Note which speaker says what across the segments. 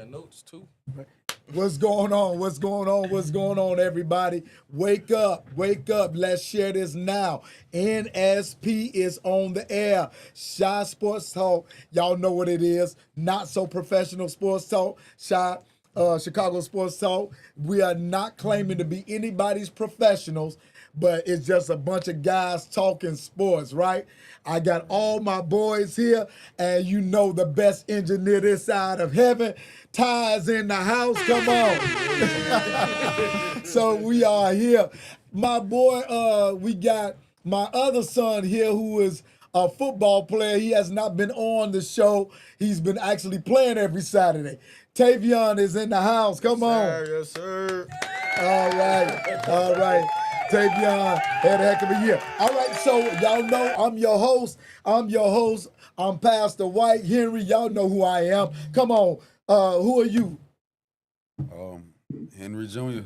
Speaker 1: the notes too.
Speaker 2: What's going on? What's going on? What's going on, everybody? Wake up. Wake up. Let's share this now. NSP is on the air. Shy Sports Talk. Y'all know what it is. Not so professional sports talk. Chicago Sports Talk. We are not claiming to be anybody's professionals, but it's just a bunch of guys talking sports, right? I got all my boys here, and you know the best engineer this side of heaven. Ty's in the house. Come on. So we are here. My boy, we got my other son here who is a football player. He has not been on the show. He's been actually playing every Saturday. Tavion is in the house. Come on.
Speaker 3: Yes, sir.
Speaker 2: All right. All right. Tavion had a heck of a year. All right, so y'all know I'm your host. I'm Pastor White. Henry, y'all know who I am. Come on. Who are you?
Speaker 4: Henry Jr.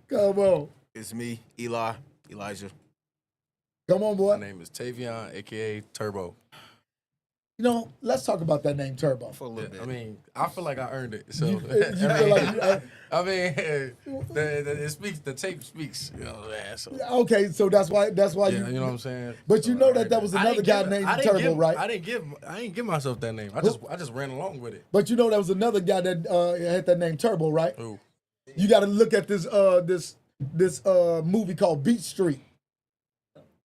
Speaker 2: Come on.
Speaker 3: It's me, Elijah.
Speaker 2: Come on,
Speaker 1: My
Speaker 2: boy.
Speaker 1: name is Tavion, aka Turbo.
Speaker 2: You know, let's talk about that name, Turbo.
Speaker 3: For a little bit.
Speaker 1: I mean, I feel like I earned it. So
Speaker 2: You feel like
Speaker 1: it speaks. The tape speaks. You know what I'm saying? So,
Speaker 2: okay, so that's why
Speaker 1: yeah,
Speaker 2: you
Speaker 1: you know what I'm saying.
Speaker 2: But you
Speaker 1: So
Speaker 2: know
Speaker 1: I
Speaker 2: that
Speaker 1: earned
Speaker 2: that
Speaker 1: it.
Speaker 2: was
Speaker 1: I
Speaker 2: another
Speaker 1: didn't
Speaker 2: guy
Speaker 1: give-
Speaker 2: named
Speaker 1: I didn't
Speaker 2: Turbo,
Speaker 1: give-
Speaker 2: right?
Speaker 1: I didn't give myself that name. I just ran along with it.
Speaker 2: But you know there was another guy that had that name Turbo, right?
Speaker 1: Ooh.
Speaker 2: You got to look at this movie called Beat Street.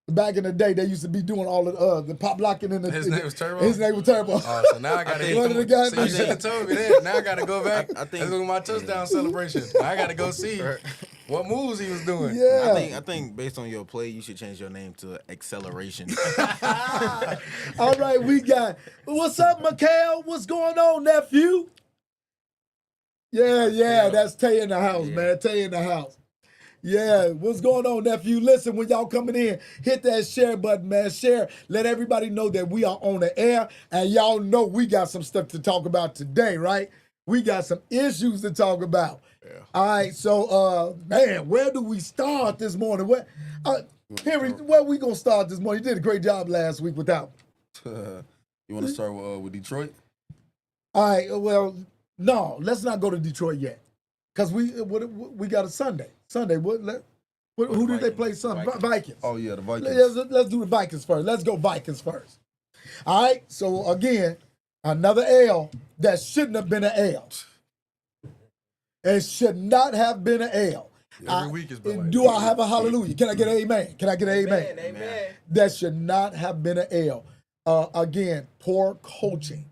Speaker 2: Back in the day, they used to be doing all the pop locking in the.
Speaker 1: His name was Turbo?
Speaker 2: His name was Turbo.
Speaker 1: Oh, so now I gotta
Speaker 2: think- One of the guys-
Speaker 1: So you should have told me that. Now I gotta go back.
Speaker 3: I think-
Speaker 1: Let's go to my touchdown celebration. I gotta go see what moves he was doing.
Speaker 2: Yeah.
Speaker 3: I think based on your play, you should change your name to Acceleration.
Speaker 2: All right, we got. What's up, Mikhail? What's going on, nephew? Yeah, that's Tay in the house, man. Tay in the house. Yeah, what's going on, nephew? Listen, when y'all coming in, hit that share button, man. Share. Let everybody know that we are on the air, and y'all know we got some stuff to talk about today, right? We got some issues to talk about. Yeah. All right, so, man, where do we start this morning? Henry, where we gonna start this morning? You did a great job last week without.
Speaker 4: You want to start with Detroit?
Speaker 2: All right, well, no, let's not go to Detroit yet, because we got a Sunday. Who did they play Sunday? Vikings.
Speaker 4: Oh, yeah, the Vikings.
Speaker 2: Let's do the Vikings first. Let's go Vikings first. All right, so again, another L that shouldn't have been an L. It should not have been an L.
Speaker 1: Every week has been like
Speaker 2: Do
Speaker 1: that.
Speaker 2: I have a hallelujah? Can I get an amen? Can I get an amen?
Speaker 5: Amen.
Speaker 2: That should not have been an L. Again, poor coaching,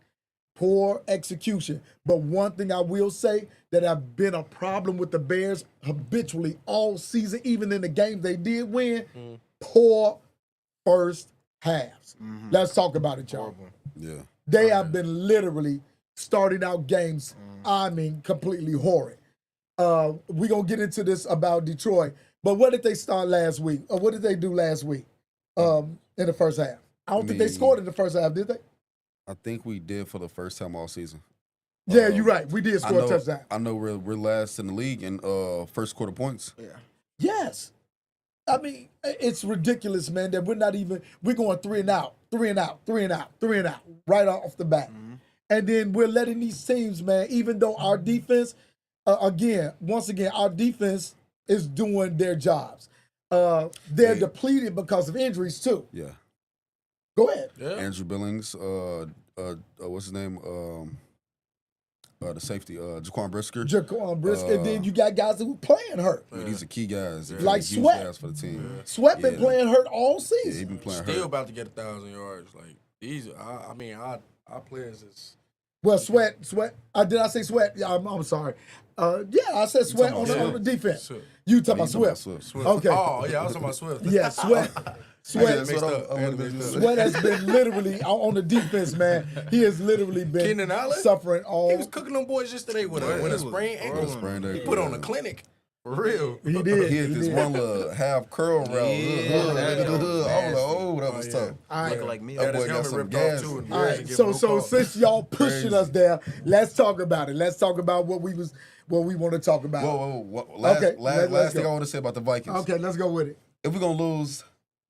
Speaker 2: poor execution. But one thing I will say that have been a problem with the Bears habitually all season, even in the games they did win, poor first halves. Let's talk about it, y'all.
Speaker 4: Yeah.
Speaker 2: They have been literally starting out games, I mean, completely horrid. We're going to get into this about Detroit. But what did they start last week? Or what did they do last week in the first half? I don't think they scored in the first half, did they?
Speaker 4: I think we did for the first time all season.
Speaker 2: Yeah, you're right. We did
Speaker 4: I
Speaker 2: score
Speaker 4: know,
Speaker 2: a touchdown.
Speaker 4: I know we're last in the league in first quarter points.
Speaker 3: Yeah.
Speaker 2: Yes. I mean, it's ridiculous, man, that we're going 3 and out, right off the bat. And then we're letting these teams, man, even though our defense, once again, our defense is doing their jobs. They're depleted because of injuries, too.
Speaker 4: Yeah.
Speaker 2: Go ahead.
Speaker 1: Yeah.
Speaker 4: Andrew Billings, what's his name? The safety, Jaquan Brisker.
Speaker 2: Jaquan Brisker. And then you got guys who playing hurt.
Speaker 4: Yeah, these are key guys. They're
Speaker 2: Like
Speaker 4: huge
Speaker 2: Sweat.
Speaker 4: guys for the team.
Speaker 2: Sweat been
Speaker 4: Yeah.
Speaker 2: playing hurt all
Speaker 4: Yeah, he
Speaker 2: season.
Speaker 4: been playing
Speaker 1: Still
Speaker 4: hurt.
Speaker 1: about to get 1,000 yards. Like these, our players is.
Speaker 2: Well, Sweat. Did I say Sweat? Yeah, I'm sorry. Yeah, I said Sweat on
Speaker 1: talking
Speaker 2: the,
Speaker 1: about
Speaker 2: on the defense.
Speaker 1: Swift.
Speaker 2: You talking
Speaker 4: Oh,
Speaker 2: about
Speaker 4: you talking
Speaker 2: Swift?
Speaker 4: about
Speaker 1: Swift.
Speaker 2: Okay.
Speaker 1: Oh yeah, I was talking about Swift.
Speaker 2: Yeah, Sweat.
Speaker 4: Yeah,
Speaker 1: Mixed
Speaker 4: so
Speaker 1: up.
Speaker 4: I'm
Speaker 1: Mixed up.
Speaker 2: Sweat has been literally on the defense, man. He has literally been
Speaker 1: Keenan Allen?
Speaker 2: suffering all.
Speaker 1: He was cooking them boys yesterday with a sprained ankle.
Speaker 4: Sprained
Speaker 1: He
Speaker 4: ankle,
Speaker 1: put on
Speaker 4: yeah.
Speaker 1: a clinic. For real.
Speaker 2: He did.
Speaker 4: He had this one little half curl round.
Speaker 3: Yeah, that
Speaker 4: I was like, oh, that was
Speaker 1: yeah.
Speaker 4: tough.
Speaker 2: All right.
Speaker 3: Looking like me.
Speaker 4: That
Speaker 1: Had his
Speaker 4: boy got
Speaker 1: helmet
Speaker 4: some
Speaker 1: ripped
Speaker 4: gas.
Speaker 1: off too. And
Speaker 2: All right,
Speaker 1: Bears
Speaker 2: so
Speaker 1: give him no call.
Speaker 2: since y'all pushing
Speaker 4: Crazy.
Speaker 2: us there, let's talk about it. Let's talk about what we want to talk about.
Speaker 4: Whoa. Last
Speaker 2: Okay, let's
Speaker 4: last thing
Speaker 2: go.
Speaker 4: I want to say about the Vikings.
Speaker 2: Okay, let's go with it.
Speaker 4: If we're going to lose,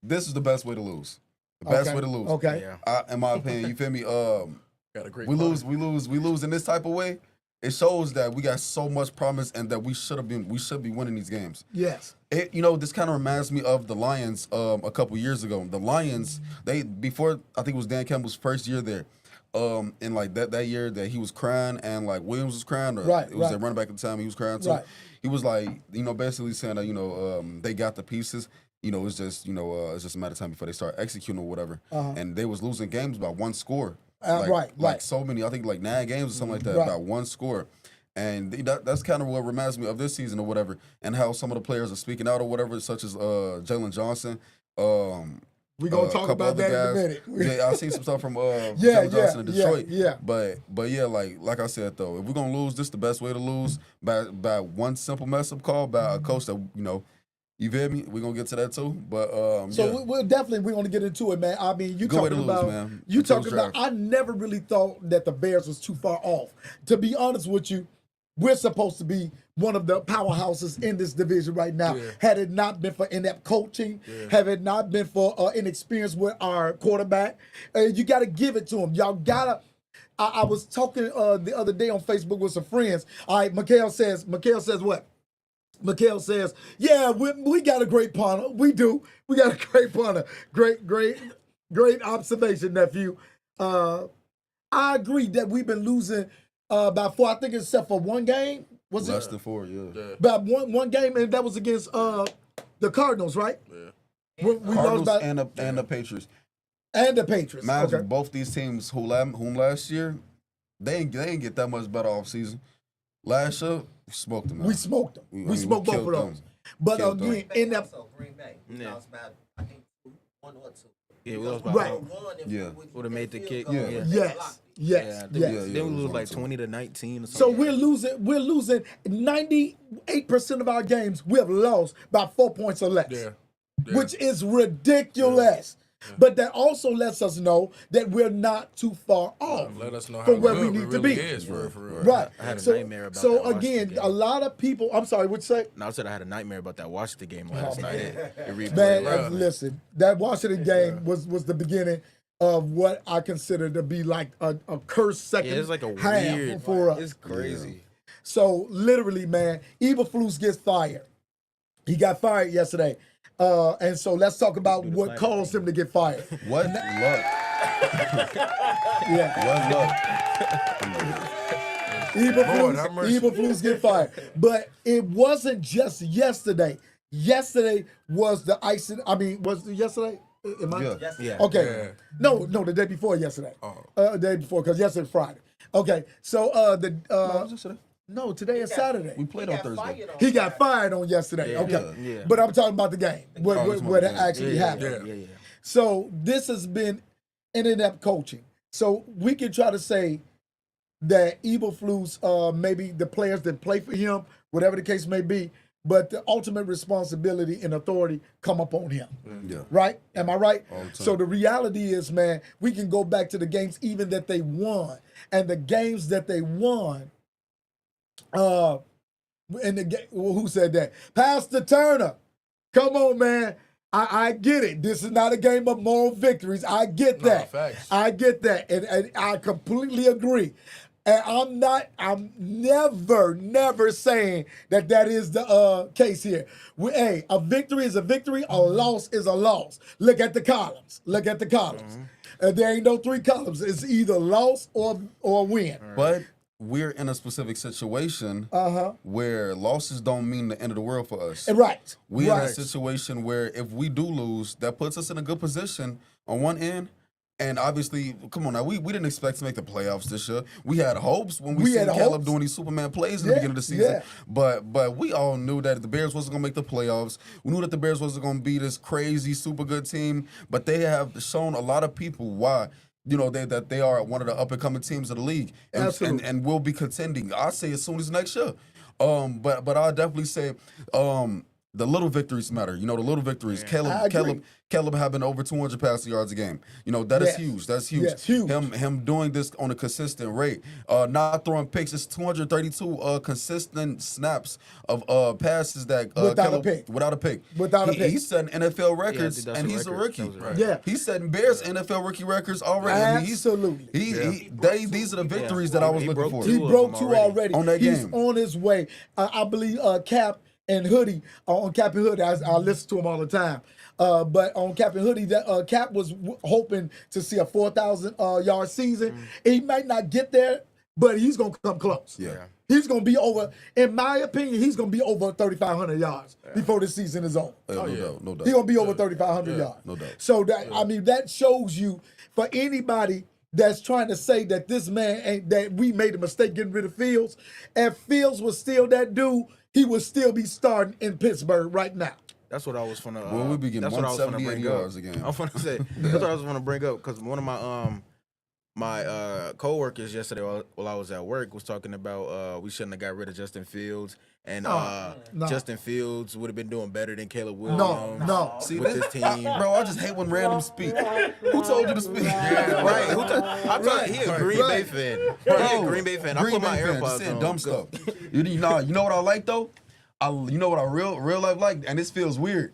Speaker 4: this is the best way to lose. The best
Speaker 2: Okay,
Speaker 4: way to lose.
Speaker 2: Okay.
Speaker 3: Yeah.
Speaker 4: In my opinion, you feel me?
Speaker 1: Gotta Got a great
Speaker 4: we
Speaker 1: punter.
Speaker 4: lose in this type of way, it shows that we got so much promise and that we should be winning these games.
Speaker 2: Yes.
Speaker 4: This kind of reminds me of the Lions a couple years ago. The Lions, before I think it was Dan Campbell's first year there, in like that year that he was crying and like Williams was crying, or
Speaker 2: Right,
Speaker 4: it was
Speaker 2: right.
Speaker 4: their running back at the time he was crying too.
Speaker 2: Right.
Speaker 4: He was like, basically saying that they got the pieces. It's just it's just a matter of time before they start executing or whatever. And they was losing games by one score.
Speaker 2: Right.
Speaker 4: Like so many, I think like 9 games or something like that,
Speaker 2: Right.
Speaker 4: by one score. And that's kind of what reminds me of this season or whatever, and how some of the players are speaking out or whatever, such as Jalen Johnson.
Speaker 2: We're going to talk
Speaker 4: couple
Speaker 2: about
Speaker 4: other
Speaker 2: that in a
Speaker 4: guys.
Speaker 2: minute.
Speaker 4: Yeah, I seen some stuff from
Speaker 2: Yeah,
Speaker 4: Jalen Johnson in
Speaker 2: yeah,
Speaker 4: Detroit.
Speaker 2: yeah.
Speaker 4: But yeah, like I said though, if we're gonna lose, this is the best way to lose by one simple mess up call by a coach that you feel me? We're gonna get to that too. But
Speaker 2: So
Speaker 4: yeah.
Speaker 2: we're going to get into it, man. I mean, you
Speaker 4: Good way
Speaker 2: talking
Speaker 4: to lose,
Speaker 2: about
Speaker 4: man.
Speaker 2: you
Speaker 4: Until
Speaker 2: talking
Speaker 4: the
Speaker 2: about.
Speaker 4: draft.
Speaker 2: I never really thought that the Bears was too far off. To be honest with you, we're supposed to be one of the powerhouses in this division right now.
Speaker 1: Yeah.
Speaker 2: Had it not been for inept coaching, had it not been for inexperience with our quarterback, you got to give it to him. Y'all gotta. I was talking the other day on Facebook with some friends. All right, Mikhail says what? Mikhail says, yeah, we got a great punter. We do. We got a great punter. Great observation, nephew. I agree that we've been losing by 4, I think except for one game. Was
Speaker 4: Less
Speaker 2: it?
Speaker 4: than 4, yeah.
Speaker 2: About one game, and that was against the Cardinals, right?
Speaker 1: Yeah.
Speaker 2: We lost
Speaker 4: Cardinals
Speaker 2: by,
Speaker 4: and the Patriots.
Speaker 2: and the Patriots.
Speaker 4: Imagine
Speaker 2: Okay.
Speaker 4: both these teams whom last year, they ain't get that much better off season. Last year, we smoked them.
Speaker 2: We smoked them. We smoked both of
Speaker 4: killed
Speaker 2: those. But
Speaker 4: Killed them.
Speaker 2: again, in that,
Speaker 5: Also, Green Bay. We
Speaker 3: Yeah.
Speaker 5: lost about, I think, 1 or 2.
Speaker 3: Yeah, we lost by
Speaker 2: Right.
Speaker 3: one.
Speaker 4: Yeah.
Speaker 3: Would've made the kick.
Speaker 4: Yeah.
Speaker 3: Yeah.
Speaker 2: yes.
Speaker 3: Yeah,
Speaker 2: Yes.
Speaker 3: I think
Speaker 2: Yes.
Speaker 4: Yeah,
Speaker 3: then
Speaker 4: it
Speaker 3: we
Speaker 4: was
Speaker 3: lose
Speaker 4: one,
Speaker 3: like
Speaker 4: too.
Speaker 3: 20-19 or
Speaker 2: So
Speaker 3: something.
Speaker 2: we're losing 98% of our games. We have lost by 4 points or less,
Speaker 1: Yeah.
Speaker 2: which is ridiculous. But that also lets us know that we're not too far off
Speaker 1: Let us know how
Speaker 2: from where
Speaker 1: good
Speaker 2: we
Speaker 1: we
Speaker 2: need to
Speaker 1: really
Speaker 2: be.
Speaker 1: is for real.
Speaker 2: Right.
Speaker 3: I had a
Speaker 2: so,
Speaker 3: nightmare about
Speaker 2: so
Speaker 3: that Washington
Speaker 2: again,
Speaker 3: game.
Speaker 2: a lot of people. I'm sorry. What'd you say?
Speaker 3: No, I said I had a nightmare about that Washington game last night. It replayed
Speaker 2: Man,
Speaker 3: right.
Speaker 2: listen, that Washington game was the beginning of what I consider to be like a cursed second
Speaker 3: Yeah, it's like a
Speaker 2: half
Speaker 3: weird.
Speaker 2: for us.
Speaker 3: It's crazy.
Speaker 2: So literally, man, Eberflus gets fired. He got fired yesterday. And so let's talk about what caused him to get fired.
Speaker 4: What luck?
Speaker 2: Yeah.
Speaker 4: What luck?
Speaker 1: Lord, have mercy.
Speaker 2: Eberflus get fired. But it wasn't just yesterday. Yesterday was the icing. I mean, was it yesterday? Am I?
Speaker 4: Yeah.
Speaker 3: Yeah.
Speaker 2: Okay.
Speaker 1: Yeah.
Speaker 2: No, the day before yesterday. The day before, because yesterday's Friday. Okay. So no, today is Saturday.
Speaker 4: We played on Thursday.
Speaker 2: He got fired on yesterday. Okay.
Speaker 3: yeah.
Speaker 2: But I'm talking about the game, where
Speaker 4: it's
Speaker 2: that
Speaker 4: about the
Speaker 2: actually
Speaker 3: Yeah,
Speaker 2: happened.
Speaker 3: yeah, yeah.
Speaker 2: So this has been in-depth coaching. So we can try to say that Eberflus, maybe the players that play for him, whatever the case may be, but the ultimate responsibility and authority come upon him.
Speaker 4: Yeah.
Speaker 2: Right? Am I right?
Speaker 4: All the time.
Speaker 2: So the reality is, man, we can go back to the games even that they won. And the games that they won, who said that? Pastor Turner. Come on, man. I get it. This is not a game of moral victories. I get
Speaker 1: No,
Speaker 2: that.
Speaker 1: facts.
Speaker 2: I get that. And I completely agree. And I'm never saying that is the case here. A victory is a victory, a loss is a loss. Look at the columns. There ain't no 3 columns. It's either loss or win.
Speaker 4: But we're in a specific situation where losses don't mean the end of the world for us.
Speaker 2: Right.
Speaker 4: We're in a
Speaker 2: right.
Speaker 4: situation where if we do lose, that puts us in a good position on one end. And obviously, come on now, we didn't expect to make the playoffs this year. We had hopes when we
Speaker 2: We
Speaker 4: seen
Speaker 2: had
Speaker 4: Caleb
Speaker 2: hopes.
Speaker 4: doing these Superman plays in
Speaker 2: Yeah,
Speaker 4: the beginning of the season.
Speaker 2: yeah.
Speaker 4: But we all knew that the Bears wasn't gonna make the playoffs. We knew that the Bears wasn't gonna be this crazy, super good team. But they have shown a lot of people why. That they are one of the up and coming teams of the league,
Speaker 2: Absolutely.
Speaker 4: and will be contending. I say as soon as next year. But I'll definitely say, the little victories matter. You know, the little victories.
Speaker 2: I agree.
Speaker 4: Caleb having over 200 passing yards a game. You know, that is
Speaker 2: Yes.
Speaker 4: huge. That's huge.
Speaker 2: Yes, huge.
Speaker 4: Him doing this on a consistent rate. Not throwing picks. It's 232 consistent snaps of passes that
Speaker 2: Without a pick.
Speaker 4: Without a pick.
Speaker 2: Without a pick.
Speaker 4: He's setting NFL records,
Speaker 3: that's
Speaker 4: and
Speaker 3: a
Speaker 4: he's a
Speaker 3: record.
Speaker 4: rookie.
Speaker 3: That was a record.
Speaker 2: Yeah.
Speaker 4: He's setting Bears NFL rookie records already. I mean,
Speaker 2: Absolutely.
Speaker 4: These are the victories that I was
Speaker 3: He
Speaker 4: looking
Speaker 3: broke
Speaker 4: for.
Speaker 2: He
Speaker 3: Two of
Speaker 2: broke
Speaker 3: them
Speaker 2: two
Speaker 3: already.
Speaker 2: already.
Speaker 4: On that
Speaker 2: He's
Speaker 4: game.
Speaker 2: on his way. I believe Cap and Hoodie on Cap and Hoodie. I listen to him all the time. But on Cap and Hoodie, that Cap was hoping to see a 4,000 yard season. He might not get there, but he's gonna come close.
Speaker 4: Yeah.
Speaker 2: He's gonna be over. In my opinion, he's gonna be over 3,500 yards before the season is over.
Speaker 4: No doubt. No doubt.
Speaker 2: He's gonna be over 3,500 yards.
Speaker 4: no doubt.
Speaker 2: So that I mean, that shows you for anybody that's trying to say that this man ain't that we made a mistake getting rid of Fields. If Fields was still that dude, he would still be starting in Pittsburgh right now.
Speaker 3: That's what I was gonna.
Speaker 4: Well, we be getting
Speaker 3: that's what I was gonna
Speaker 4: 178
Speaker 3: bring
Speaker 4: yards
Speaker 3: up.
Speaker 4: a game.
Speaker 3: I was gonna say that's what I was gonna bring up because one of my coworkers yesterday while I was at work was talking about we shouldn't have got rid of Justin Fields and
Speaker 2: no.
Speaker 3: Justin Fields would have been doing better than Caleb Williams.
Speaker 2: No.
Speaker 4: See,
Speaker 3: with this team.
Speaker 4: bro, I just hate when randoms speak. Who told you to speak?
Speaker 3: Right? I'm talking. He a Green Bay fan. He a Green Bay fan. I put my
Speaker 4: fan, just
Speaker 3: AirPods
Speaker 4: saying
Speaker 3: on.
Speaker 4: dumb stuff. You know what I like though? You know what I real life like, and this feels weird.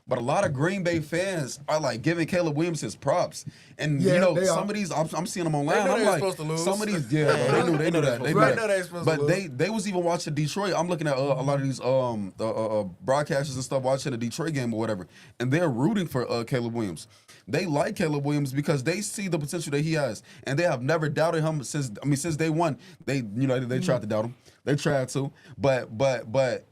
Speaker 4: But a lot of Green Bay fans are like giving Caleb Williams his props, and
Speaker 2: Yeah,
Speaker 4: you know
Speaker 2: they
Speaker 4: some
Speaker 2: are.
Speaker 4: of these I'm seeing them online.
Speaker 1: They know
Speaker 4: I'm
Speaker 1: they were
Speaker 4: like,
Speaker 1: supposed to lose.
Speaker 4: some of these, yeah, bro, they knew that. They knew
Speaker 1: Right,
Speaker 4: that.
Speaker 1: know they supposed to
Speaker 4: But
Speaker 1: lose.
Speaker 4: they was even watching Detroit. I'm looking at a lot of these broadcasters and stuff watching the Detroit game or whatever, and they're rooting for Caleb Williams. They like Caleb Williams because they see the potential that he has, and they have never doubted him since day one. They tried to doubt him. They tried to, but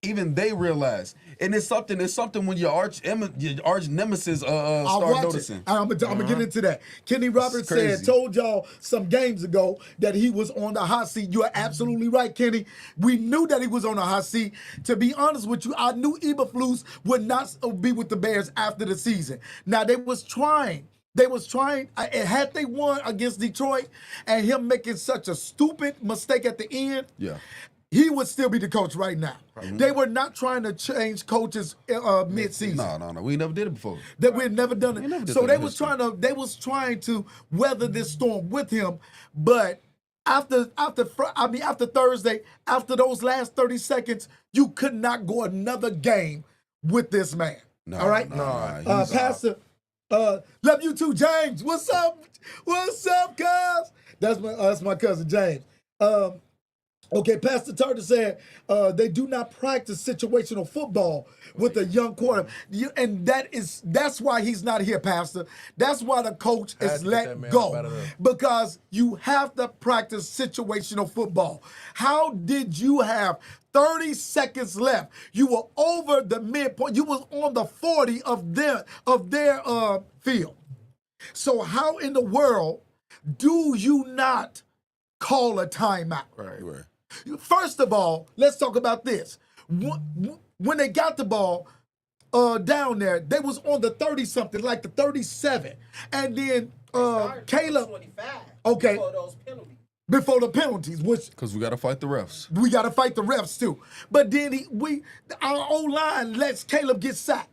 Speaker 4: even they realize, and it's something when your arch nemesis
Speaker 2: I'll
Speaker 4: start
Speaker 2: watch
Speaker 4: noticing.
Speaker 2: it. I'm gonna get into that. Kenny Roberts
Speaker 4: crazy.
Speaker 2: told y'all some games ago that he was on the hot seat. You are absolutely right, Kenny. We knew that he was on the hot seat. To be honest with you, I knew Eberflus would not be with the Bears after the season. Now they was trying. Had they won against Detroit and him making such a stupid mistake at the end,
Speaker 4: Yeah.
Speaker 2: he would still be the coach right now. They were not trying to change coaches mid-season.
Speaker 4: No. We never did it before.
Speaker 2: That we had never done it.
Speaker 4: never did
Speaker 2: So
Speaker 4: that
Speaker 2: they
Speaker 4: in
Speaker 2: was
Speaker 4: history.
Speaker 2: trying to weather this storm with him, but after Thursday, after those last 30 seconds, you could not go another game with this man.
Speaker 4: No,
Speaker 2: All right?
Speaker 4: no, he's-
Speaker 2: Pastor, love you too, James. What's up? What's up, guys? That's my cousin James. Okay, Pastor Turner said they do not practice situational football with a young quarterback, and that's why he's not here, Pastor. That's why the coach
Speaker 1: Had
Speaker 2: is
Speaker 1: to get that
Speaker 2: let
Speaker 1: man up
Speaker 2: go,
Speaker 1: out of there.
Speaker 2: because you have to practice situational football. How did you have 30 seconds left? You were over the midpoint. You was on the 40 of their field. So how in the world do you not call a timeout?
Speaker 4: Right.
Speaker 2: First of all, let's talk about this. When they got the ball down there, they was on the 30-something, like the 37. And then Caleb,
Speaker 5: 25.
Speaker 2: Okay.
Speaker 5: Before those penalties.
Speaker 2: before the penalties, which
Speaker 4: Because we got to fight the refs.
Speaker 2: we got to fight the refs too. But then our O-line lets Caleb get sacked.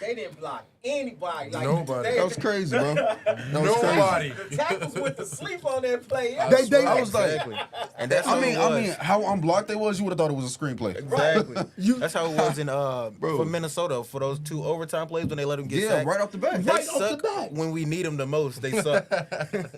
Speaker 5: They didn't block anybody. Like
Speaker 1: Nobody.
Speaker 4: That was crazy, bro. That was
Speaker 1: Nobody.
Speaker 5: The tackles went to sleep on that play.
Speaker 2: They-
Speaker 4: I was like,
Speaker 3: Exactly. And that's how it was.
Speaker 4: how unblocked they was, you would have thought it was a screenplay.
Speaker 3: Exactly.
Speaker 2: You-
Speaker 3: That's how it was in for Minnesota for those 2 overtime plays when they let them get
Speaker 4: Yeah,
Speaker 3: sacked.
Speaker 4: right off the bat.
Speaker 3: They
Speaker 2: Right off the
Speaker 3: suck
Speaker 2: bat.
Speaker 3: when we need them the most. They suck.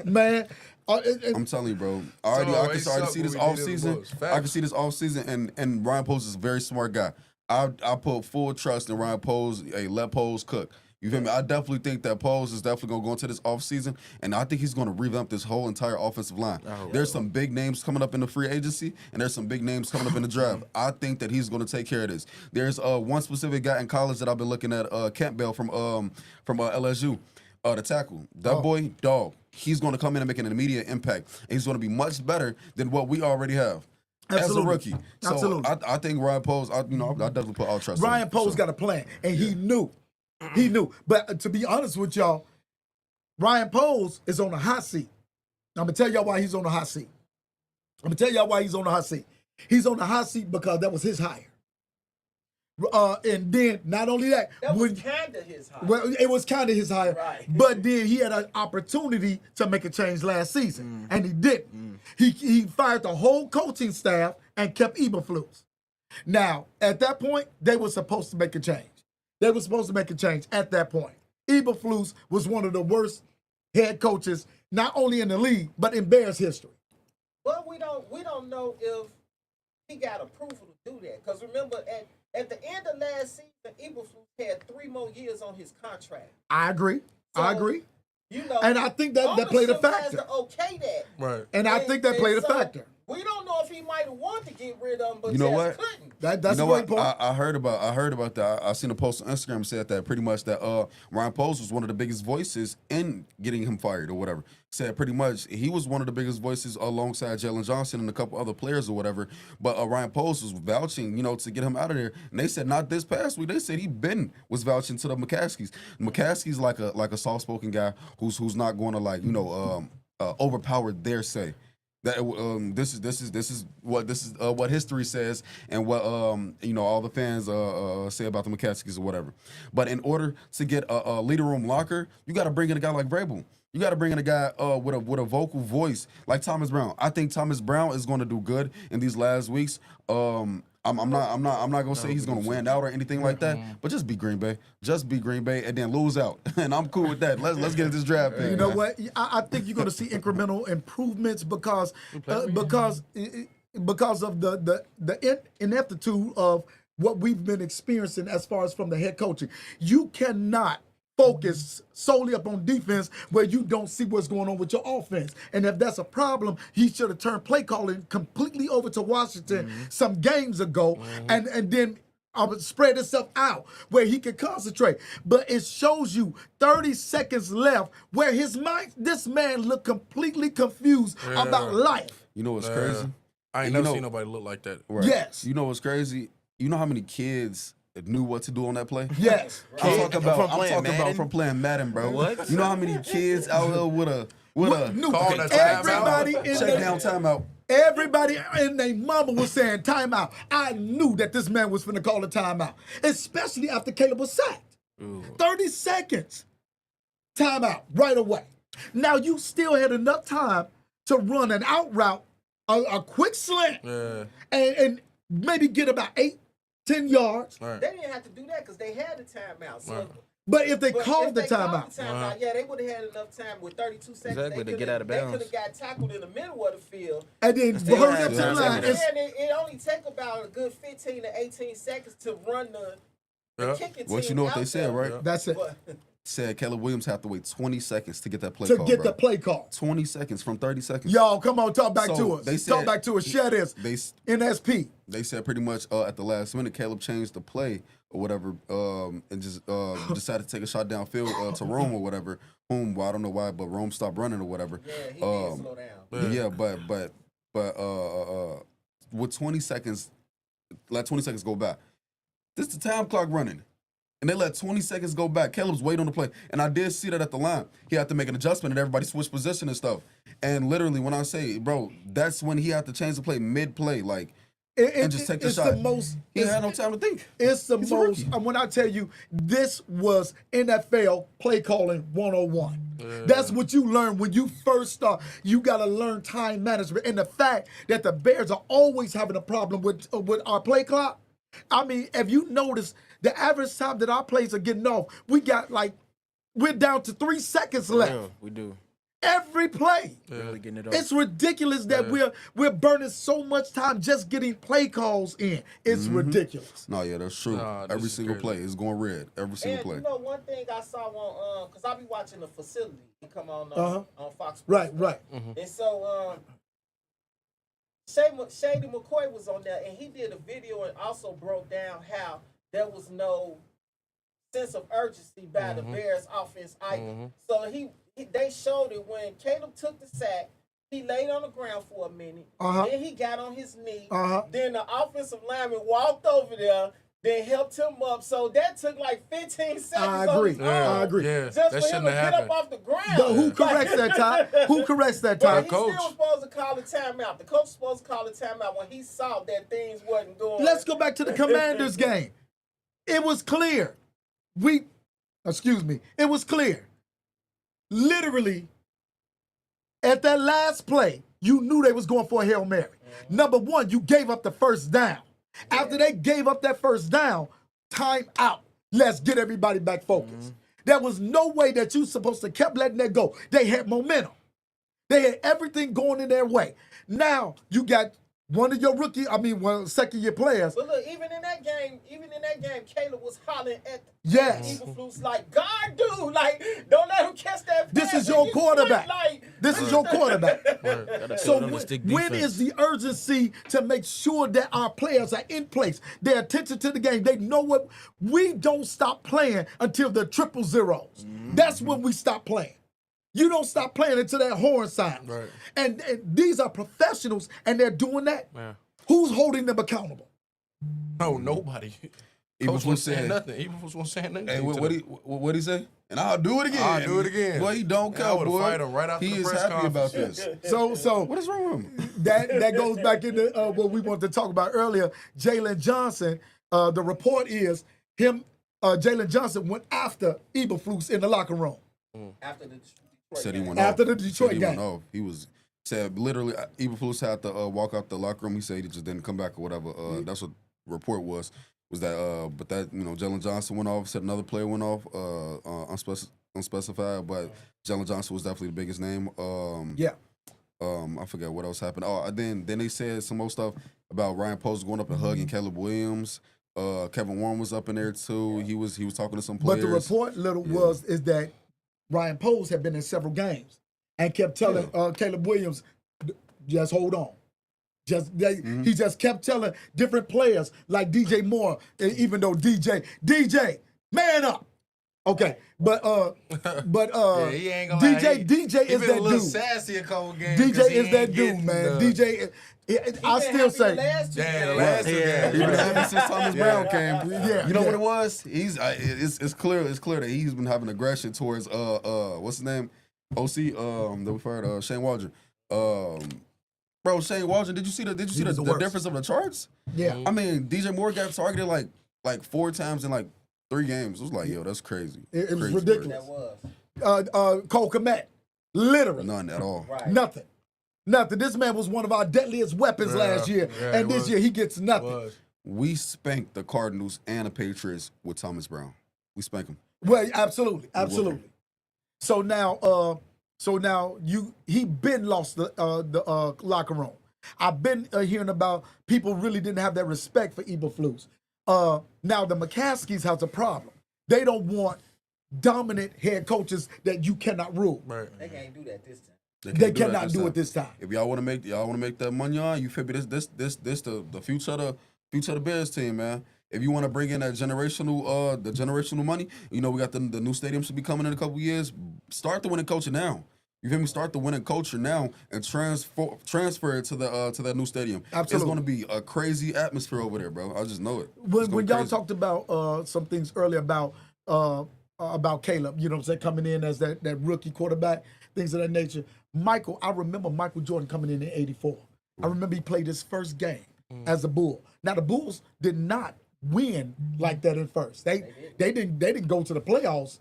Speaker 2: Man,
Speaker 4: I'm telling you, bro. I
Speaker 1: So,
Speaker 4: can
Speaker 1: they
Speaker 4: already
Speaker 1: suck
Speaker 4: see this
Speaker 1: when we
Speaker 4: off
Speaker 1: need it the
Speaker 4: season.
Speaker 1: most.
Speaker 4: I can
Speaker 1: Facts.
Speaker 4: see this off season, and Ryan Poles is a very smart guy. I put full trust in Ryan Poles. Hey, let Poles cook. You feel me? I definitely think that Poles is definitely gonna go into this off season, and I think he's gonna revamp this whole entire offensive line. There's some big names coming up in the free agency, and there's some big names coming up in the draft. I think that he's gonna take care of this. There's one specific guy in college that I've been looking at, Campbell from LSU. The tackle. That boy, dog. He's going to come in and make an immediate impact. And he's going to be much better than what we already have as a
Speaker 2: Absolutely.
Speaker 4: rookie. So
Speaker 2: Absolutely.
Speaker 4: I think Ryan Poles, I definitely put all trust in
Speaker 2: Ryan
Speaker 4: him.
Speaker 2: Poles
Speaker 4: So,
Speaker 2: got a plan, and he knew. He knew. But to be honest with y'all, Ryan Poles is on the hot seat. I'm going to tell y'all why he's on the hot seat. He's on the hot seat because that was his hire. And then not only that,
Speaker 5: That was
Speaker 2: when
Speaker 5: kind of his high.
Speaker 2: well, it was kind of his hire,
Speaker 5: Right.
Speaker 2: but then he had an opportunity to make a change last season, and he didn't. He fired the whole coaching staff and kept Eberflus. Now, at that point, they were supposed to make a change. They were supposed to make a change at that point. Eberflus was one of the worst head coaches, not only in the league, but in Bears history.
Speaker 5: But we don't know if he got approval to do that. Because remember, at the end of last season, Eberflus had 3 more years on his contract.
Speaker 2: I agree. I
Speaker 5: So,
Speaker 2: agree.
Speaker 5: You know,
Speaker 2: And I think that played a
Speaker 5: ownership has
Speaker 2: factor.
Speaker 5: to okay that.
Speaker 1: Right.
Speaker 2: And I think that played a
Speaker 5: so
Speaker 2: factor.
Speaker 5: We don't know if he might have wanted to get rid of him, but
Speaker 4: You know
Speaker 5: just
Speaker 4: what?
Speaker 5: couldn't.
Speaker 2: That's
Speaker 4: you know
Speaker 2: a great
Speaker 4: what?
Speaker 2: point.
Speaker 4: I heard about that. I seen a post on Instagram said that pretty much that Ryan Poles was one of the biggest voices in getting him fired or whatever. Said pretty much he was one of the biggest voices alongside Jalen Johnson and a couple other players or whatever. But Ryan Poles was vouching, to get him out of there. And they said not this past week. They said was vouching to the McCaskies. McCaskey's like a soft spoken guy who's not going to overpower their say. That this is what history says and what all the fans say about the McCaskies or whatever. But in order to get a leader room locker, you got to bring in a guy like Vrabel. You got to bring in a guy with a vocal voice like Thomas Brown. I think Thomas Brown is going to do good in these last weeks. I'm not gonna say he's gonna win out or anything like that, but just be Green Bay. Just be Green Bay and then lose out. And I'm cool with that. Let's get this draft pick.
Speaker 2: You know what? I think you're going to see incremental improvements because of the ineptitude of what we've been experiencing as far as from the head coaching. You cannot focus solely upon defense where you don't see what's going on with your offense. And if that's a problem, he should have turned play calling completely over to Washington some games ago and then spread itself out where he can concentrate. But it shows you 30 seconds left where this man looked completely confused about life.
Speaker 4: You know what's crazy?
Speaker 1: I ain't never seen nobody look like that.
Speaker 4: Right.
Speaker 2: Yes.
Speaker 4: You know what's crazy? You know how many kids knew what to do on that play?
Speaker 2: Yes.
Speaker 4: I'm talking about
Speaker 3: Madden?
Speaker 4: from playing Madden, bro.
Speaker 3: What?
Speaker 4: You know how many kids out here with a
Speaker 1: Call that
Speaker 2: Everybody in
Speaker 4: check down timeout?
Speaker 2: Everybody and their mama was saying timeout. I knew that this man was finna call a timeout, especially after Caleb was sacked. 30 seconds. Timeout right away. Now you still had enough time to run an out route, a quick slant, and maybe get about 8-10 yards.
Speaker 1: Right.
Speaker 5: They didn't have to do that because they had the timeout. So,
Speaker 2: But if they
Speaker 5: but
Speaker 2: called
Speaker 5: if
Speaker 2: the
Speaker 5: they called
Speaker 2: timeout,
Speaker 5: the timeout, yeah, they would have had enough time with 32 seconds.
Speaker 3: Exactly,
Speaker 5: They
Speaker 3: to get
Speaker 5: coulda-
Speaker 3: out of
Speaker 5: They
Speaker 3: bounds.
Speaker 5: could have got tackled in the middle of the field.
Speaker 2: and then
Speaker 3: Still
Speaker 2: hurry
Speaker 3: have
Speaker 2: up to the
Speaker 3: time.
Speaker 2: line.
Speaker 3: Yeah.
Speaker 5: And it only take about a good 15 to 18 seconds to run the kicking
Speaker 4: Well,
Speaker 5: team
Speaker 4: you know what
Speaker 5: out
Speaker 4: they said,
Speaker 5: there.
Speaker 4: right?
Speaker 2: That's it.
Speaker 5: But,
Speaker 4: Said Caleb Williams have to wait 20 seconds to get that play
Speaker 2: To
Speaker 4: call,
Speaker 2: get
Speaker 4: bro.
Speaker 2: the play call.
Speaker 4: 20 seconds from 30 seconds.
Speaker 2: Y'all, come on, talk back
Speaker 4: So,
Speaker 2: to us.
Speaker 4: they
Speaker 2: Talk
Speaker 4: said-
Speaker 2: back to us. Share this. NSP.
Speaker 4: They said pretty much at the last minute, Caleb changed the play or whatever, and just decided to take a shot downfield to Rome or whatever. Whom, well, I don't know why, but Rome stopped running or whatever.
Speaker 5: yeah, he did slow down.
Speaker 4: Yeah, but with 20 seconds, let 20 seconds go by. This the time clock running. And they let 20 seconds go back. Caleb's waiting on the play. And I did see that at the line. He had to make an adjustment and everybody switched position and stuff. And literally, when I say, bro, that's when he had to change the play mid-play, like, and just take the
Speaker 2: it's
Speaker 4: shot.
Speaker 2: the most.
Speaker 4: He had no time to think.
Speaker 2: It's the
Speaker 4: He's a
Speaker 2: most.
Speaker 4: rookie.
Speaker 2: When I tell you, this was NFL play calling 101. That's what you learn when you first start. You got to learn time management, and the fact that the Bears are always having a problem with our play clock. I mean, if you notice, the average time that our plays are getting off, we're down to 3 seconds left.
Speaker 3: Yeah, we do.
Speaker 2: Every play.
Speaker 3: Really getting it off.
Speaker 2: It's ridiculous that we're burning so much time just getting play calls in. It's ridiculous.
Speaker 4: No, yeah, that's true.
Speaker 1: Nah, this
Speaker 4: Every
Speaker 1: is
Speaker 4: single
Speaker 1: crazy.
Speaker 4: play is going red. Every single
Speaker 5: And
Speaker 4: play.
Speaker 5: you know, one thing I saw on, because I be watching the facility. He come on Fox Sports.
Speaker 2: Right.
Speaker 5: And so Shady McCoy was on there, and he did a video and also broke down how there was no sense of urgency by the Bears offense either. So they showed it when Caleb took the sack. He laid on the ground for a minute. Then he got on his knee. Then the offensive lineman walked over there. Then helped him up. So that took like 15 seconds.
Speaker 2: I
Speaker 5: on
Speaker 2: agree.
Speaker 5: his
Speaker 2: I
Speaker 5: own
Speaker 2: agree.
Speaker 1: Yeah,
Speaker 5: Just
Speaker 1: that
Speaker 5: for him
Speaker 1: shouldn't
Speaker 5: to
Speaker 1: have
Speaker 5: get
Speaker 1: happened.
Speaker 5: up off the ground.
Speaker 2: But who corrects that time? Who corrects that
Speaker 5: But
Speaker 2: time?
Speaker 5: he
Speaker 1: coach.
Speaker 5: still was supposed to call a timeout. The coach was supposed to call a timeout when he saw that things wasn't going.
Speaker 2: Let's go back to the Commanders game. It was clear. It was clear. Literally, at that last play, you knew they was going for a Hail Mary. Number one, you gave up the first down. After they gave up that first down, time out. Let's get everybody back focused. There was no way that you supposed to kept letting that go. They had momentum. They had everything going in their way. Now you got one of your second-year players.
Speaker 5: But look, even in that game, Caleb was hollering at
Speaker 2: Yes.
Speaker 5: Eberflus like, God, dude, like, don't let him catch that
Speaker 2: This
Speaker 5: pass.
Speaker 2: is your
Speaker 5: And
Speaker 2: quarterback.
Speaker 5: like,
Speaker 2: This is your quarterback. So
Speaker 3: Realistic
Speaker 2: when
Speaker 3: defense.
Speaker 2: is the urgency to make sure that our players are in place? Their attention to the game. They know what we don't stop playing until the 000s. That's when we stop playing. You don't stop playing until that horn sounds.
Speaker 1: Right.
Speaker 2: And these are professionals, and they're doing that.
Speaker 1: Yeah.
Speaker 2: Who's holding them accountable?
Speaker 1: No, nobody.
Speaker 4: Eberflus
Speaker 1: Coach was saying
Speaker 4: said-
Speaker 1: nothing. Eberflus wasn't saying nothing.
Speaker 4: Hey,
Speaker 1: to
Speaker 4: what he say? And I'll do it again.
Speaker 1: I'll do it again.
Speaker 4: Boy, he don't
Speaker 1: And I
Speaker 4: care,
Speaker 1: would've
Speaker 4: boy.
Speaker 1: fired him right after
Speaker 4: he
Speaker 1: the
Speaker 4: is
Speaker 1: press
Speaker 4: happy about
Speaker 1: conference.
Speaker 4: this.
Speaker 2: So
Speaker 4: What is wrong with him?
Speaker 2: that goes back into what we wanted to talk about earlier. Jalen Johnson, the report is Jalen Johnson went after Eberflus in the locker room.
Speaker 5: after the Detroit
Speaker 4: Said he
Speaker 5: game.
Speaker 4: went
Speaker 2: After
Speaker 4: off.
Speaker 2: the Detroit
Speaker 4: Said he
Speaker 2: game.
Speaker 4: went off. He said literally Eberflus had to walk out the locker room. He said he just didn't come back or whatever. That's what the report was that but that Jalen Johnson went off. Said another player went off unspecified, but Jalen Johnson was definitely the biggest name.
Speaker 2: Yeah.
Speaker 4: I forget what else happened. Oh, then they said some more stuff about Ryan Post going up and hugging Caleb Williams. Kevin Warren was up in there too. He was talking to some players.
Speaker 2: But the report is that Ryan Poles had been in several games and kept telling Caleb Williams, just hold on. He just kept telling different players like DJ Moore, even though DJ, man up. Okay, but
Speaker 1: Yeah, he ain't gonna lie.
Speaker 2: DJ
Speaker 1: He
Speaker 2: is
Speaker 1: been
Speaker 2: that
Speaker 1: a little
Speaker 2: dude.
Speaker 1: sassy a couple games. 'cause
Speaker 2: DJ
Speaker 1: he
Speaker 2: is that
Speaker 1: ain't
Speaker 2: dude,
Speaker 1: getting
Speaker 2: man.
Speaker 1: the-
Speaker 2: DJ, I still say,
Speaker 1: Yeah, the last two
Speaker 3: Yeah.
Speaker 1: games.
Speaker 4: He been having since Thomas Brown came.
Speaker 2: Yeah,
Speaker 4: You know
Speaker 2: yeah.
Speaker 4: what it was? He's it's clear that he's been having aggression towards what's his name? OC that we fired Shane Waldron. Bro, Shane Waldron, did you see the
Speaker 2: was the worst.
Speaker 4: difference of the charts?
Speaker 2: yeah.
Speaker 4: I mean, DJ Moore got targeted like 4 times in like 3 games. It was like, yo, that's crazy.
Speaker 2: It was
Speaker 4: Crazy
Speaker 2: ridiculous.
Speaker 5: That was.
Speaker 2: Cole Kmet, literally.
Speaker 4: None at all.
Speaker 5: Right.
Speaker 2: Nothing. This man was one of our deadliest weapons
Speaker 1: Yeah,
Speaker 2: last year.
Speaker 1: yeah,
Speaker 2: And
Speaker 1: he
Speaker 2: this
Speaker 1: was.
Speaker 2: year he gets nothing.
Speaker 1: Was.
Speaker 4: We spanked the Cardinals and the Patriots with Thomas Brown. We spanked them.
Speaker 2: Well, absolutely. So now he been lost the locker room. I've been hearing about people really didn't have that respect for Eberflus. Now the McCaskies has a problem. They don't want dominant head coaches that you cannot rule.
Speaker 1: Right.
Speaker 5: They can't do that this time.
Speaker 2: They cannot do it this time.
Speaker 4: If y'all want to make that money on, you feel me? This the future of the Bears team, man. If you want to bring in that generational money, we got the new stadium should be coming in a couple years. Start the winning culture now. You feel me? Start the winning culture now and transfer it to that new stadium.
Speaker 2: Absolutely.
Speaker 4: It's going to be a crazy atmosphere over there, bro. I just know it.
Speaker 2: When y'all talked about some things earlier about Caleb, you know what I'm saying, coming in as that rookie quarterback, things of that nature. I remember Michael Jordan coming in '84. I remember he played his first game as a Bull. Now the Bulls did not win like that at first. They didn't go to the playoffs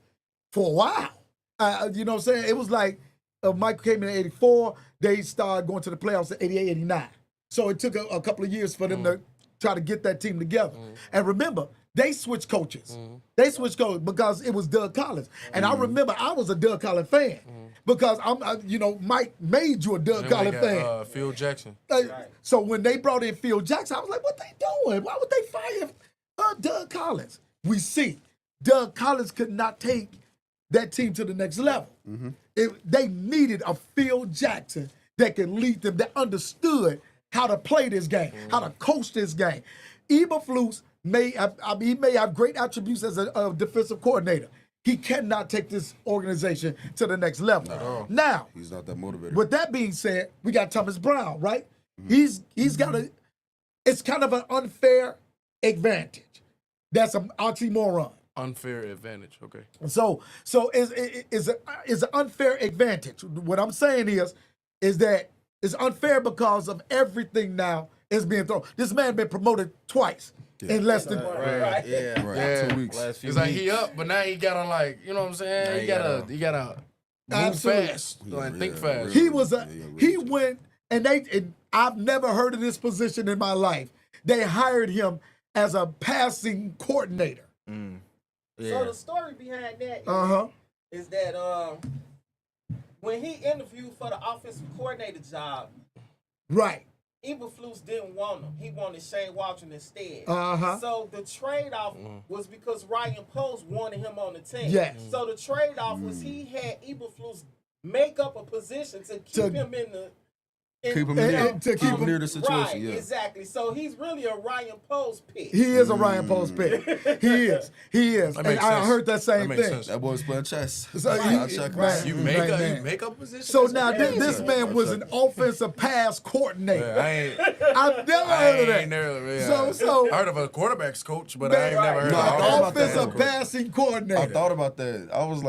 Speaker 2: for a while. You know what I'm saying? It was like Michael came in '84. They started going to the playoffs in '88, '89. So it took a couple of years for them to try to get that team together. And remember, they switched coaches. They switched coaches because it was Doug Collins. And I remember I was a Doug Collins fan because Mike made you a Doug
Speaker 1: Then they
Speaker 2: Collins
Speaker 1: got,
Speaker 2: fan.
Speaker 1: Phil Jackson.
Speaker 2: So when they brought in Phil Jackson, I was like, what they doing? Why would they fire Doug Collins? We see Doug Collins could not take that team to the next level. They needed a Phil Jackson that could lead them, that understood how to play this game, how to coach this game. Eberflus may have great attributes as a defensive coordinator. He cannot take this organization to the next level. Now,
Speaker 4: He's not that motivated.
Speaker 2: with that being said, we got Thomas Brown, right? He's got it's kind of an unfair advantage. That's an oxymoron.
Speaker 1: Unfair advantage. Okay.
Speaker 2: So it's an unfair advantage. What I'm saying is that it's unfair because of everything now is being thrown. This man been promoted twice. in less than.
Speaker 5: Right.
Speaker 3: Yeah.
Speaker 4: Right.
Speaker 1: Yeah.
Speaker 4: 2 weeks.
Speaker 3: Last few
Speaker 1: It's like
Speaker 3: weeks.
Speaker 1: he up, but now he gotta like, you know what I'm saying?
Speaker 3: Now
Speaker 1: He
Speaker 3: he
Speaker 1: gotta move
Speaker 2: Absolutely.
Speaker 1: fast, like think fast.
Speaker 2: He was he went and I've never heard of this position in my life. They hired him as a passing coordinator.
Speaker 3: Yeah.
Speaker 5: So the story behind that
Speaker 2: Uh-huh.
Speaker 5: is that when he interviewed for the offensive coordinator job,
Speaker 2: Right.
Speaker 5: Eberflus didn't want him. He wanted Shane Waldron instead.
Speaker 2: Uh-huh.
Speaker 5: So the trade-off was because Ryan Post wanted him on the team.
Speaker 2: Yes.
Speaker 5: So the trade-off was he had Eberflus make up a position to keep him in the
Speaker 4: Keep him
Speaker 2: And-
Speaker 4: near,
Speaker 2: and to keep him-
Speaker 4: near the situation.
Speaker 5: Right,
Speaker 4: Yeah.
Speaker 5: exactly. So he's really a Ryan Post pick.
Speaker 2: He is a Ryan Post pick. He is. He is.
Speaker 1: That
Speaker 2: And
Speaker 1: makes
Speaker 2: I
Speaker 1: sense.
Speaker 2: heard that same
Speaker 1: That makes
Speaker 2: thing.
Speaker 1: sense.
Speaker 4: That boy's playing chess.
Speaker 2: So
Speaker 4: I'll
Speaker 2: he-
Speaker 4: check
Speaker 2: man,
Speaker 4: him.
Speaker 1: You
Speaker 2: Right,
Speaker 1: make
Speaker 2: man.
Speaker 1: a make up position.
Speaker 2: So
Speaker 1: That's
Speaker 2: now
Speaker 1: crazy.
Speaker 2: this man was an offensive pass coordinator.
Speaker 1: Yeah, I ain't.
Speaker 2: I've never
Speaker 1: I
Speaker 2: heard of
Speaker 1: ain't
Speaker 2: that.
Speaker 1: never. Yeah.
Speaker 2: So
Speaker 1: I heard of a quarterbacks coach, but I ain't never heard
Speaker 4: No, I
Speaker 1: of
Speaker 4: thought
Speaker 1: an
Speaker 4: about that.
Speaker 2: offensive passing coordinator.
Speaker 4: I thought about that. I was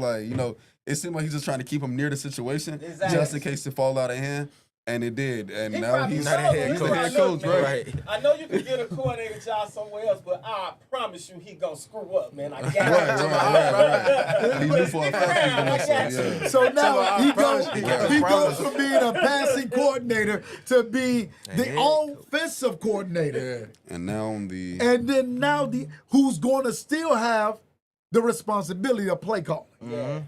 Speaker 4: like, you know, it seemed like he's just trying to keep him near the situation,
Speaker 5: Exactly.
Speaker 4: just in case it fall out of hand, and it did. And
Speaker 5: He
Speaker 4: now
Speaker 5: probably
Speaker 4: he's
Speaker 5: told
Speaker 3: not a head
Speaker 5: him, he's
Speaker 3: coach.
Speaker 5: like,
Speaker 4: Head
Speaker 5: "Look,
Speaker 4: coach,
Speaker 5: man,
Speaker 3: right.
Speaker 5: I know you can get a coordinator job somewhere else, but I promise you he gonna screw up, man. I got
Speaker 4: right. He knew for a fact he was
Speaker 5: I
Speaker 4: gonna
Speaker 5: got
Speaker 4: say,
Speaker 5: you.
Speaker 4: yeah.
Speaker 2: So now he goes,
Speaker 3: Yeah,
Speaker 2: he
Speaker 3: promise.
Speaker 2: goes from being a passing coordinator to be the offensive coordinator.
Speaker 1: Yeah.
Speaker 4: And now on the
Speaker 2: And then now who's going to still have the responsibility of play calling.
Speaker 5: Yeah.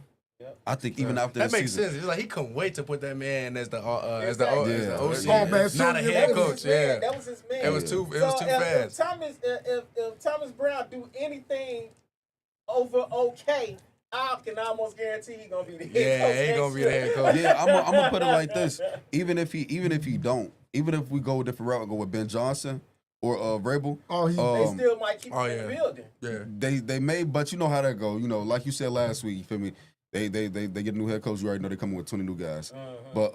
Speaker 4: I think even after
Speaker 1: That
Speaker 4: this
Speaker 1: makes
Speaker 4: season,
Speaker 1: sense. It's like he couldn't wait to put that man as the
Speaker 5: Exactly.
Speaker 1: as the
Speaker 4: Yeah.
Speaker 1: OC.
Speaker 2: Oh, man,
Speaker 1: not a
Speaker 2: soon-
Speaker 1: head
Speaker 5: That was
Speaker 1: coach.
Speaker 5: his man.
Speaker 1: Yeah,
Speaker 5: That was his man.
Speaker 1: it was too
Speaker 5: So
Speaker 1: fast.
Speaker 5: If Thomas Brown do anything over okay, I can almost guarantee he gonna be the head coach.
Speaker 1: Yeah, he gonna be the head coach.
Speaker 4: yeah, I'm gonna put it like this. Even if he don't, even if we go a different route, go with Ben Johnson or Vrabel.
Speaker 2: Oh, he-
Speaker 5: They still might keep
Speaker 1: Oh,
Speaker 5: him in
Speaker 1: yeah.
Speaker 5: the building.
Speaker 1: Yeah,
Speaker 4: They may, but you know how that go. You know, like you said last week, you feel me? They get a new head coach. You already know they coming with 20 new guys. But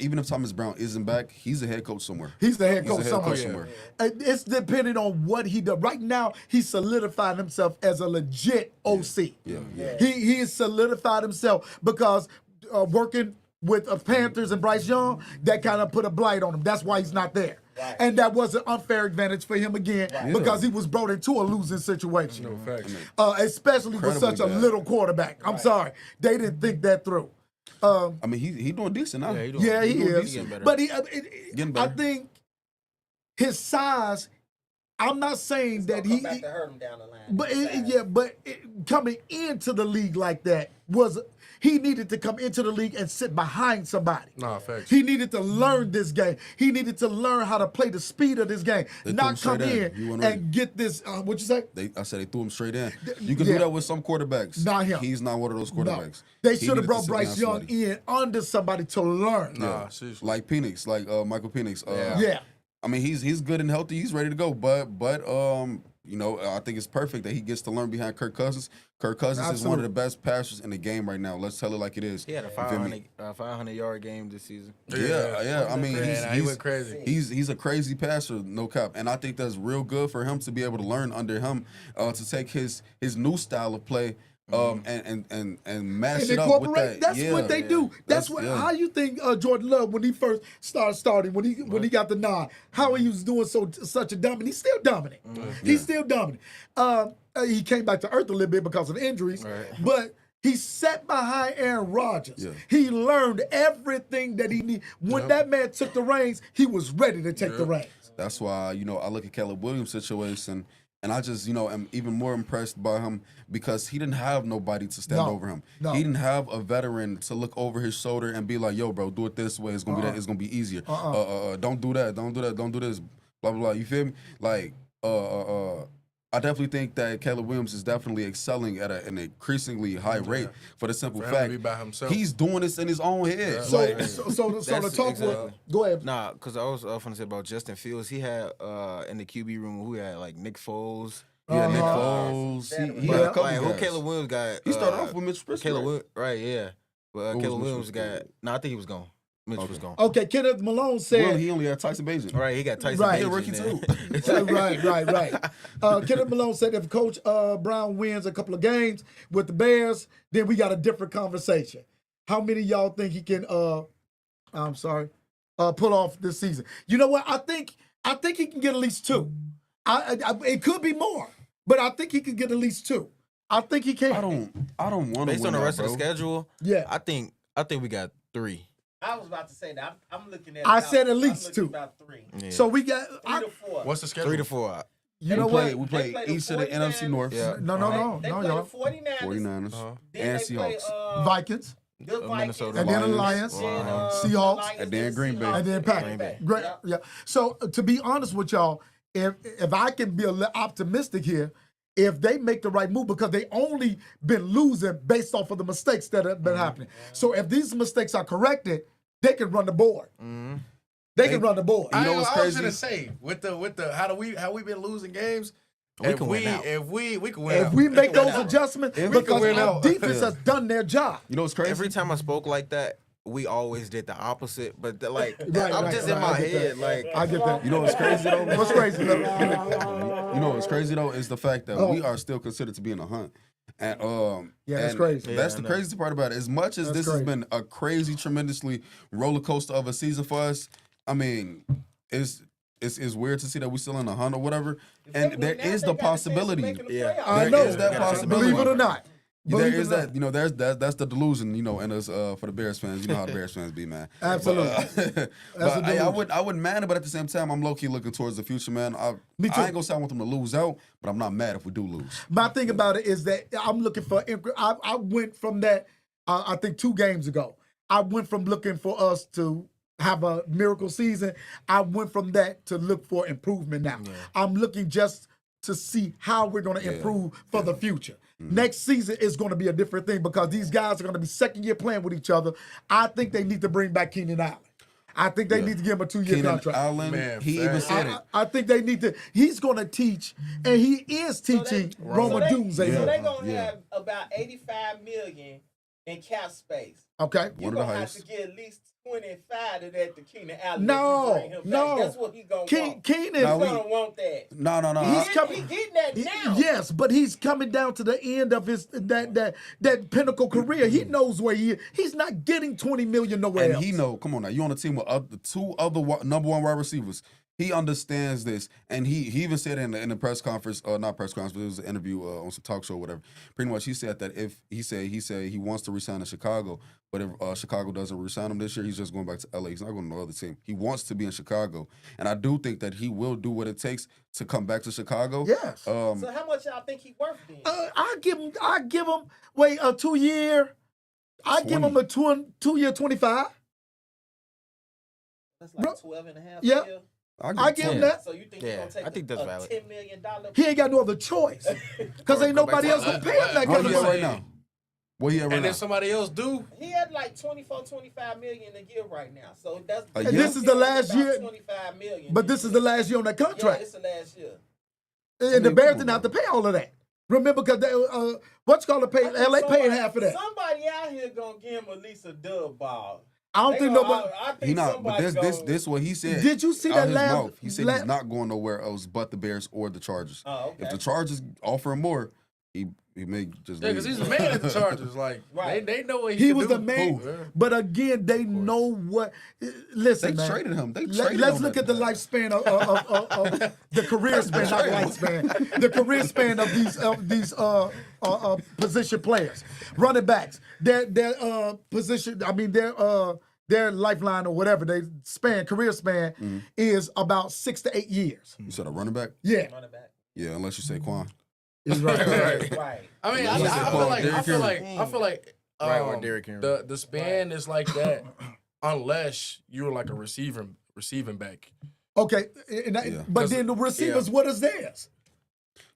Speaker 4: even if Thomas Brown isn't back, he's a head coach somewhere.
Speaker 2: He's the head
Speaker 4: He's a
Speaker 2: coach
Speaker 4: head
Speaker 2: somewhere.
Speaker 4: coach somewhere.
Speaker 2: It's depending on what he does. Right now, he solidified himself as a legit OC.
Speaker 4: Yeah.
Speaker 2: He has solidified himself because working with Panthers and Bryce Young, that kind of put a blight on him. That's why he's not there.
Speaker 5: Right.
Speaker 2: And that was an unfair advantage for him again because he was brought into a losing situation.
Speaker 1: no facts.
Speaker 2: Especially with
Speaker 4: Incredibly
Speaker 2: such a
Speaker 4: bad.
Speaker 2: little quarterback. I'm sorry. They didn't think that through.
Speaker 4: I mean, he doing decent now.
Speaker 3: Yeah, he doing-
Speaker 2: Yeah, he
Speaker 3: doing
Speaker 2: is.
Speaker 3: decent better.
Speaker 2: But
Speaker 4: Getting
Speaker 2: I
Speaker 4: better.
Speaker 2: think his size, I'm not saying that
Speaker 5: Come
Speaker 2: he,
Speaker 5: back to hurt him down the line.
Speaker 2: but coming into the league like that he needed to come into the league and sit behind somebody.
Speaker 1: Nah, facts.
Speaker 2: He needed to learn this game. He needed to learn how to play the speed of this game,
Speaker 4: They threw him
Speaker 2: not come
Speaker 4: straight in.
Speaker 2: in
Speaker 4: You weren't
Speaker 2: and
Speaker 4: ready.
Speaker 2: get this. What you say?
Speaker 4: I said they threw him straight in. You can
Speaker 2: yeah.
Speaker 4: do that with some quarterbacks.
Speaker 2: Not him.
Speaker 4: He's not one of those
Speaker 2: No,
Speaker 4: quarterbacks.
Speaker 2: they
Speaker 4: He
Speaker 2: should have
Speaker 4: needed to
Speaker 2: brought
Speaker 4: sit
Speaker 2: Bryce
Speaker 4: behind
Speaker 2: Young
Speaker 4: somebody.
Speaker 2: in under somebody to learn.
Speaker 1: Nah, seriously.
Speaker 4: like Penix, like Michael Penix.
Speaker 2: Yeah.
Speaker 4: I mean, he's good and healthy. He's ready to go. But you know, I think it's perfect that he gets to learn behind Kirk Cousins. Kirk Cousins is one of
Speaker 2: Absolutely.
Speaker 4: the best passers in the game right now. Let's tell it like it is.
Speaker 3: He had a
Speaker 4: You feel me?
Speaker 3: 500-yard game this season.
Speaker 4: Yeah. I mean,
Speaker 1: Yeah, he went crazy.
Speaker 4: He's a crazy passer, no cap, and I think that's real good for him to be able to learn under him, to take his new style of play, and mash
Speaker 2: And
Speaker 4: it up with
Speaker 2: incorporate.
Speaker 4: that.
Speaker 2: That's
Speaker 4: Yeah.
Speaker 2: what they do. That's what.
Speaker 4: yeah.
Speaker 2: How you think Jordan Love when he first started when he got the nod? How he was doing such a dominant. He's still dominant. He's still dominant. He came back to earth a little bit because of injuries, but he sat behind Aaron Rodgers.
Speaker 4: Yeah.
Speaker 2: He learned everything that he needed. When that man took the reins, he was ready to take the reins.
Speaker 4: That's why, you know, I look at Caleb Williams' situation, and I just, you know, am even more impressed by him because he didn't have nobody to stand
Speaker 2: No,
Speaker 4: over him.
Speaker 2: no.
Speaker 4: He didn't have a veteran to look over his shoulder and be like, "Yo, bro, do it this way. It's gonna be that. It's gonna be easier. Don't do that. Don't do that. Don't do this. Blah blah blah." You feel me? Like, I definitely think that Caleb Williams is definitely excelling at an increasingly high rate for the simple
Speaker 1: For him to
Speaker 4: fact
Speaker 1: be by himself.
Speaker 4: he's doing this in his own head.
Speaker 2: So,
Speaker 4: Like,
Speaker 2: so the
Speaker 3: That's
Speaker 2: talk
Speaker 3: exactly-
Speaker 2: was. Go ahead.
Speaker 3: Nah, because I was going to say about Justin Fields. He had in the QB room who had like Nick Foles.
Speaker 4: yeah, Nick
Speaker 2: Uh-huh.
Speaker 4: Foles. He
Speaker 5: But,
Speaker 4: had a couple
Speaker 3: Like, who
Speaker 4: guys.
Speaker 3: Caleb Williams got?
Speaker 4: He started off with Mitch Trubisky.
Speaker 3: Caleb
Speaker 4: right?
Speaker 3: Williams, right? Yeah, but
Speaker 4: Who was
Speaker 3: Caleb
Speaker 4: Mitch
Speaker 3: Williams got.
Speaker 4: Trubisky?
Speaker 3: No, I think he was gone. Mitch was gone.
Speaker 2: Okay, Kenneth Malone said.
Speaker 4: Well, he only had Tyson Bagent.
Speaker 3: Right, he got Tyson
Speaker 2: Right.
Speaker 4: He a
Speaker 3: Bagent
Speaker 4: rookie
Speaker 3: there.
Speaker 4: too.
Speaker 2: right. Kenneth Malone said if Coach Brown wins a couple of games with the Bears, then we got a different conversation. How many of y'all think he can pull off this season? You know what? I think I think he can get at least 2. It could be more, but I think he can get at least 2. I think he can.
Speaker 4: I don't want to
Speaker 3: Based on the rest of the schedule,
Speaker 2: Yeah.
Speaker 3: I think we got 3.
Speaker 5: I was about to say that. I'm looking at.
Speaker 2: I said at least 2.
Speaker 5: About 3.
Speaker 3: Yeah.
Speaker 2: So we got
Speaker 5: 3 to 4.
Speaker 1: What's the schedule?
Speaker 3: 3 to 4.
Speaker 2: you know what?
Speaker 4: We play
Speaker 5: They play
Speaker 4: east
Speaker 5: the
Speaker 4: of the
Speaker 5: 49ers.
Speaker 4: NFC North.
Speaker 3: Yeah.
Speaker 2: No,
Speaker 5: They play
Speaker 2: y'all.
Speaker 5: the 49ers.
Speaker 4: 49ers
Speaker 5: Then
Speaker 4: and
Speaker 5: they play,
Speaker 4: Seahawks.
Speaker 2: Vikings,
Speaker 5: the
Speaker 3: Minnesota
Speaker 5: Vikings.
Speaker 2: and then the
Speaker 4: Lions.
Speaker 2: Lions, Seahawks,
Speaker 4: and then Green Bay.
Speaker 2: and then
Speaker 3: Green Bay.
Speaker 2: Packers. Great. Yeah. So to be honest with y'all, if I can be a little optimistic here, if they make the right move, because they only been losing based off of the mistakes that have been happening. So if these mistakes are corrected, they can run the board. They can run the board.
Speaker 4: You know what's
Speaker 1: I was
Speaker 4: crazy?
Speaker 1: gonna say with the how we been losing games.
Speaker 3: We can win out.
Speaker 1: If we can win out.
Speaker 2: If we make
Speaker 3: win
Speaker 2: those
Speaker 3: out.
Speaker 2: adjustments,
Speaker 1: If we can
Speaker 2: because
Speaker 1: win
Speaker 2: our
Speaker 1: out.
Speaker 2: defense has done their job.
Speaker 4: You know what's crazy?
Speaker 3: Every time I spoke like that, we always did the opposite. But
Speaker 2: Right,
Speaker 3: I'm just in
Speaker 2: right,
Speaker 3: my
Speaker 2: I get
Speaker 3: head,
Speaker 2: that.
Speaker 3: like
Speaker 2: I get that.
Speaker 4: You know what's crazy though?
Speaker 2: What's crazy? Though?
Speaker 4: You know what's crazy though is the fact that
Speaker 2: Oh.
Speaker 4: we are still considered to be in the hunt. And
Speaker 2: Yeah, that's
Speaker 4: and
Speaker 2: crazy.
Speaker 4: That's
Speaker 3: Yeah,
Speaker 4: the
Speaker 3: I know.
Speaker 4: crazy part about it. As much as
Speaker 2: That's
Speaker 4: this
Speaker 2: crazy.
Speaker 4: has been a crazy, tremendously roller coaster of a season for us, I mean, it's weird to see that we're still in the hunt or whatever. And there is the possibility.
Speaker 3: Yeah.
Speaker 2: I
Speaker 4: There
Speaker 2: know.
Speaker 4: is that possibility.
Speaker 2: Believe it or not.
Speaker 4: There
Speaker 2: Believe
Speaker 4: is
Speaker 2: it or
Speaker 4: that,
Speaker 2: not.
Speaker 4: you know, that's the delusion, you know, in us for the Bears fans. You know how the Bears fans be, man.
Speaker 2: Absolutely.
Speaker 4: But
Speaker 2: a delusion.
Speaker 4: I wouldn't mad, but at the same time, I'm low key looking towards the future, man.
Speaker 2: Me too.
Speaker 4: I ain't gonna say I want them to lose out, but I'm not mad if we do lose.
Speaker 2: My thing about it is that I'm looking for. I went from that. I think 2 games ago. I went from looking for us to have a miracle season. I went from that to look for improvement now. I'm looking just to see how we're going to improve for the future. Next season is going to be a different thing because these guys are going to be second year playing with each other. I think they need to bring back Keenan Allen. I think they need to give him a 2-year
Speaker 4: Keenan
Speaker 2: contract.
Speaker 4: Allen,
Speaker 1: Man,
Speaker 4: he even
Speaker 1: facts.
Speaker 4: said it.
Speaker 2: I think they need to. He's going to teach, and he is teaching Roma Doomsday.
Speaker 5: So
Speaker 2: Look.
Speaker 5: they're gonna
Speaker 4: Yeah.
Speaker 5: have about 85 million in cap space.
Speaker 2: Okay.
Speaker 5: You're
Speaker 4: One of the
Speaker 5: gonna have
Speaker 4: highest.
Speaker 5: to get at least 25 of that to Keenan Allen.
Speaker 2: No,
Speaker 5: if you bring him back.
Speaker 2: no.
Speaker 5: That's what he gonna want.
Speaker 2: Keenan.
Speaker 4: Now
Speaker 5: He's gonna want that.
Speaker 4: No.
Speaker 2: He's
Speaker 5: He
Speaker 2: coming.
Speaker 5: getting that now.
Speaker 2: Yes, but he's coming down to the end of his that pinnacle career. He knows where he is. He's not getting $20 million nowhere
Speaker 4: And
Speaker 2: else.
Speaker 4: he know, come on now, you on a team with two other number 1 wide receivers. He understands this, and he even said in the press conference, not press conference, but it was an interview on some talk show, or whatever. Pretty much, he said that if he said he wants to resign to Chicago, but if Chicago doesn't resign him this year, he's just going back to LA. He's not going to no other team. He wants to be in Chicago, and I do think that he will do what it takes to come back to Chicago.
Speaker 2: Yes.
Speaker 5: So how much y'all think he worth then?
Speaker 2: I give him a 2-year. I give him a 2-year 25.
Speaker 5: That's like 12 and a half
Speaker 2: Yeah.
Speaker 5: year.
Speaker 2: I give him that.
Speaker 5: So you think he's
Speaker 3: Yeah,
Speaker 5: gonna take
Speaker 3: I think that's
Speaker 5: a
Speaker 3: valid.
Speaker 5: $10 million?
Speaker 2: He ain't got no other choice because ain't
Speaker 3: Go back
Speaker 2: nobody
Speaker 3: to
Speaker 2: else gonna pay him that
Speaker 4: What
Speaker 2: kind
Speaker 4: he
Speaker 2: of
Speaker 4: at
Speaker 2: money.
Speaker 4: right now? What he at right
Speaker 1: And
Speaker 4: now?
Speaker 1: if somebody else do,
Speaker 5: He had like 24, 25 million a year right now. So that's
Speaker 4: A
Speaker 2: And
Speaker 4: year?
Speaker 2: this is the last
Speaker 5: about
Speaker 2: year,
Speaker 5: 25 million.
Speaker 2: but this is the last year on that
Speaker 5: yeah,
Speaker 2: contract.
Speaker 5: it's the last year.
Speaker 2: And the
Speaker 4: mean,
Speaker 2: Bears
Speaker 4: come
Speaker 2: didn't
Speaker 4: on,
Speaker 2: have to pay all of that. Remember, because what's called to pay?
Speaker 5: I think
Speaker 2: LA paid half of that.
Speaker 5: Somebody out here gonna give him at least a dub ball.
Speaker 2: I don't
Speaker 5: They
Speaker 2: think
Speaker 5: gonna-
Speaker 2: nobody.
Speaker 5: I think
Speaker 4: He not, but
Speaker 5: somebody
Speaker 4: this what he said.
Speaker 2: Did you see
Speaker 4: out
Speaker 2: that
Speaker 4: his
Speaker 2: last-
Speaker 4: mouth. He said
Speaker 2: la-
Speaker 4: he's not going nowhere else but the Bears or the Chargers.
Speaker 5: Oh, okay.
Speaker 4: If the Chargers offer him more, he may just
Speaker 1: yeah, because
Speaker 4: leave.
Speaker 1: he's the man at the Chargers. Like
Speaker 5: Right.
Speaker 1: they know what
Speaker 2: He
Speaker 1: can
Speaker 2: was
Speaker 1: do.
Speaker 2: the man,
Speaker 1: Who?
Speaker 2: but again, they know what. Listen,
Speaker 4: They
Speaker 2: man.
Speaker 4: traded him. They traded
Speaker 2: Let's
Speaker 4: him
Speaker 2: look
Speaker 4: that
Speaker 2: at the
Speaker 4: day.
Speaker 2: lifespan of the career span, not lifespan. The career span of these position players, running backs. Their position. I mean their lifeline or whatever they career span is about 6 to 8 years.
Speaker 4: You said a running back?
Speaker 2: Yeah,
Speaker 5: Running back.
Speaker 4: Yeah, unless you say Quan.
Speaker 2: is right.
Speaker 1: Right.
Speaker 5: Right.
Speaker 1: I mean, I
Speaker 4: Unless they call
Speaker 1: feel
Speaker 4: Derrick
Speaker 1: like
Speaker 3: Right, or Derrick Henry.
Speaker 1: the span is like that unless you're like a receiving back.
Speaker 2: Okay,
Speaker 4: Yeah.
Speaker 2: but then the receivers, what is theirs?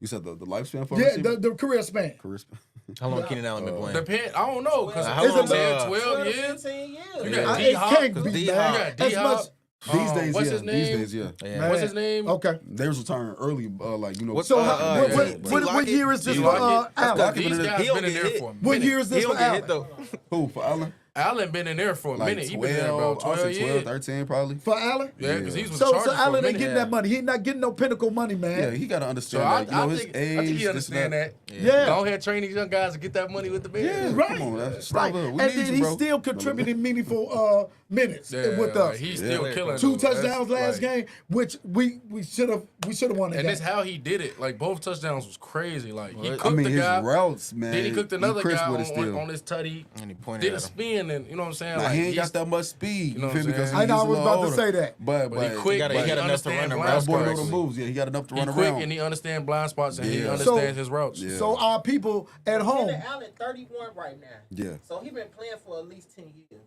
Speaker 4: You said the lifespan for a
Speaker 2: Yeah,
Speaker 4: receiver?
Speaker 2: the career span.
Speaker 4: Career span.
Speaker 3: How long Keenan Allen been playing?
Speaker 1: Depend. I don't know because
Speaker 3: How
Speaker 2: long,
Speaker 1: 12
Speaker 5: 12
Speaker 1: years.
Speaker 5: 15 years.
Speaker 1: You
Speaker 3: Yeah.
Speaker 1: got
Speaker 2: It
Speaker 1: D-Hop.
Speaker 2: can't
Speaker 3: Cause
Speaker 2: be
Speaker 3: D-Hop-
Speaker 2: bad.
Speaker 1: You got
Speaker 2: As
Speaker 1: D-Hop.
Speaker 2: much.
Speaker 4: These days,
Speaker 1: what's
Speaker 4: yeah.
Speaker 1: his name?
Speaker 4: These days, yeah.
Speaker 3: Yeah.
Speaker 1: What's his name?
Speaker 2: Okay.
Speaker 4: They was retiring early, like, you know.
Speaker 3: What's
Speaker 2: So
Speaker 3: Uh,
Speaker 2: what,
Speaker 3: yeah.
Speaker 2: what year is this
Speaker 1: Do
Speaker 2: for
Speaker 1: you like it?
Speaker 2: Allen?
Speaker 4: Lockett
Speaker 1: These
Speaker 4: been in
Speaker 1: guys
Speaker 3: He don't
Speaker 1: been in
Speaker 3: get
Speaker 1: there
Speaker 3: hit.
Speaker 1: for a
Speaker 2: What
Speaker 1: minute.
Speaker 2: year is
Speaker 3: He
Speaker 2: this for
Speaker 3: don't get hit
Speaker 2: Allen?
Speaker 3: though.
Speaker 4: Who, for Allen?
Speaker 1: Allen been in there for a minute. He been there about 12
Speaker 4: 12,
Speaker 1: years.
Speaker 4: 13 probably.
Speaker 2: For Allen?
Speaker 1: Yeah, because he's with
Speaker 2: So
Speaker 1: the Chargers for a
Speaker 2: Allen
Speaker 1: minute.
Speaker 2: ain't getting that money. He not getting no pinnacle money, man.
Speaker 4: Yeah, he got to
Speaker 1: So
Speaker 4: understand
Speaker 1: I
Speaker 4: that. You know, his
Speaker 1: think
Speaker 4: age,
Speaker 1: he
Speaker 4: this and
Speaker 1: understand that.
Speaker 2: Yeah.
Speaker 1: Go ahead, train these young guys to get that money with the Bears.
Speaker 4: Yeah,
Speaker 2: Right.
Speaker 4: come on, that's
Speaker 2: Right.
Speaker 4: stop it. We
Speaker 2: And
Speaker 4: need
Speaker 2: then
Speaker 4: you,
Speaker 2: he's
Speaker 4: bro.
Speaker 2: still contributing meaningful minutes
Speaker 1: Yeah,
Speaker 2: with
Speaker 1: like,
Speaker 2: us.
Speaker 1: he's still killing.
Speaker 2: 2
Speaker 1: though. That's,
Speaker 2: touchdowns last
Speaker 1: like-
Speaker 2: game, which we should have won the
Speaker 1: And
Speaker 2: game.
Speaker 1: this how he did it. Like both touchdowns was crazy. Like he
Speaker 3: What?
Speaker 1: cooked
Speaker 4: I mean,
Speaker 1: the
Speaker 4: his
Speaker 1: guy.
Speaker 4: routes, man.
Speaker 1: Then he cooked another
Speaker 4: crisp
Speaker 1: guy
Speaker 4: with it still.
Speaker 1: on his tutty.
Speaker 3: And he pointed
Speaker 1: Did a
Speaker 3: at him.
Speaker 1: spin, and you know what I'm saying?
Speaker 4: Nah,
Speaker 1: like
Speaker 4: he ain't
Speaker 1: he's-
Speaker 4: got that much speed.
Speaker 1: you know
Speaker 4: You feel
Speaker 1: what
Speaker 4: me?
Speaker 1: I'm
Speaker 4: Because
Speaker 1: saying?
Speaker 2: I know, I was about to
Speaker 4: older.
Speaker 2: say that.
Speaker 4: But
Speaker 1: But he quick.
Speaker 3: He had
Speaker 1: but
Speaker 3: enough to
Speaker 1: understand
Speaker 3: run
Speaker 1: blind
Speaker 3: around.
Speaker 4: that boy know the
Speaker 1: spots.
Speaker 4: moves. Yeah, he got enough to
Speaker 1: He
Speaker 4: run
Speaker 1: quick
Speaker 4: around.
Speaker 1: and he understands blind spots and he
Speaker 4: Yeah.
Speaker 1: understands his routes.
Speaker 4: Yeah.
Speaker 2: So our people at home.
Speaker 5: Keenan Allen 31 right now.
Speaker 4: Yeah.
Speaker 5: So he been playing for at least 10 years.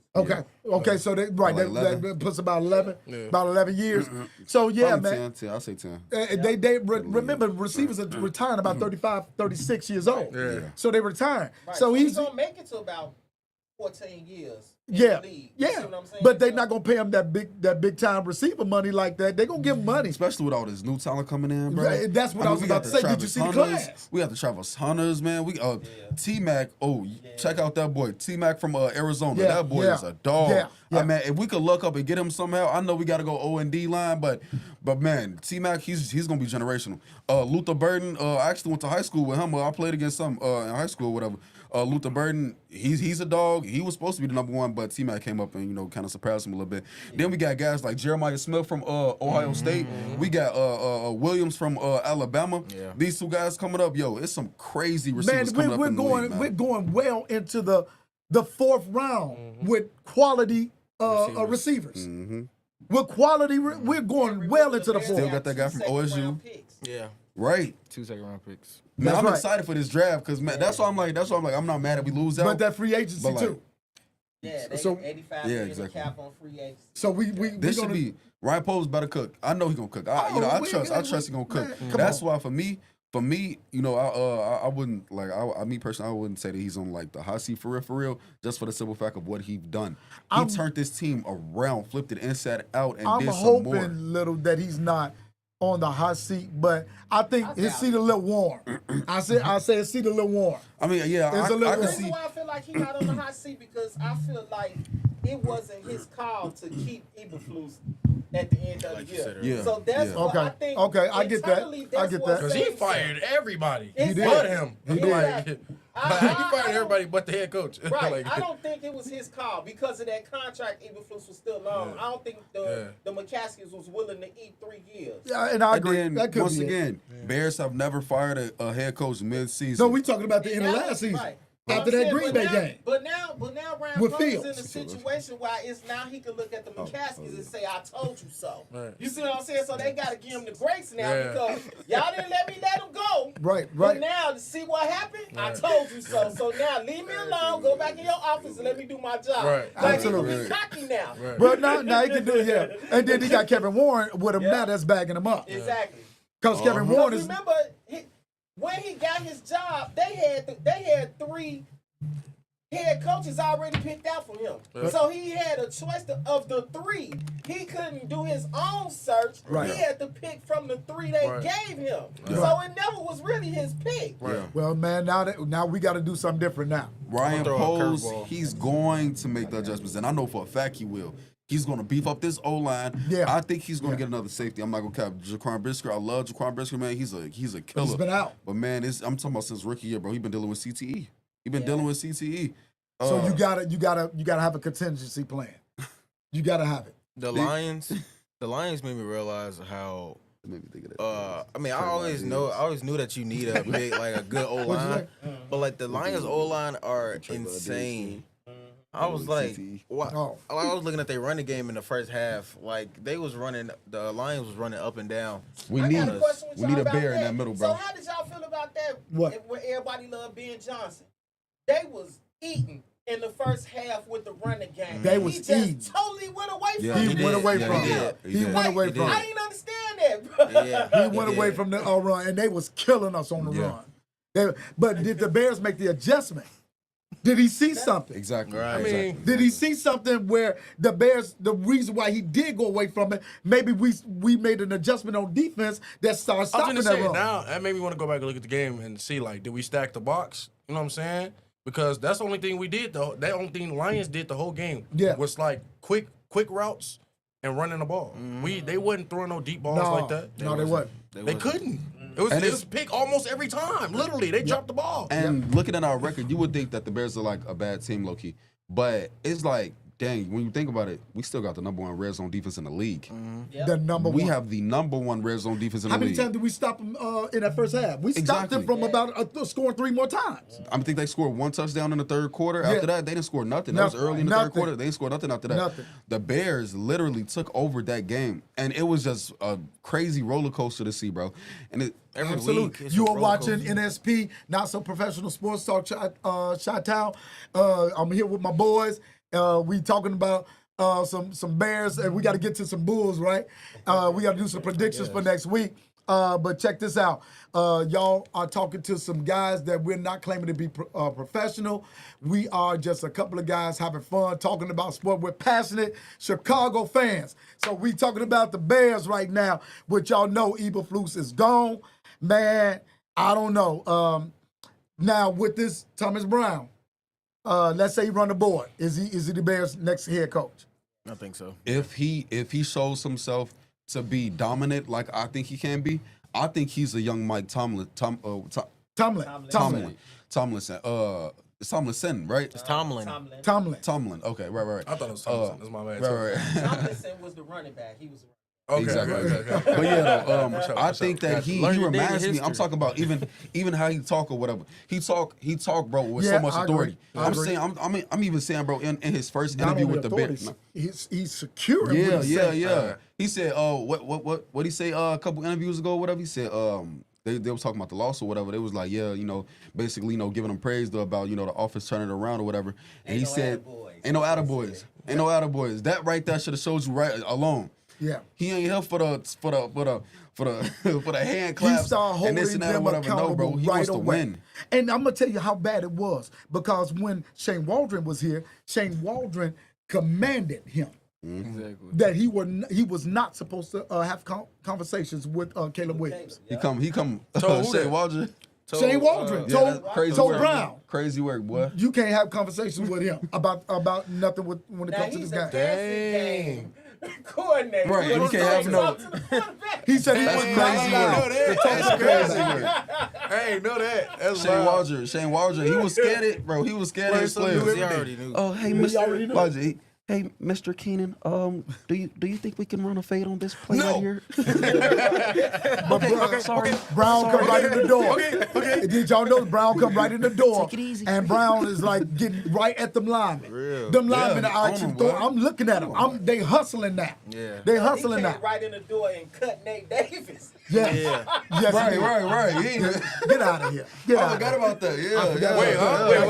Speaker 2: Okay, so that
Speaker 4: Like
Speaker 2: that
Speaker 4: 11.
Speaker 2: puts about 11,
Speaker 1: Yeah.
Speaker 2: about 11 years. So yeah,
Speaker 4: Probably
Speaker 2: man.
Speaker 4: 10, I'll say 10.
Speaker 2: Remember receivers are retiring about 35, 36 years old.
Speaker 1: Yeah.
Speaker 2: So they retiring.
Speaker 5: Right.
Speaker 2: So he's
Speaker 5: gonna make it to about 14 years. In
Speaker 2: yeah,
Speaker 5: the league. You
Speaker 2: yeah.
Speaker 5: see what I'm saying?
Speaker 2: But they're
Speaker 5: So-
Speaker 2: not gonna pay him that big time receiver money like that. They're gonna give him money.
Speaker 4: Especially with all this new talent coming in, bro.
Speaker 2: Right, that's what I was
Speaker 4: we
Speaker 2: about
Speaker 4: got
Speaker 2: to
Speaker 4: the
Speaker 2: say. Did you
Speaker 4: Travis
Speaker 2: see the
Speaker 4: Hunters.
Speaker 2: class?
Speaker 4: We got the Travis Hunters, man. We T-Mac. Oh, check out that boy. T-Mac from Arizona.
Speaker 2: Yeah,
Speaker 4: That boy
Speaker 2: yeah,
Speaker 4: is a dog.
Speaker 2: yeah, yeah.
Speaker 4: I mean, if we could look up and get him somehow, I know we got to go O&D line, but man, T-Mac, he's gonna be generational. Luther Burden, I actually went to high school with him. I played against him in high school, whatever. Luther Burden, he's a dog. He was supposed to be the number one, but T-Mac came up and kind of surpassed him a little bit. Then we got guys like Jeremiah Smith from Ohio State. We got Williams from Alabama.
Speaker 3: Yeah.
Speaker 4: These two guys coming up, yo, it's some crazy
Speaker 2: Man,
Speaker 4: receivers coming up
Speaker 2: we're
Speaker 4: in the
Speaker 2: going
Speaker 4: league, man.
Speaker 2: we're going well into the fourth round with quality receivers. With quality, we're going well into the
Speaker 4: Still
Speaker 2: fourth.
Speaker 4: got that guy from OSU.
Speaker 3: Yeah.
Speaker 4: Right.
Speaker 3: 2 second-round picks.
Speaker 4: Man,
Speaker 2: That's
Speaker 4: I'm
Speaker 2: right.
Speaker 4: excited for this draft because man, that's why I'm like, I'm not mad if we lose out.
Speaker 2: But that free agency
Speaker 4: But, like,
Speaker 2: too.
Speaker 5: Yeah, they
Speaker 2: So-
Speaker 5: got 85
Speaker 4: Yeah,
Speaker 5: million
Speaker 4: exactly.
Speaker 5: cap on free agency.
Speaker 2: So we
Speaker 4: This should
Speaker 2: gonna,
Speaker 4: be Ryan Poles better cook. I know he gonna cook. I trust he gonna cook.
Speaker 2: man, come
Speaker 4: That's
Speaker 2: on.
Speaker 4: why for me, I wouldn't like. Me personally, I wouldn't say that he's on like the hot seat for real, just for the simple fact of what he's done. He turned this team around, flipped it inside out, and
Speaker 2: I'm
Speaker 4: did some
Speaker 2: hoping
Speaker 4: more.
Speaker 2: little that he's not on the hot seat, but I think his seat a little warm. I say his seat a little warm.
Speaker 4: I mean, yeah,
Speaker 2: It's a little-
Speaker 4: I can
Speaker 5: The
Speaker 4: see.
Speaker 5: reason why I feel like he's not on the hot seat because I feel like it wasn't his call to keep Eberflus at the end of
Speaker 3: Like
Speaker 5: the
Speaker 3: you
Speaker 5: year.
Speaker 3: said
Speaker 4: earlier.
Speaker 5: So that's
Speaker 4: Yeah.
Speaker 5: what I
Speaker 2: Okay,
Speaker 5: think.
Speaker 2: okay, I get that.
Speaker 5: internally,
Speaker 2: I
Speaker 5: that's
Speaker 2: get
Speaker 5: what
Speaker 2: that.
Speaker 1: Because he
Speaker 5: Saints
Speaker 1: fired everybody.
Speaker 5: He did.
Speaker 1: But him.
Speaker 2: He did.
Speaker 1: Like,
Speaker 5: I-
Speaker 1: he fired everybody but the head coach.
Speaker 5: Right.
Speaker 1: Like,
Speaker 5: I don't think it was his call because of that contract. Eberflus was still on. I don't think the McCaskies was willing to eat 3 years.
Speaker 2: Yeah, and I
Speaker 4: And
Speaker 2: agree.
Speaker 4: then
Speaker 2: That could
Speaker 4: once
Speaker 2: be it.
Speaker 4: again, Bears have never fired a head coach mid-season.
Speaker 2: So we talking about the end of
Speaker 5: Now-
Speaker 2: last season.
Speaker 5: right.
Speaker 2: After
Speaker 5: I'm
Speaker 2: that
Speaker 5: saying,
Speaker 2: Green
Speaker 5: but
Speaker 2: Bay
Speaker 5: now-
Speaker 2: game.
Speaker 5: But now Ryan
Speaker 2: With
Speaker 5: Poles is in
Speaker 2: Fields.
Speaker 5: a situation where it's now he can look at the McCaskies and say, "I told you so."
Speaker 1: Right.
Speaker 5: You see what I'm saying? So they got to give him the grace now
Speaker 1: Yeah.
Speaker 5: because y'all didn't let him go.
Speaker 2: Right,
Speaker 5: But
Speaker 2: right.
Speaker 5: now to see what happened, I
Speaker 1: Right.
Speaker 5: told you so. So now leave me alone. Go back in your office and let me do my job.
Speaker 1: Right.
Speaker 5: Like
Speaker 2: Absolutely.
Speaker 5: he can be cocky now.
Speaker 1: Right.
Speaker 2: But now he can do it, yeah. And then he got Kevin Warren with him now that's backing him up.
Speaker 5: Exactly.
Speaker 2: Because Kevin Warren
Speaker 5: Because
Speaker 2: is
Speaker 5: remember, when he got his job, they had 3 head coaches already picked out for him. So he had a choice of the 3. He couldn't do his own search.
Speaker 2: Right.
Speaker 5: He had to pick from the 3 they
Speaker 1: Right.
Speaker 5: gave him. So it never was really his pick.
Speaker 1: Right.
Speaker 2: well, man. Now we got to do something different now.
Speaker 4: Ryan
Speaker 3: Throw a
Speaker 4: Poles,
Speaker 3: curveball.
Speaker 4: he's going to make the adjustments, and I know for a fact he will. He's going to beef up this O-line.
Speaker 2: Yeah.
Speaker 4: I think he's going to get another safety. I'm not going to cap Jaquan Brisker. I love Jaquan Brisker, man. He's a killer.
Speaker 2: He's been out.
Speaker 4: But, man, I'm talking about since rookie year, bro. He's been dealing with CTE. He's been dealing with CTE.
Speaker 2: So you gotta have a contingency plan. You gotta have it.
Speaker 3: The Lions made me realize how.
Speaker 4: It made me think of that.
Speaker 3: I mean, I always knew that you need a big, like a good O line, but like the Lions O line are insane. I was like,
Speaker 4: CTE.
Speaker 3: what?
Speaker 2: Oh.
Speaker 3: I was looking at their running game in the first half. Like the Lions was running up and down.
Speaker 4: We
Speaker 5: I
Speaker 4: need
Speaker 5: got a question with
Speaker 4: we need
Speaker 5: y'all
Speaker 4: a
Speaker 5: about
Speaker 4: bear in that middle,
Speaker 5: So
Speaker 4: bro.
Speaker 5: how did y'all feel about that?
Speaker 2: What?
Speaker 5: When everybody loved Ben Johnson, they was eating in the first half with the running game.
Speaker 2: They was
Speaker 5: he just
Speaker 2: eating.
Speaker 5: totally went away
Speaker 4: Yeah,
Speaker 5: from
Speaker 2: He
Speaker 5: it.
Speaker 2: went
Speaker 4: did.
Speaker 2: away
Speaker 4: Yeah,
Speaker 2: from
Speaker 4: he
Speaker 2: it.
Speaker 4: did.
Speaker 2: He went
Speaker 5: Like,
Speaker 2: away
Speaker 4: He
Speaker 2: from
Speaker 5: I
Speaker 2: it.
Speaker 5: didn't understand that, bro.
Speaker 3: Yeah,
Speaker 2: He went away from the run, and they was killing us on the
Speaker 4: Yeah.
Speaker 2: run. But did the Bears make the adjustment? Did he see something?
Speaker 4: Exactly.
Speaker 3: Right.
Speaker 1: I mean,
Speaker 2: Did he see something where the Bears, the reason why he did go away from it, maybe we made an adjustment on defense that started
Speaker 1: I was
Speaker 2: stopping
Speaker 1: gonna
Speaker 2: that
Speaker 1: say
Speaker 2: run?
Speaker 1: now that made me want to go back and look at the game and see like, did we stack the box? You know what I'm saying? Because that's the only thing we did though. That only thing the Lions did the whole game.
Speaker 2: Yeah.
Speaker 1: Was like quick routes and running the ball. They wasn't throwing no deep balls
Speaker 2: No,
Speaker 1: like that.
Speaker 2: no, they wasn't.
Speaker 1: They couldn't. It was
Speaker 4: And
Speaker 1: it
Speaker 4: it's-
Speaker 1: was pick almost every time. Literally, they dropped the ball.
Speaker 4: And looking at our record, you would think that the Bears are like a bad team, low key. But it's like dang, when you think about it, we still got the number 1 red zone defense in the league.
Speaker 5: Yep.
Speaker 2: The number
Speaker 4: We
Speaker 2: one.
Speaker 4: have the number 1 red zone defense in
Speaker 2: How
Speaker 4: the
Speaker 2: many
Speaker 4: league.
Speaker 2: times did we stop them in that first half? We stopped them
Speaker 4: Exactly.
Speaker 2: from about scoring 3 more times.
Speaker 4: I think they scored 1 touchdown in the third quarter.
Speaker 2: Yeah.
Speaker 4: After that, they didn't score nothing. That was
Speaker 2: Nothing.
Speaker 4: early in the
Speaker 2: Nothing.
Speaker 4: third quarter. They didn't score nothing after that.
Speaker 2: Nothing.
Speaker 4: The Bears literally took over that game, and it was just a crazy roller coaster to see, bro. And it,
Speaker 3: Every
Speaker 2: Absolutely.
Speaker 3: week, it's
Speaker 2: You
Speaker 3: a
Speaker 2: are
Speaker 3: roller
Speaker 2: watching
Speaker 3: coaster.
Speaker 2: NSP, Not So Professional Sports Talk, Chi-Town. I'm here with my boys. We talking about some Bears, and we got to get to some Bulls, right? We got to do some predictions for next week. But check this out. Y'all are talking to some guys that we're not claiming to be professional. We are just a couple of guys having fun, talking about sport. We're passionate Chicago fans. So we talking about the Bears right now, which y'all know Eberflus is gone. Man, I don't know. Now with this Thomas Brown, let's say he run the board. Is he the Bears' next head coach?
Speaker 3: I think so.
Speaker 4: if he shows himself to be dominant like I think he can be, I think he's a young Mike Tomlinson. It's Tomlinson, right?
Speaker 3: It's Tomlin.
Speaker 4: Tomlin. Okay, right.
Speaker 1: I thought it was Thompson. That's my man.
Speaker 4: Right.
Speaker 5: Tomlinson was the running back. He was.
Speaker 1: Okay,
Speaker 4: Exactly.
Speaker 1: okay.
Speaker 4: But yeah, though,
Speaker 1: For sure,
Speaker 4: I
Speaker 1: for
Speaker 4: think
Speaker 1: sure.
Speaker 4: that he
Speaker 3: Learn your
Speaker 4: reminds
Speaker 3: daily
Speaker 4: me. I'm
Speaker 3: history.
Speaker 4: talking about even how he talk or whatever. He talk, bro, with
Speaker 2: Yeah,
Speaker 4: so much
Speaker 2: I agree.
Speaker 4: authority.
Speaker 2: I
Speaker 4: I'm
Speaker 2: agree.
Speaker 4: saying, I'm even saying, bro, in his first
Speaker 2: Not
Speaker 4: interview
Speaker 2: only
Speaker 4: with the
Speaker 2: authorities,
Speaker 4: Bears.
Speaker 2: he's secure. in
Speaker 4: Yeah,
Speaker 2: what he
Speaker 4: yeah,
Speaker 2: said.
Speaker 4: yeah. He said, what he say a couple interviews ago, whatever. He said, they was talking about the loss or whatever. They was like, yeah, basically, giving them praise though about, the offense turning it around or whatever. And
Speaker 5: Ain't
Speaker 4: he
Speaker 5: no
Speaker 4: said,
Speaker 5: attaboys.
Speaker 4: ain't no attaboys. Ain't no attaboys. That right there should have showed you right alone.
Speaker 2: Yeah.
Speaker 4: He ain't here for the hand
Speaker 2: He
Speaker 4: claps
Speaker 2: started
Speaker 4: and this
Speaker 2: holding
Speaker 4: and that or
Speaker 2: them
Speaker 4: whatever. No,
Speaker 2: accountable
Speaker 4: bro. He
Speaker 2: right
Speaker 4: wants to
Speaker 2: away.
Speaker 4: win.
Speaker 2: And I'm gonna tell you how bad it was because when Shane Waldron was here, Shane Waldron commanded him
Speaker 3: Exactly.
Speaker 2: that he was not supposed to have conversations with Caleb Williams.
Speaker 4: He come.
Speaker 1: Told who
Speaker 4: Shane
Speaker 1: that?
Speaker 4: Waldron.
Speaker 2: Shane Waldron
Speaker 4: Yeah,
Speaker 2: told,
Speaker 4: that's crazy
Speaker 2: told
Speaker 4: work.
Speaker 2: Brown,
Speaker 4: Crazy work, boy.
Speaker 2: you can't have conversations with him about nothing when it
Speaker 5: Now
Speaker 2: comes to
Speaker 5: he's
Speaker 2: this
Speaker 5: a
Speaker 2: game.
Speaker 5: passing game coordinator.
Speaker 4: Right,
Speaker 5: He
Speaker 4: you can't have no-
Speaker 5: talk to the quarterback.
Speaker 2: He said he was
Speaker 4: That's
Speaker 2: not
Speaker 4: crazy
Speaker 2: allowed
Speaker 4: work.
Speaker 2: to talk to the
Speaker 4: Crazy
Speaker 2: quarterback.
Speaker 4: work.
Speaker 1: I ain't know that. That's
Speaker 4: Shane
Speaker 1: wild.
Speaker 4: Waldron, he was scared, bro. He was scared of his
Speaker 1: Bro, he
Speaker 4: players.
Speaker 3: He already knew.
Speaker 4: Oh, hey,
Speaker 2: He already
Speaker 4: Mr.
Speaker 2: knew.
Speaker 4: Waldron. Hey, Mr. Keenan. Do you think we can run a fade on this play
Speaker 1: No.
Speaker 4: right here?
Speaker 2: But Brown,
Speaker 4: sorry.
Speaker 2: Brown come right in the door.
Speaker 1: Okay.
Speaker 2: Did y'all know Brown come right in the door?
Speaker 4: Take it easy.
Speaker 2: And Brown is like getting right at them linemen.
Speaker 3: Real.
Speaker 2: Them linemen
Speaker 4: Yeah,
Speaker 2: are
Speaker 4: on
Speaker 2: actually
Speaker 4: them,
Speaker 2: throwing.
Speaker 4: boy.
Speaker 2: I'm looking at them. They hustling now.
Speaker 3: Yeah.
Speaker 2: They
Speaker 5: He
Speaker 2: hustling
Speaker 5: came
Speaker 2: now.
Speaker 5: right in the door and cut Nate Davis.
Speaker 2: Yes.
Speaker 3: Yeah.
Speaker 2: Yes.
Speaker 4: Right,
Speaker 2: he did.
Speaker 4: right. He ain't-
Speaker 2: Get out of here. Get
Speaker 4: I
Speaker 2: out.
Speaker 4: forgot about that. Yeah.
Speaker 2: forgot
Speaker 1: Wait,
Speaker 2: about
Speaker 1: huh?
Speaker 2: that.
Speaker 1: Wait,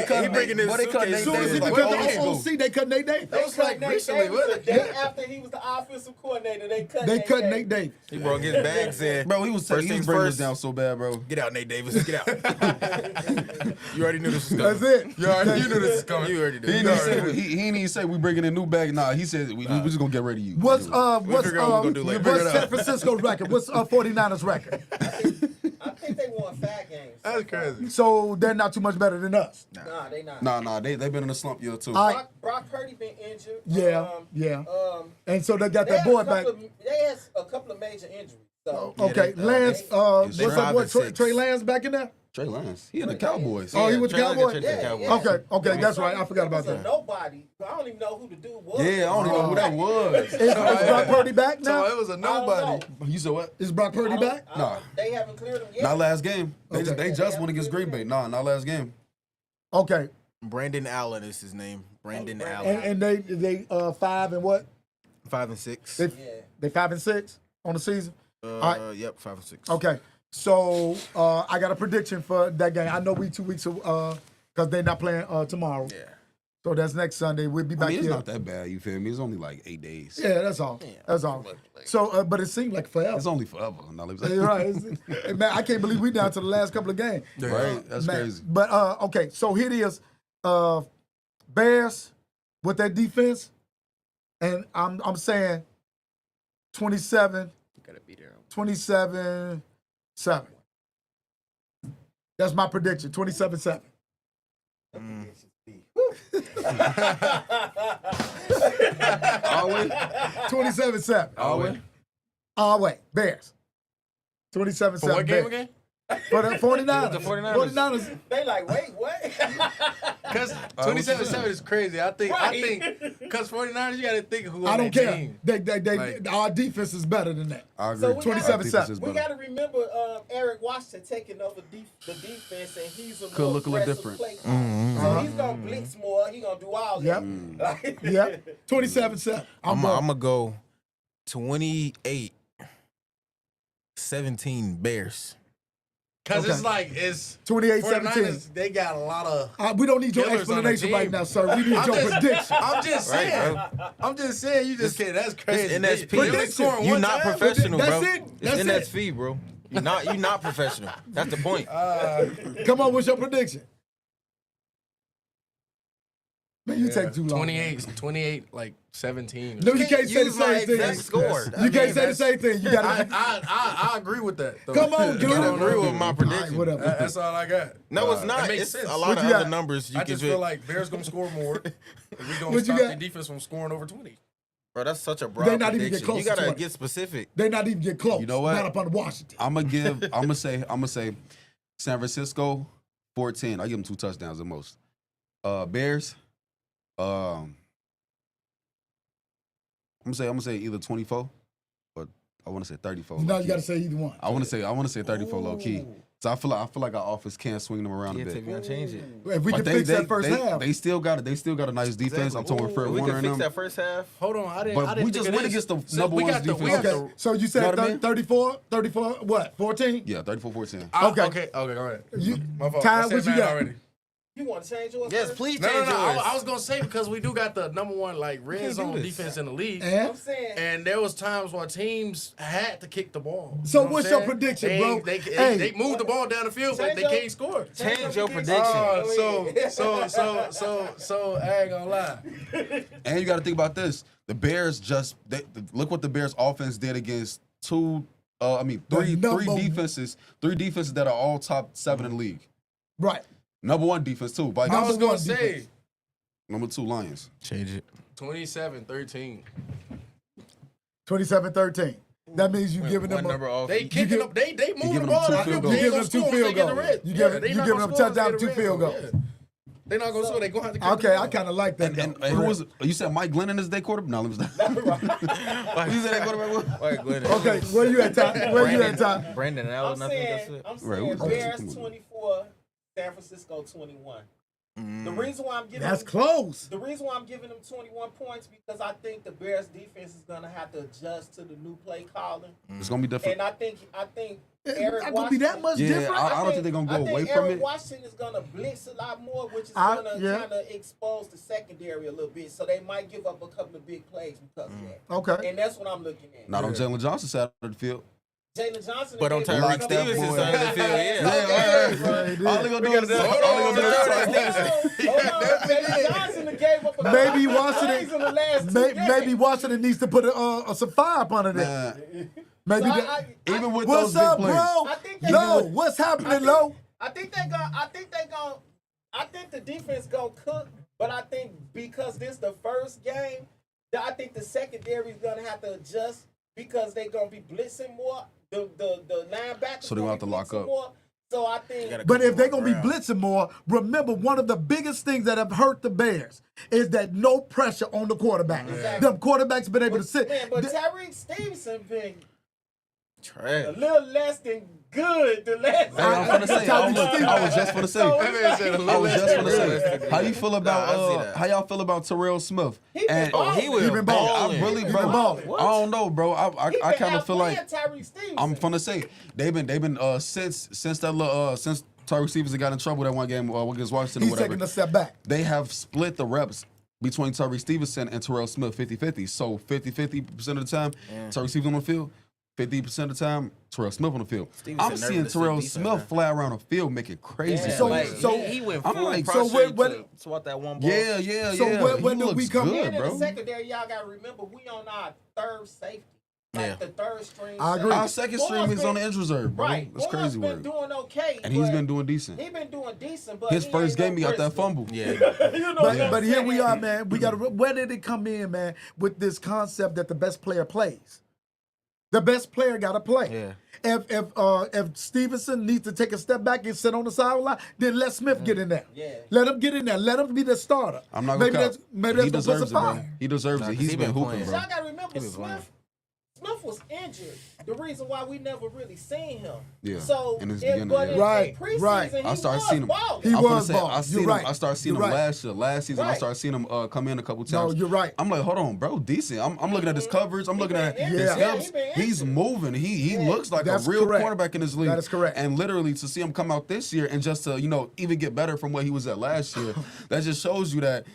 Speaker 1: what?
Speaker 3: He bringing his
Speaker 4: What they cut
Speaker 3: suitcase.
Speaker 2: As soon as he
Speaker 4: Like,
Speaker 2: became
Speaker 4: oh,
Speaker 2: the
Speaker 4: yeah.
Speaker 2: OC, they cut Nate Davis.
Speaker 5: They
Speaker 1: was
Speaker 5: cut
Speaker 1: like
Speaker 5: Nate
Speaker 1: recently,
Speaker 5: Davis
Speaker 1: wasn't
Speaker 5: the
Speaker 1: it?
Speaker 5: day after he was the offensive coordinator. They cut
Speaker 2: They
Speaker 5: Nate
Speaker 2: cut
Speaker 5: Davis.
Speaker 2: Nate Davis.
Speaker 3: He brought his bags in.
Speaker 4: Bro, he was
Speaker 3: First
Speaker 4: bringing
Speaker 3: things
Speaker 4: us
Speaker 3: first.
Speaker 4: down so bad, bro.
Speaker 3: Get out, Nate Davis. Get out. You already knew this was coming.
Speaker 2: That's it.
Speaker 1: You knew this is coming.
Speaker 3: You already
Speaker 4: He
Speaker 3: knew.
Speaker 4: didn't say he didn't even say we bringing a new bag. Nah, he said we just gonna get rid of you.
Speaker 2: What's
Speaker 3: figure out what we're gonna do later.
Speaker 2: what's San Francisco's record? What's 49ers record?
Speaker 5: I think they won 5 games.
Speaker 1: That's crazy.
Speaker 2: So they're not too much better than us.
Speaker 5: Nah, they not.
Speaker 4: Nah, they've been in a slump year too.
Speaker 2: All right.
Speaker 5: Brock Purdy been injured.
Speaker 2: Yeah, yeah. And so they got
Speaker 5: They
Speaker 2: that
Speaker 5: had
Speaker 2: boy
Speaker 5: a
Speaker 2: back.
Speaker 5: couple of- They had a couple of major injuries. So
Speaker 2: Okay,
Speaker 3: they-
Speaker 2: Lance.
Speaker 3: they
Speaker 2: What's that
Speaker 3: 5
Speaker 2: boy?
Speaker 3: and 6.
Speaker 2: Trey Lance back in there?
Speaker 4: Trey Lance, he in the Cowboys.
Speaker 2: Oh, he was
Speaker 3: Trey Lance got
Speaker 2: Cowboy?
Speaker 3: traded to the
Speaker 5: Yeah,
Speaker 3: Cowboys.
Speaker 5: yeah.
Speaker 2: Okay, that's right. I forgot about
Speaker 5: It was a
Speaker 2: that.
Speaker 5: nobody. I don't even know who the dude was.
Speaker 4: Yeah, I don't even know who that was.
Speaker 2: Is Brock Purdy back
Speaker 1: So
Speaker 2: now?
Speaker 1: it was a
Speaker 5: I don't
Speaker 1: nobody.
Speaker 5: know.
Speaker 4: You said what?
Speaker 2: Is Brock Purdy back?
Speaker 4: Nah.
Speaker 5: They haven't cleared him yet.
Speaker 4: Not last game. They
Speaker 2: Okay.
Speaker 4: just won against Green Bay. Nah, not last game.
Speaker 2: Okay,
Speaker 3: Brandon Allen is his name. Brandon
Speaker 5: Brandon
Speaker 3: Allen.
Speaker 2: and they 5 and what?
Speaker 3: 5 and 6.
Speaker 2: They
Speaker 5: Yeah.
Speaker 2: they 5 and 6 on the season. right.
Speaker 3: Yep, 5 and 6.
Speaker 2: Okay, so I got a prediction for that game. I know we 2 weeks because they're not playing tomorrow.
Speaker 3: Yeah.
Speaker 2: So that's next Sunday. We'll be
Speaker 4: I
Speaker 2: back
Speaker 4: mean, it's
Speaker 2: here.
Speaker 4: not that bad. You feel me? It's only like 8 days.
Speaker 2: Yeah, that's all. That's all. So, but it seemed like forever.
Speaker 4: It's only forever. Not like-
Speaker 2: You're right. Man, I can't believe we down to the last couple of games.
Speaker 4: Right? That's
Speaker 2: Man,
Speaker 4: crazy.
Speaker 2: But okay, so here it is. Bears with that defense, and I'm saying 27,
Speaker 3: Gotta be there.
Speaker 2: 27-7. That's my prediction. 27-7.
Speaker 4: Always.
Speaker 2: 27-7.
Speaker 4: Always.
Speaker 2: Our way. Bears. 27-7.
Speaker 1: For what game
Speaker 2: Bears.
Speaker 1: again?
Speaker 2: For the 49ers.
Speaker 3: The 49ers.
Speaker 2: 49ers.
Speaker 5: They like, wait, what?
Speaker 1: Because
Speaker 4: what you
Speaker 1: 27-7 is crazy. I think
Speaker 5: Right.
Speaker 1: because 49ers, you got to think who
Speaker 2: I
Speaker 1: on
Speaker 2: don't
Speaker 1: their
Speaker 2: care.
Speaker 1: team.
Speaker 2: They, our defense is better than that.
Speaker 4: I agree.
Speaker 5: So we gotta-
Speaker 2: 27-7.
Speaker 5: We got to remember Eric Washington taking over the defense, and he's a
Speaker 4: Could
Speaker 5: more
Speaker 4: look a little
Speaker 5: aggressive
Speaker 4: different.
Speaker 5: play caller. So he's gonna blitz more. He's gonna do all
Speaker 2: Yep.
Speaker 5: that. Like,
Speaker 2: Yep. 27-7.
Speaker 3: I'm
Speaker 2: going.
Speaker 3: gonna go 28-17 Bears.
Speaker 1: Because
Speaker 2: Okay.
Speaker 1: it's like, it's
Speaker 2: 28-17.
Speaker 1: 49ers, they got a lot of.
Speaker 2: We don't need your
Speaker 1: Killers on the
Speaker 2: explanation right
Speaker 1: team.
Speaker 2: now, sir. We need
Speaker 1: I'm
Speaker 2: your
Speaker 1: just,
Speaker 2: prediction.
Speaker 1: I'm just
Speaker 3: Right,
Speaker 1: saying.
Speaker 3: bro.
Speaker 1: I'm just saying. You just kidding. That's crazy.
Speaker 3: NSP.
Speaker 1: They only scoring
Speaker 3: You
Speaker 1: one
Speaker 3: not
Speaker 1: time?
Speaker 3: professional,
Speaker 2: That's
Speaker 3: bro.
Speaker 2: it. That's
Speaker 3: It's
Speaker 2: it.
Speaker 3: NSP, bro. You not professional. That's the point.
Speaker 2: Come on, what's your prediction? Man, you take too long.
Speaker 1: 28, like 17.
Speaker 2: No, you can't say the
Speaker 3: Use my
Speaker 2: same thing.
Speaker 3: exact score.
Speaker 2: You can't say the same thing. You gotta.
Speaker 1: I agree with that. Though.
Speaker 2: Come on, dude.
Speaker 3: I don't agree with my
Speaker 2: All right,
Speaker 3: prediction.
Speaker 2: whatever.
Speaker 1: That's all I got.
Speaker 3: No, it's not.
Speaker 1: That makes
Speaker 3: It's
Speaker 1: sense.
Speaker 3: a lot
Speaker 2: What
Speaker 3: of
Speaker 2: you
Speaker 3: other
Speaker 2: got?
Speaker 3: numbers you
Speaker 1: I
Speaker 3: can
Speaker 1: just feel like Bears gonna score more. And we gonna
Speaker 2: What you
Speaker 1: stop
Speaker 2: got?
Speaker 1: the defense from scoring over 20.
Speaker 3: Bro, that's such a broad
Speaker 2: They not even get
Speaker 3: prediction.
Speaker 2: close
Speaker 3: You
Speaker 2: to
Speaker 3: gotta
Speaker 2: 20.
Speaker 3: get specific.
Speaker 2: They not even get close.
Speaker 4: You know what?
Speaker 2: Not up on Washington.
Speaker 4: I'm gonna say San Francisco 14. I give them 2 touchdowns at most. Bears, I'm gonna say either 24, but I want to say 34.
Speaker 2: Now
Speaker 4: low
Speaker 2: you
Speaker 4: key.
Speaker 2: gotta say either one.
Speaker 4: I want to say 34 low key. So I feel like our offense can swing them around
Speaker 3: Yeah,
Speaker 4: a bit.
Speaker 3: Tavion, change it.
Speaker 2: If we
Speaker 4: But
Speaker 2: can fix that first half.
Speaker 4: They still got it. They still got a nice defense. I'm talking Fred
Speaker 3: If we
Speaker 4: Warner
Speaker 3: can
Speaker 4: and
Speaker 3: fix
Speaker 4: them.
Speaker 3: that first half.
Speaker 1: Hold on, I didn't.
Speaker 4: But
Speaker 1: I didn't
Speaker 4: we
Speaker 1: think
Speaker 4: just
Speaker 1: of
Speaker 4: went
Speaker 1: this.
Speaker 4: against the
Speaker 1: So
Speaker 4: number
Speaker 1: we
Speaker 4: one
Speaker 1: got the- we
Speaker 4: defense.
Speaker 1: got
Speaker 2: Okay, so you said
Speaker 4: Know what I mean?
Speaker 2: 34, what, 14?
Speaker 4: Yeah, 34-14.
Speaker 2: Okay.
Speaker 1: Okay. Go ahead.
Speaker 2: You,
Speaker 1: My fault.
Speaker 2: Ty,
Speaker 1: I said
Speaker 2: what you
Speaker 1: mine
Speaker 2: got?
Speaker 1: already.
Speaker 5: you want to change yours?
Speaker 3: Yes,
Speaker 5: first?
Speaker 3: please
Speaker 1: No,
Speaker 3: change
Speaker 1: no, no.
Speaker 3: yours.
Speaker 1: I was gonna say because we do got the number one like red
Speaker 3: can't do
Speaker 1: zone
Speaker 3: this.
Speaker 1: defense in the league.
Speaker 2: And?
Speaker 5: I'm saying.
Speaker 1: And there was times where teams had to kick the ball.
Speaker 2: So
Speaker 1: You know what
Speaker 2: what's
Speaker 1: I'm
Speaker 2: your
Speaker 1: saying?
Speaker 2: prediction,
Speaker 1: they,
Speaker 2: bro?
Speaker 1: They,
Speaker 2: Hey.
Speaker 1: they moved the ball down the field, but
Speaker 5: Change
Speaker 1: they
Speaker 5: your-
Speaker 1: can't score.
Speaker 3: Change your
Speaker 5: prediction.
Speaker 3: prediction.
Speaker 1: So I ain't gonna lie.
Speaker 4: And you got to think about this: the Bears look what the Bears offense did against three
Speaker 2: number-
Speaker 4: defenses that are all top 7 in the league.
Speaker 2: Right.
Speaker 4: Number 1 defense too.
Speaker 1: I
Speaker 4: Vikings.
Speaker 1: was
Speaker 2: Number
Speaker 1: gonna
Speaker 2: one
Speaker 1: say
Speaker 2: defense.
Speaker 4: Number 2 Lions.
Speaker 3: Change it.
Speaker 1: 27-13.
Speaker 2: 27-13. That means you giving
Speaker 3: One
Speaker 2: them
Speaker 3: number
Speaker 2: a,
Speaker 3: off.
Speaker 1: They kicking
Speaker 2: give-
Speaker 1: up. They moving
Speaker 4: giving
Speaker 1: the
Speaker 4: them
Speaker 1: ball
Speaker 4: 2
Speaker 1: down the
Speaker 4: field
Speaker 1: field.
Speaker 4: goals.
Speaker 1: They
Speaker 2: You
Speaker 1: ain't
Speaker 2: giving them 2
Speaker 1: gonna score
Speaker 2: field
Speaker 1: once they get in the
Speaker 2: goals.
Speaker 1: red.
Speaker 2: You
Speaker 1: Yeah,
Speaker 2: giving-
Speaker 1: they
Speaker 2: you
Speaker 1: not
Speaker 2: giving
Speaker 1: gonna
Speaker 2: them
Speaker 1: score once they
Speaker 2: touchdown,
Speaker 1: get
Speaker 2: 2
Speaker 1: in the
Speaker 2: field
Speaker 1: red.
Speaker 2: goals.
Speaker 1: Yeah. They not gonna score. They gonna have to kick
Speaker 2: Okay,
Speaker 1: the
Speaker 2: I
Speaker 1: ball.
Speaker 2: kind of like that.
Speaker 4: And
Speaker 2: though.
Speaker 4: who was you said Mike Glennon is their quarterback? No, let me stop. You said that quarterback was?
Speaker 3: Wait, go ahead.
Speaker 2: Okay, where you at, Ty? Where you at, Ty?
Speaker 3: Brandon
Speaker 5: I'm
Speaker 3: Allen, I think that's
Speaker 5: saying,
Speaker 3: it.
Speaker 5: I'm
Speaker 4: Right,
Speaker 5: saying
Speaker 4: we-
Speaker 5: Bears 24, San Francisco 21. The reason why I'm giving
Speaker 2: That's
Speaker 5: them,
Speaker 2: close.
Speaker 5: the reason why I'm giving them 21 points because I think the Bears defense is gonna have to adjust to the new play calling,
Speaker 4: It's gonna be different.
Speaker 5: and I think
Speaker 2: It's
Speaker 5: Eric
Speaker 2: not gonna be that
Speaker 5: Washington-
Speaker 2: much
Speaker 4: Yeah,
Speaker 2: different.
Speaker 4: I don't think they're gonna go away from
Speaker 5: Eric
Speaker 4: it.
Speaker 5: Washington is gonna blitz a lot more, which is
Speaker 2: Yeah.
Speaker 5: gonna kind of expose the secondary a little bit. So they might give up a couple of big plays because of that.
Speaker 2: Okay.
Speaker 5: And that's what I'm looking at.
Speaker 4: Not on Jalen Johnson side of the field.
Speaker 5: Jalen Johnson,
Speaker 3: But on
Speaker 5: gave up a
Speaker 3: Tyreek
Speaker 5: couple of
Speaker 3: Stevenson's
Speaker 5: big
Speaker 3: side of the
Speaker 5: plays.
Speaker 3: field, yeah.
Speaker 4: All they gonna do is
Speaker 5: Hold on, Jalen Johnson done gave up a couple
Speaker 2: Maybe
Speaker 5: of
Speaker 2: Washington-
Speaker 5: plays in the last 2 games.
Speaker 2: Maybe Washington needs to put some fire up under there. Maybe.
Speaker 5: So
Speaker 2: that-
Speaker 4: Even with
Speaker 2: What's
Speaker 4: those
Speaker 2: up,
Speaker 4: big plays.
Speaker 2: bro?
Speaker 5: I think they
Speaker 2: Lo,
Speaker 5: do.
Speaker 2: what's happening, Lo?
Speaker 5: I think the defense gonna cook, but I think because this the first game, I think the secondary is gonna have to adjust because they gonna be blitzing more. The linebackers
Speaker 4: So they gonna have to
Speaker 5: be
Speaker 4: lock
Speaker 5: blitzing
Speaker 4: up.
Speaker 5: more. So I think
Speaker 2: But if they're going to be blitzing more, remember one of the biggest things that have hurt the Bears is that no pressure on the quarterback.
Speaker 5: Exactly.
Speaker 2: Them quarterbacks been able to sit.
Speaker 5: man, but Tyreek Stevenson been a
Speaker 3: Trash.
Speaker 5: little less than good the last
Speaker 4: I'm gonna say, I was just gonna say.
Speaker 5: So
Speaker 1: That man said a
Speaker 4: I
Speaker 1: little
Speaker 4: was
Speaker 1: less
Speaker 4: just
Speaker 1: than
Speaker 4: gonna
Speaker 1: good.
Speaker 4: say. How you feel
Speaker 3: Nah, I see
Speaker 4: about
Speaker 3: that.
Speaker 4: how y'all feel about Terrell Smith?
Speaker 5: He been
Speaker 4: And
Speaker 5: balling.
Speaker 3: He was
Speaker 2: He been balling.
Speaker 4: I really,
Speaker 2: He
Speaker 4: bro.
Speaker 2: been balling.
Speaker 4: I don't know, bro. I kind of feel like
Speaker 5: Tyreek Stevenson.
Speaker 4: I'm gonna say they've been since Tyreek Stevenson got in trouble that one game against Washington or
Speaker 2: He's
Speaker 4: whatever.
Speaker 2: taking a step back.
Speaker 4: They have split the reps between Tyreek Stevenson and Terrell Smith 50-50. So 50% of the time, Tyreek Stevenson on the field. 50% of the time, Terrell Smith on the field.
Speaker 3: Stevenson
Speaker 4: I'm
Speaker 3: never
Speaker 4: seeing
Speaker 3: to see
Speaker 4: Terrell
Speaker 3: defense,
Speaker 4: Smith
Speaker 3: man.
Speaker 4: fly around the field, making crazy
Speaker 5: Yeah,
Speaker 2: So-
Speaker 4: plays.
Speaker 2: so-
Speaker 3: he went
Speaker 4: I'm
Speaker 3: full
Speaker 4: like,
Speaker 2: so
Speaker 3: prostrate
Speaker 2: when-
Speaker 3: to swat that one ball.
Speaker 4: Yeah.
Speaker 2: So
Speaker 4: yeah.
Speaker 2: when
Speaker 4: He
Speaker 2: do we
Speaker 4: looks
Speaker 2: come
Speaker 4: good,
Speaker 5: And in
Speaker 4: bro.
Speaker 5: the secondary, y'all gotta remember we on our third safety. Like
Speaker 3: Yeah.
Speaker 5: the third string.
Speaker 2: I agree.
Speaker 4: Our second string
Speaker 5: Boyle's
Speaker 4: is on the
Speaker 5: been-
Speaker 4: injury reserve, bro.
Speaker 5: Right.
Speaker 4: That's
Speaker 5: Boyle's
Speaker 4: crazy
Speaker 5: been
Speaker 4: work.
Speaker 5: doing okay.
Speaker 4: And he's
Speaker 5: but
Speaker 4: been doing decent.
Speaker 5: He been doing decent, but
Speaker 4: His
Speaker 5: he
Speaker 4: first
Speaker 5: ain't
Speaker 4: game, he
Speaker 5: no
Speaker 4: got that
Speaker 5: Christmas.
Speaker 4: fumble.
Speaker 3: Yeah.
Speaker 5: You know what I'm
Speaker 2: But here we
Speaker 5: saying?
Speaker 2: are, man. We got to. Where did it come in, man? With this concept that the best player plays. The best player got to play.
Speaker 3: Yeah.
Speaker 2: If Stevenson needs to take a step back and sit on the sideline, then let Smith get in there.
Speaker 5: Yeah.
Speaker 2: Let him get in there. Let him be the starter.
Speaker 4: I'm not gonna count.
Speaker 2: Maybe
Speaker 4: He
Speaker 2: that's gonna put
Speaker 4: deserves
Speaker 2: some
Speaker 4: it, bro.
Speaker 2: fire.
Speaker 4: He deserves
Speaker 3: Nah,
Speaker 4: it.
Speaker 3: 'cause
Speaker 4: He's
Speaker 3: he
Speaker 4: been
Speaker 3: been
Speaker 4: hooping,
Speaker 3: playing.
Speaker 4: bro.
Speaker 5: Y'all gotta remember
Speaker 3: He been playing.
Speaker 5: Smith was injured. The reason why we never really seen him.
Speaker 4: Yeah,
Speaker 5: So
Speaker 4: in his
Speaker 5: but
Speaker 4: beginning,
Speaker 5: in
Speaker 4: yeah.
Speaker 2: Right,
Speaker 5: preseason,
Speaker 2: right.
Speaker 5: he
Speaker 4: I started
Speaker 5: was
Speaker 4: seeing him.
Speaker 5: balling.
Speaker 2: He
Speaker 4: I'm gonna
Speaker 2: was
Speaker 4: say,
Speaker 2: balling.
Speaker 4: I
Speaker 2: You're
Speaker 4: seen him.
Speaker 2: right.
Speaker 4: I started seeing
Speaker 2: You're
Speaker 4: him
Speaker 2: right.
Speaker 4: last year. Last season, I
Speaker 5: Right.
Speaker 4: started seeing him come in a couple
Speaker 2: No,
Speaker 4: times.
Speaker 2: you're right.
Speaker 4: I'm like, hold on, bro, decent. I'm looking at his coverage. I'm looking at
Speaker 5: been
Speaker 4: his
Speaker 2: injured.
Speaker 4: hips.
Speaker 5: Yeah, he been
Speaker 4: He's
Speaker 5: injured.
Speaker 4: moving. He looks like
Speaker 2: That's
Speaker 4: a real
Speaker 2: correct.
Speaker 4: cornerback in this league.
Speaker 2: That is correct.
Speaker 4: And literally to see him come out this year and just to even get better from what he was at last year, that just shows you that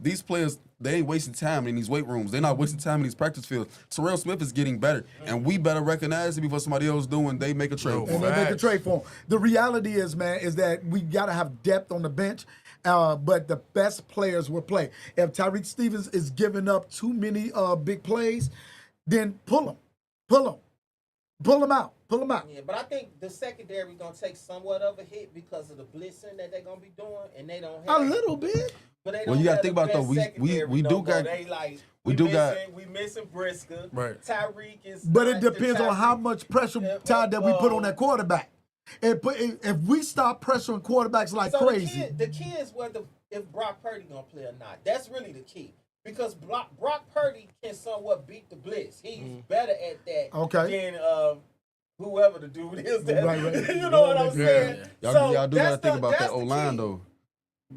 Speaker 4: these players. They ain't wasting time in these weight rooms. They're not wasting time in these practice fields. Terrell Smith is getting better, and we better recognize it before somebody else do when they make a trade.
Speaker 1: No,
Speaker 4: for
Speaker 2: And
Speaker 4: him.
Speaker 2: they make a
Speaker 1: Facts.
Speaker 2: trade for him. The reality is, man, is that we got to have depth on the bench, but the best players will play. If Tyreek Stevens is giving up too many big plays, then pull him out.
Speaker 5: Yeah, but I think the secondary gonna take somewhat of a hit because of the blitzing that they're gonna be doing, and they don't have
Speaker 2: A little bit.
Speaker 5: But they
Speaker 4: Well,
Speaker 5: don't
Speaker 4: you gotta
Speaker 5: have
Speaker 4: think
Speaker 5: the
Speaker 4: about it, though.
Speaker 5: best
Speaker 4: We
Speaker 5: secondary
Speaker 4: do
Speaker 5: no more.
Speaker 4: got-
Speaker 5: They like
Speaker 4: we do got-
Speaker 5: we missing Brisker.
Speaker 1: Right.
Speaker 5: Tyreek is.
Speaker 2: But it
Speaker 5: not the
Speaker 2: depends on how
Speaker 5: Tyreek.
Speaker 2: much pressure,
Speaker 5: Yeah,
Speaker 2: Todd, that we put on
Speaker 5: well,
Speaker 2: that quarterback. If we stop pressuring quarterbacks like
Speaker 5: So
Speaker 2: crazy,
Speaker 5: the key is whether if Brock Purdy gonna play or not. That's really the key. Because Brock Purdy can somewhat beat the blitz. He's better at that
Speaker 2: Okay.
Speaker 5: than whoever the dude is. That,
Speaker 2: Right.
Speaker 5: you know what I'm saying?
Speaker 4: Y'all,
Speaker 5: So
Speaker 4: y'all do gotta
Speaker 5: that's
Speaker 4: think
Speaker 5: the-
Speaker 4: about
Speaker 5: that's
Speaker 4: that
Speaker 5: the
Speaker 4: O-line,
Speaker 5: key.
Speaker 4: though.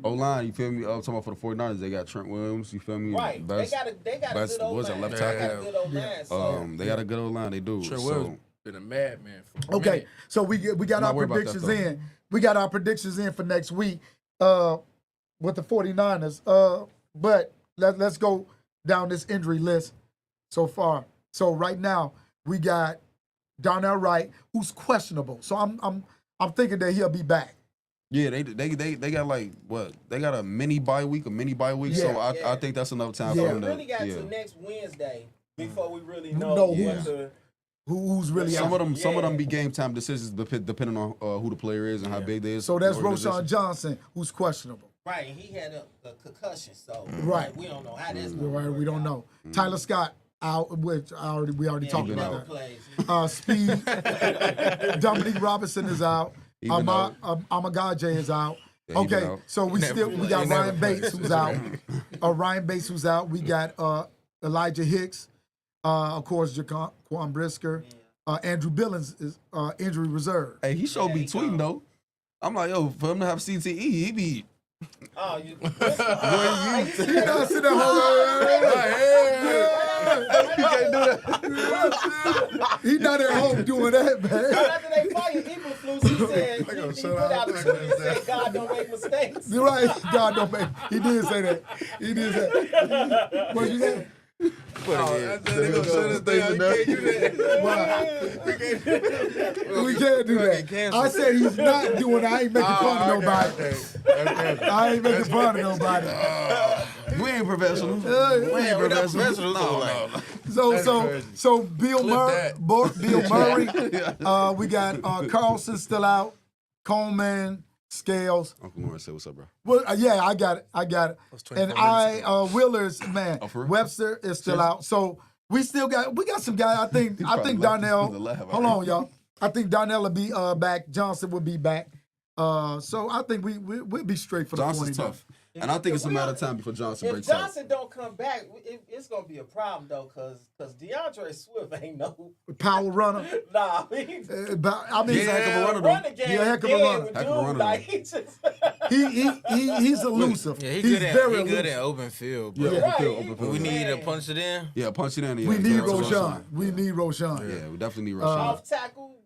Speaker 4: O-line, you feel me? I'm talking about for the 49ers, they got Trent Williams, you feel me?
Speaker 5: Right.
Speaker 4: Best,
Speaker 5: they got a
Speaker 4: best-
Speaker 5: good old
Speaker 4: what's that,
Speaker 5: line.
Speaker 4: left
Speaker 5: They got
Speaker 1: tackle?
Speaker 5: a good old line. So
Speaker 4: they got a good O-line, they do.
Speaker 1: Trent
Speaker 4: So,
Speaker 1: Williams been a madman for a
Speaker 2: okay.
Speaker 1: minute.
Speaker 2: So we got
Speaker 4: Not
Speaker 2: our
Speaker 4: worried about that,
Speaker 2: predictions
Speaker 4: though.
Speaker 2: in. We got our predictions in for next week with the 49ers. But let's go down this injury list so far. So right now we got Darnell Wright, who's questionable. So I'm thinking that he'll be back.
Speaker 4: yeah, they got like, what? They got a mini bye week. So
Speaker 2: Yeah.
Speaker 4: I think that's enough time
Speaker 2: Yeah.
Speaker 4: for
Speaker 5: we
Speaker 4: them to,
Speaker 5: really got
Speaker 4: yeah.
Speaker 5: to next Wednesday before we really
Speaker 2: No,
Speaker 5: know
Speaker 2: who-
Speaker 5: what the.
Speaker 2: Who's really
Speaker 4: Some
Speaker 2: out.
Speaker 4: of them be game time decisions depending on who the player is and how big they is.
Speaker 2: So that's
Speaker 4: in the organization.
Speaker 2: Roshan Johnson, who's questionable.
Speaker 5: Right, he had a concussion, so
Speaker 2: Right.
Speaker 5: we don't know how that's
Speaker 2: You're
Speaker 5: going.
Speaker 2: right, we don't know. Tyler Scott out, which we already
Speaker 5: Yeah,
Speaker 2: talked
Speaker 5: he
Speaker 2: about
Speaker 5: never
Speaker 2: that.
Speaker 5: plays.
Speaker 2: Speed. Dominique Robinson is out.
Speaker 4: He been out.
Speaker 2: Amagaje is out.
Speaker 4: Yeah, he been
Speaker 2: Okay,
Speaker 4: out.
Speaker 2: so we got
Speaker 1: He never
Speaker 2: Ryan Bates who's out. Ryan Bates who's out. We got Elijah Hicks, of course, Jaquan Brisker. Andrew Billings is injury reserve.
Speaker 4: Hey, he showed me tweeting though. I'm like, yo, for him to have CTE, he be.
Speaker 5: Oh, you.
Speaker 2: He not sitting there He not at home doing that, man.
Speaker 5: After they fired Eberflus, he said he put out a tweet and said, "God don't make mistakes."
Speaker 2: You're right. God don't make. He did say that. He did say that. What you say? We can't do that. I said he's not doing it. I ain't making fun of nobody. I ain't making fun of nobody.
Speaker 4: We ain't professional.
Speaker 2: We
Speaker 4: ain't
Speaker 3: professionals.
Speaker 2: So Bill Murray, we got Carlson still out, Coleman, Scales.
Speaker 4: Uncle Lawrence said, "What's up, bro?"
Speaker 2: Well, yeah, I got it.
Speaker 1: was 24
Speaker 2: And Wheeler's man,
Speaker 4: Oh, for real?
Speaker 2: Webster is still out. So we got some guys. I think
Speaker 4: probably
Speaker 2: Darnell.
Speaker 4: left the lab,
Speaker 2: Hold on, y'all. I think Darnell will be back. Johnson will be back. So I think we'll be straight for the
Speaker 4: Johnson's
Speaker 2: 49ers.
Speaker 4: tough, and I think it's a matter of time before Johnson
Speaker 5: If
Speaker 4: breaks out.
Speaker 5: Johnson don't come back, it's gonna be a problem though, cause DeAndre Swift ain't no.
Speaker 2: Power runner.
Speaker 5: Nah,
Speaker 2: I mean,
Speaker 4: He's a heck of a runner, though.
Speaker 5: running game.
Speaker 2: Yeah, heck of a
Speaker 5: dead
Speaker 2: runner.
Speaker 5: with
Speaker 4: Heck of a
Speaker 5: dude,
Speaker 4: runner,
Speaker 5: like, he just.
Speaker 2: he's elusive.
Speaker 3: Yeah, he
Speaker 2: he's
Speaker 3: good at
Speaker 2: very
Speaker 3: he good
Speaker 2: elusive.
Speaker 3: at open field.
Speaker 4: Yeah,
Speaker 3: But
Speaker 4: open
Speaker 5: Right,
Speaker 4: field,
Speaker 5: he-
Speaker 4: open
Speaker 3: when we
Speaker 4: field.
Speaker 3: need to
Speaker 5: Man.
Speaker 3: punch it in.
Speaker 4: Yeah, punch it in. Yeah,
Speaker 2: We need
Speaker 4: Terrence
Speaker 2: Roshan. We need Roshan.
Speaker 4: Yeah, we definitely need Roshan.
Speaker 5: Off tackle,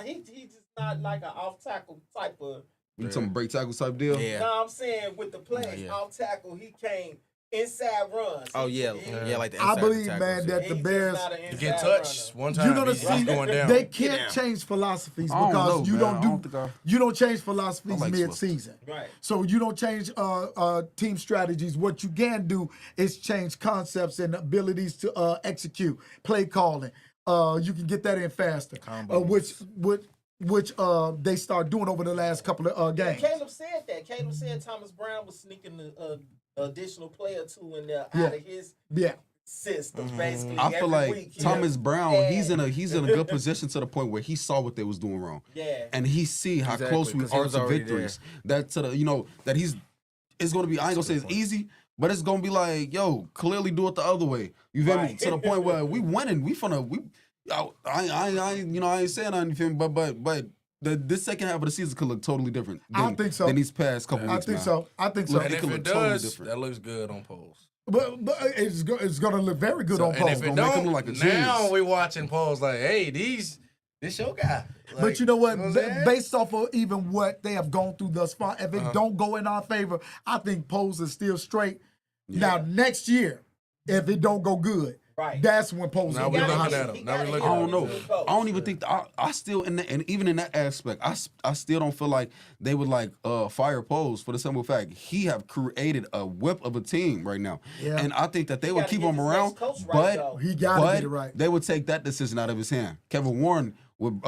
Speaker 5: he just not like an off tackle type of.
Speaker 4: You talking break tackle type deal?
Speaker 3: Yeah.
Speaker 5: No, I'm saying with the plays
Speaker 3: Yeah.
Speaker 5: off tackle, he can't inside runs.
Speaker 3: Oh yeah,
Speaker 5: He-
Speaker 3: yeah, like the
Speaker 2: I
Speaker 3: inside
Speaker 2: believe,
Speaker 3: tackles,
Speaker 2: man,
Speaker 3: yeah.
Speaker 2: that
Speaker 5: he's
Speaker 2: the
Speaker 5: just
Speaker 2: Bears.
Speaker 5: not an
Speaker 1: To
Speaker 5: inside
Speaker 1: get touched
Speaker 5: runner.
Speaker 1: one time,
Speaker 2: You're gonna
Speaker 1: he's
Speaker 2: see
Speaker 1: going down.
Speaker 2: they
Speaker 3: Get
Speaker 2: can't
Speaker 3: down.
Speaker 2: change philosophies
Speaker 4: I don't
Speaker 2: because
Speaker 4: know,
Speaker 2: you
Speaker 4: man.
Speaker 2: don't
Speaker 4: I
Speaker 2: do
Speaker 4: don't think
Speaker 2: you don't change philosophies
Speaker 4: I like
Speaker 2: mid-season.
Speaker 5: Right.
Speaker 2: So you don't change team strategies. What you can do is change concepts and abilities to execute, play calling. You can get that in faster, which they start doing over the last couple of games.
Speaker 5: Caleb said that. Caleb said Thomas Brown was sneaking the additional player or two in there
Speaker 2: Yeah.
Speaker 5: out of his
Speaker 2: Yeah,
Speaker 5: systems, basically.
Speaker 4: I feel
Speaker 5: every
Speaker 4: like
Speaker 5: week,
Speaker 4: Thomas Brown,
Speaker 5: Yeah.
Speaker 4: he's in a good position to the point where he saw what they was doing wrong.
Speaker 5: Yeah.
Speaker 4: And he see how
Speaker 3: Exactly,
Speaker 4: close we
Speaker 3: 'cause he
Speaker 4: are
Speaker 3: was
Speaker 4: to
Speaker 3: already
Speaker 4: victories. That to the that it's gonna be, I ain't gonna say it's easy, but it's gonna be like, yo, clearly do it the other way. You feel me?
Speaker 5: Right.
Speaker 4: To the point where we winning, I ain't saying anything, but this second half of the season could look totally different.
Speaker 2: I think so.
Speaker 4: Than these past couple
Speaker 2: I
Speaker 4: weeks.
Speaker 2: think
Speaker 4: man.
Speaker 2: so. I think so.
Speaker 4: Look,
Speaker 1: And
Speaker 4: it
Speaker 1: if
Speaker 4: could
Speaker 1: it
Speaker 4: look totally
Speaker 1: does,
Speaker 4: different.
Speaker 1: that looks good on polls.
Speaker 2: But it's going to look very good on
Speaker 1: And
Speaker 2: polls.
Speaker 1: if it
Speaker 4: gonna make him
Speaker 1: don't,
Speaker 4: look like a
Speaker 1: now
Speaker 4: genius.
Speaker 1: we watching polls like, hey, this your guy. Like,
Speaker 2: But you know what?
Speaker 1: I'm saying?
Speaker 2: Based off of even what they have gone through thus far, if it don't go in our favor, I think polls is still straight. Now next year, if it don't go good,
Speaker 5: Right.
Speaker 2: that's when polls
Speaker 1: Now
Speaker 2: are
Speaker 1: we
Speaker 2: gonna
Speaker 1: looking
Speaker 2: hit.
Speaker 1: at him. Now we looking
Speaker 4: I
Speaker 1: at
Speaker 4: don't
Speaker 1: him.
Speaker 4: know. I don't even think I still and even in that aspect, I still don't feel like they would like fire Pose for the simple fact he have created a whip of a team right now,
Speaker 2: Yeah.
Speaker 4: and I think that they would
Speaker 5: gotta
Speaker 4: keep
Speaker 5: get
Speaker 4: him
Speaker 5: this
Speaker 4: around,
Speaker 5: next coach right,
Speaker 4: but
Speaker 5: though.
Speaker 2: He gotta
Speaker 4: but
Speaker 2: get it right.
Speaker 4: they would take that decision out of his hand. Kevin Warren would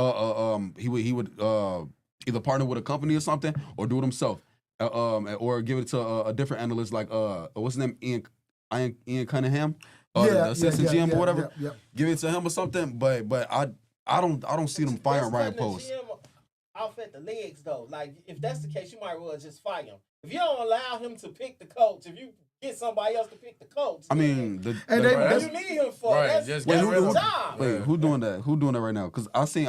Speaker 4: he would either partner with a company or something or do it himself, or give it to a different analyst like what's his name, Ian Cunningham. The assistant GM or whatever,
Speaker 2: yeah.
Speaker 4: give it to him or something. But I don't see them firing Ryan
Speaker 5: That's
Speaker 4: Post.
Speaker 5: cutting the GM off at the legs, though. Like, if that's the case, you might well just fire him. If you don't allow him to pick the coach, if you get somebody else to pick the coach,
Speaker 4: I mean,
Speaker 2: And
Speaker 5: what
Speaker 2: that's-
Speaker 5: do you need him for?
Speaker 1: Right,
Speaker 5: That's
Speaker 1: just
Speaker 5: that's
Speaker 1: get rid
Speaker 5: his
Speaker 1: of him.
Speaker 5: job.
Speaker 4: wait, who doing that? Who doing that right now? Because I seen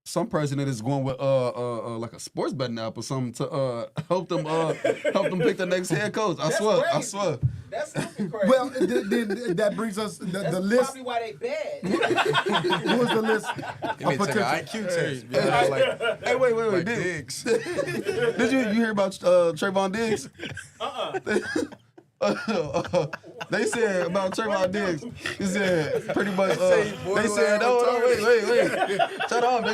Speaker 4: some president is going with like a sports betting app or something to help them pick the next head coach. I
Speaker 5: That's
Speaker 4: swear.
Speaker 5: crazy. That's stupid crazy.
Speaker 2: Well, then that brings us
Speaker 5: that's
Speaker 2: the list.
Speaker 5: probably why they bad.
Speaker 2: Who was the list?
Speaker 1: You need to take an IQ test. Yeah, like,
Speaker 4: Hey, wait,
Speaker 1: like
Speaker 4: did
Speaker 1: Diggs.
Speaker 4: you hear about Trayvon Diggs? They said about Trayvon Diggs. He said pretty much. They said, wait. Shut up.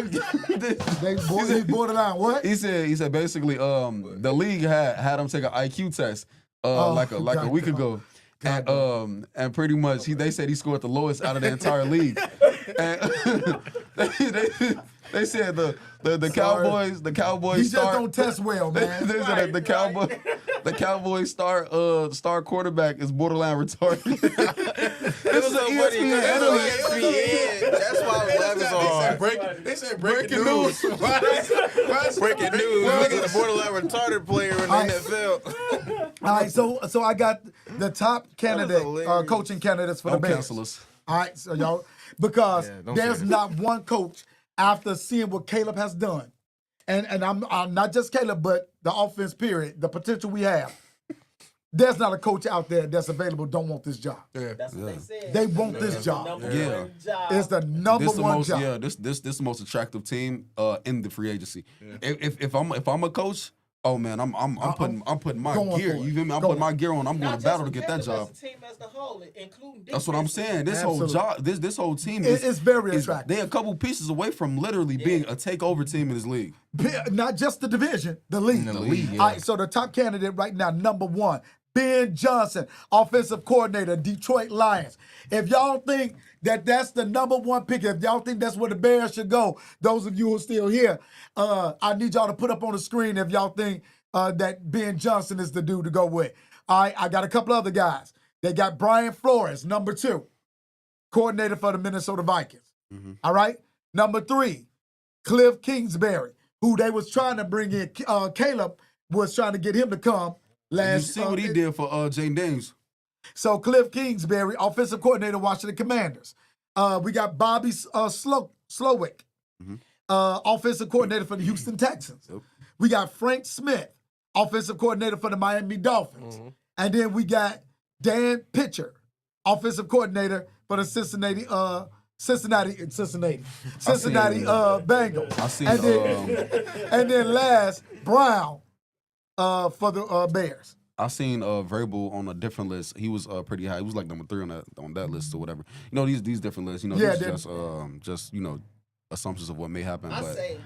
Speaker 2: He borderline what?
Speaker 4: He said basically the league had him take an IQ test like a week ago. And pretty much they said he scored the lowest out of the entire league. And they said the Cowboys
Speaker 2: He just
Speaker 4: start
Speaker 2: don't test well, man.
Speaker 4: they said that the Cowboys star quarterback is borderline retarded. This is an ESPN analyst.
Speaker 3: ESPN. That's why I was laughing so hard.
Speaker 1: They said breaking news.
Speaker 3: Breaking news. Nigga's a borderline retarded player in the NFL.
Speaker 2: All right, so I got the top candidate,
Speaker 3: hilarious.
Speaker 2: coaching candidates for the
Speaker 4: Don't
Speaker 2: Bears.
Speaker 4: cancel us.
Speaker 2: All right, so y'all, because
Speaker 3: don't say
Speaker 2: there's
Speaker 3: that.
Speaker 2: not one coach after seeing what Caleb has done, and I'm not just Caleb, but the offense period, the potential we have. There's not a coach out there that's available don't want this job.
Speaker 5: That's what they said.
Speaker 2: They want this job.
Speaker 5: Number
Speaker 4: Yeah.
Speaker 5: one job.
Speaker 2: It's the number
Speaker 4: This the
Speaker 2: one
Speaker 4: most
Speaker 2: job.
Speaker 4: this the most attractive team in the free agency. If I'm a coach, oh man, I'm putting my
Speaker 2: going
Speaker 4: gear.
Speaker 2: for it.
Speaker 4: You feel me? I'm
Speaker 2: Going.
Speaker 4: putting my gear on. I'm going
Speaker 5: Not
Speaker 4: to battle to
Speaker 5: just
Speaker 4: get that
Speaker 5: with Caleb,
Speaker 4: job.
Speaker 5: as a team as the whole, including
Speaker 4: That's what I'm
Speaker 5: defense.
Speaker 4: saying. This whole
Speaker 2: Absolutely.
Speaker 4: job, this whole team
Speaker 2: It's very attractive.
Speaker 4: They a couple pieces away from literally being a takeover team in this league.
Speaker 2: Not just the division, the league.
Speaker 4: The league, yeah.
Speaker 2: All right, so the top candidate right now, number one, Ben Johnson, offensive coordinator, Detroit Lions. If y'all think that that's the number one pick, if y'all think that's where the Bears should go, those of you who are still here, I need y'all to put up on the screen if y'all think that Ben Johnson is the dude to go with. All right, I got a couple other guys. They got Brian Flores, number two, coordinator for the Minnesota Vikings. All right, number three, Cliff Kingsbury, who they was trying to bring in. Caleb was trying to get him to come.
Speaker 4: You see what he did for Jane Dames.
Speaker 2: So Cliff Kingsbury, offensive coordinator, Washington Commanders. We got Bobby Slowick, offensive coordinator for the Houston Texans.
Speaker 4: Yep.
Speaker 2: We got Frank Smith, offensive coordinator for the Miami Dolphins. And then we got Dan Pitcher, offensive coordinator for the Cincinnati Bengals.
Speaker 4: I seen
Speaker 2: And then last, Brown for the Bears.
Speaker 4: I seen Vrabel on a different list. He was pretty high. He was like number 3 on that list or whatever. You know, these different lists. You know,
Speaker 2: Yeah,
Speaker 4: these just you know, assumptions of what may happen.
Speaker 5: I
Speaker 4: But
Speaker 5: say,